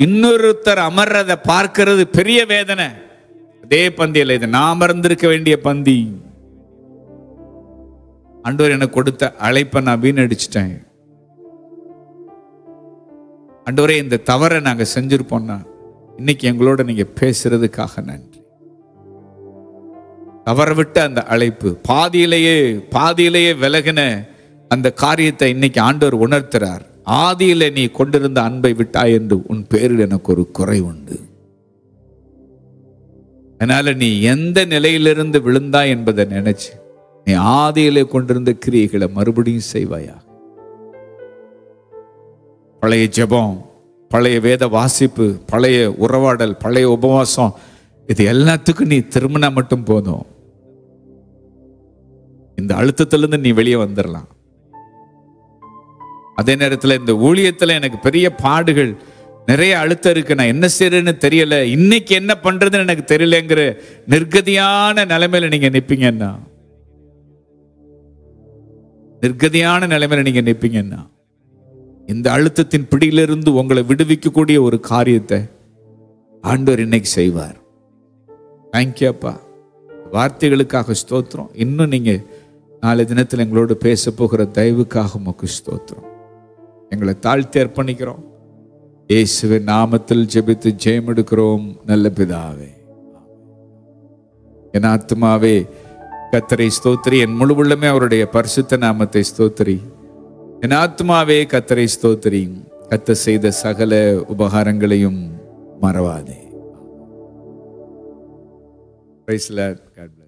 இன்னொருத்தர் அமர்றதை பார்க்கிறது பெரிய வேதனை. அதே பந்தியில இது நான் அமர்ந்திருக்க வேண்டிய பந்தி. ஆண்டவர் எனக்கு கொடுத்த அழைப்பை நான் வீணடிச்சிட்டேன். ஆண்டவரே, இந்த தவறை நாங்க செஞ்சிருப்போம்னா இன்னைக்கு எங்களோட நீங்க பேசுறதுக்காக நன்றி. தவற விட்டு அந்த அழைப்பு பாதியிலேயே விலகின அந்த காரியத்தை இன்னைக்கு ஆண்டவர் உணர்த்துறார். ஆதியில நீ கொண்டிருந்த அன்பை விட்டாய் என்று உன் பேரில் எனக்கு ஒரு குறை உண்டு. அதனால நீ எந்த நிலையிலிருந்து விழுந்தாய் என்பதை நினைச்சு நீ ஆதியிலே கொண்டிருந்த கிரியைகளை மறுபடியும் செய்வாயா. பழைய ஜெபம், பழைய வேத வாசிப்பு, பழைய உறவாடல், பழைய உபவாசம், இது எல்லாத்துக்கும் நீ திரும்பினா மட்டும் போதும். இந்த அழுத்தத்திலிருந்து நீ வெளியே வந்துடலாம். அதே நேரத்தில் இந்த ஊழியத்தில் எனக்கு பெரிய பாடுகள், நிறைய அழுத்தம் இருக்கு, நான் என்ன செய்யறேன்னு தெரியல, இன்னைக்கு என்ன பண்றதுன்னு எனக்கு தெரியலங்கிற நிர்கதியான நிலைமையில நீங்க நிற்பீங்கன்னா, இந்த அழுத்தத்தின் பிடியிலிருந்து உங்களை விடுவிக்கக்கூடிய ஒரு காரியத்தை ஆண்டவர் இன்னைக்கு செய்வார். தேங்க்யூ அப்பா. வார்த்தைகளுக்காக ஸ்தோத்திரம். இன்னும் நீங்க நாளை தினத்தில் எங்களோடு பேச போகிற தயவுக்காக உமக்கு ஸ்தோத்திரம். எங்களை தாழ்த்தி அர்ப்பணிக்கிறோம். இயேசுவின் நாமத்தில் ஜெபித்து ஜெயம் எடுக்கிறோம் நல்ல பிதாவே. என் ஆத்துமாவே கர்த்தரை ஸ்தோத்திரி, என் முழு உள்ளமே அவருடைய பரிசுத்த நாமத்தை ஸ்தோத்திரி. என் ஆத்துமாவே கர்த்தரை ஸ்தோத்திரி, கர்த்தர் செய்த சகல உபகாரங்களையும் மறவாதே. Praise the Lord. God bless.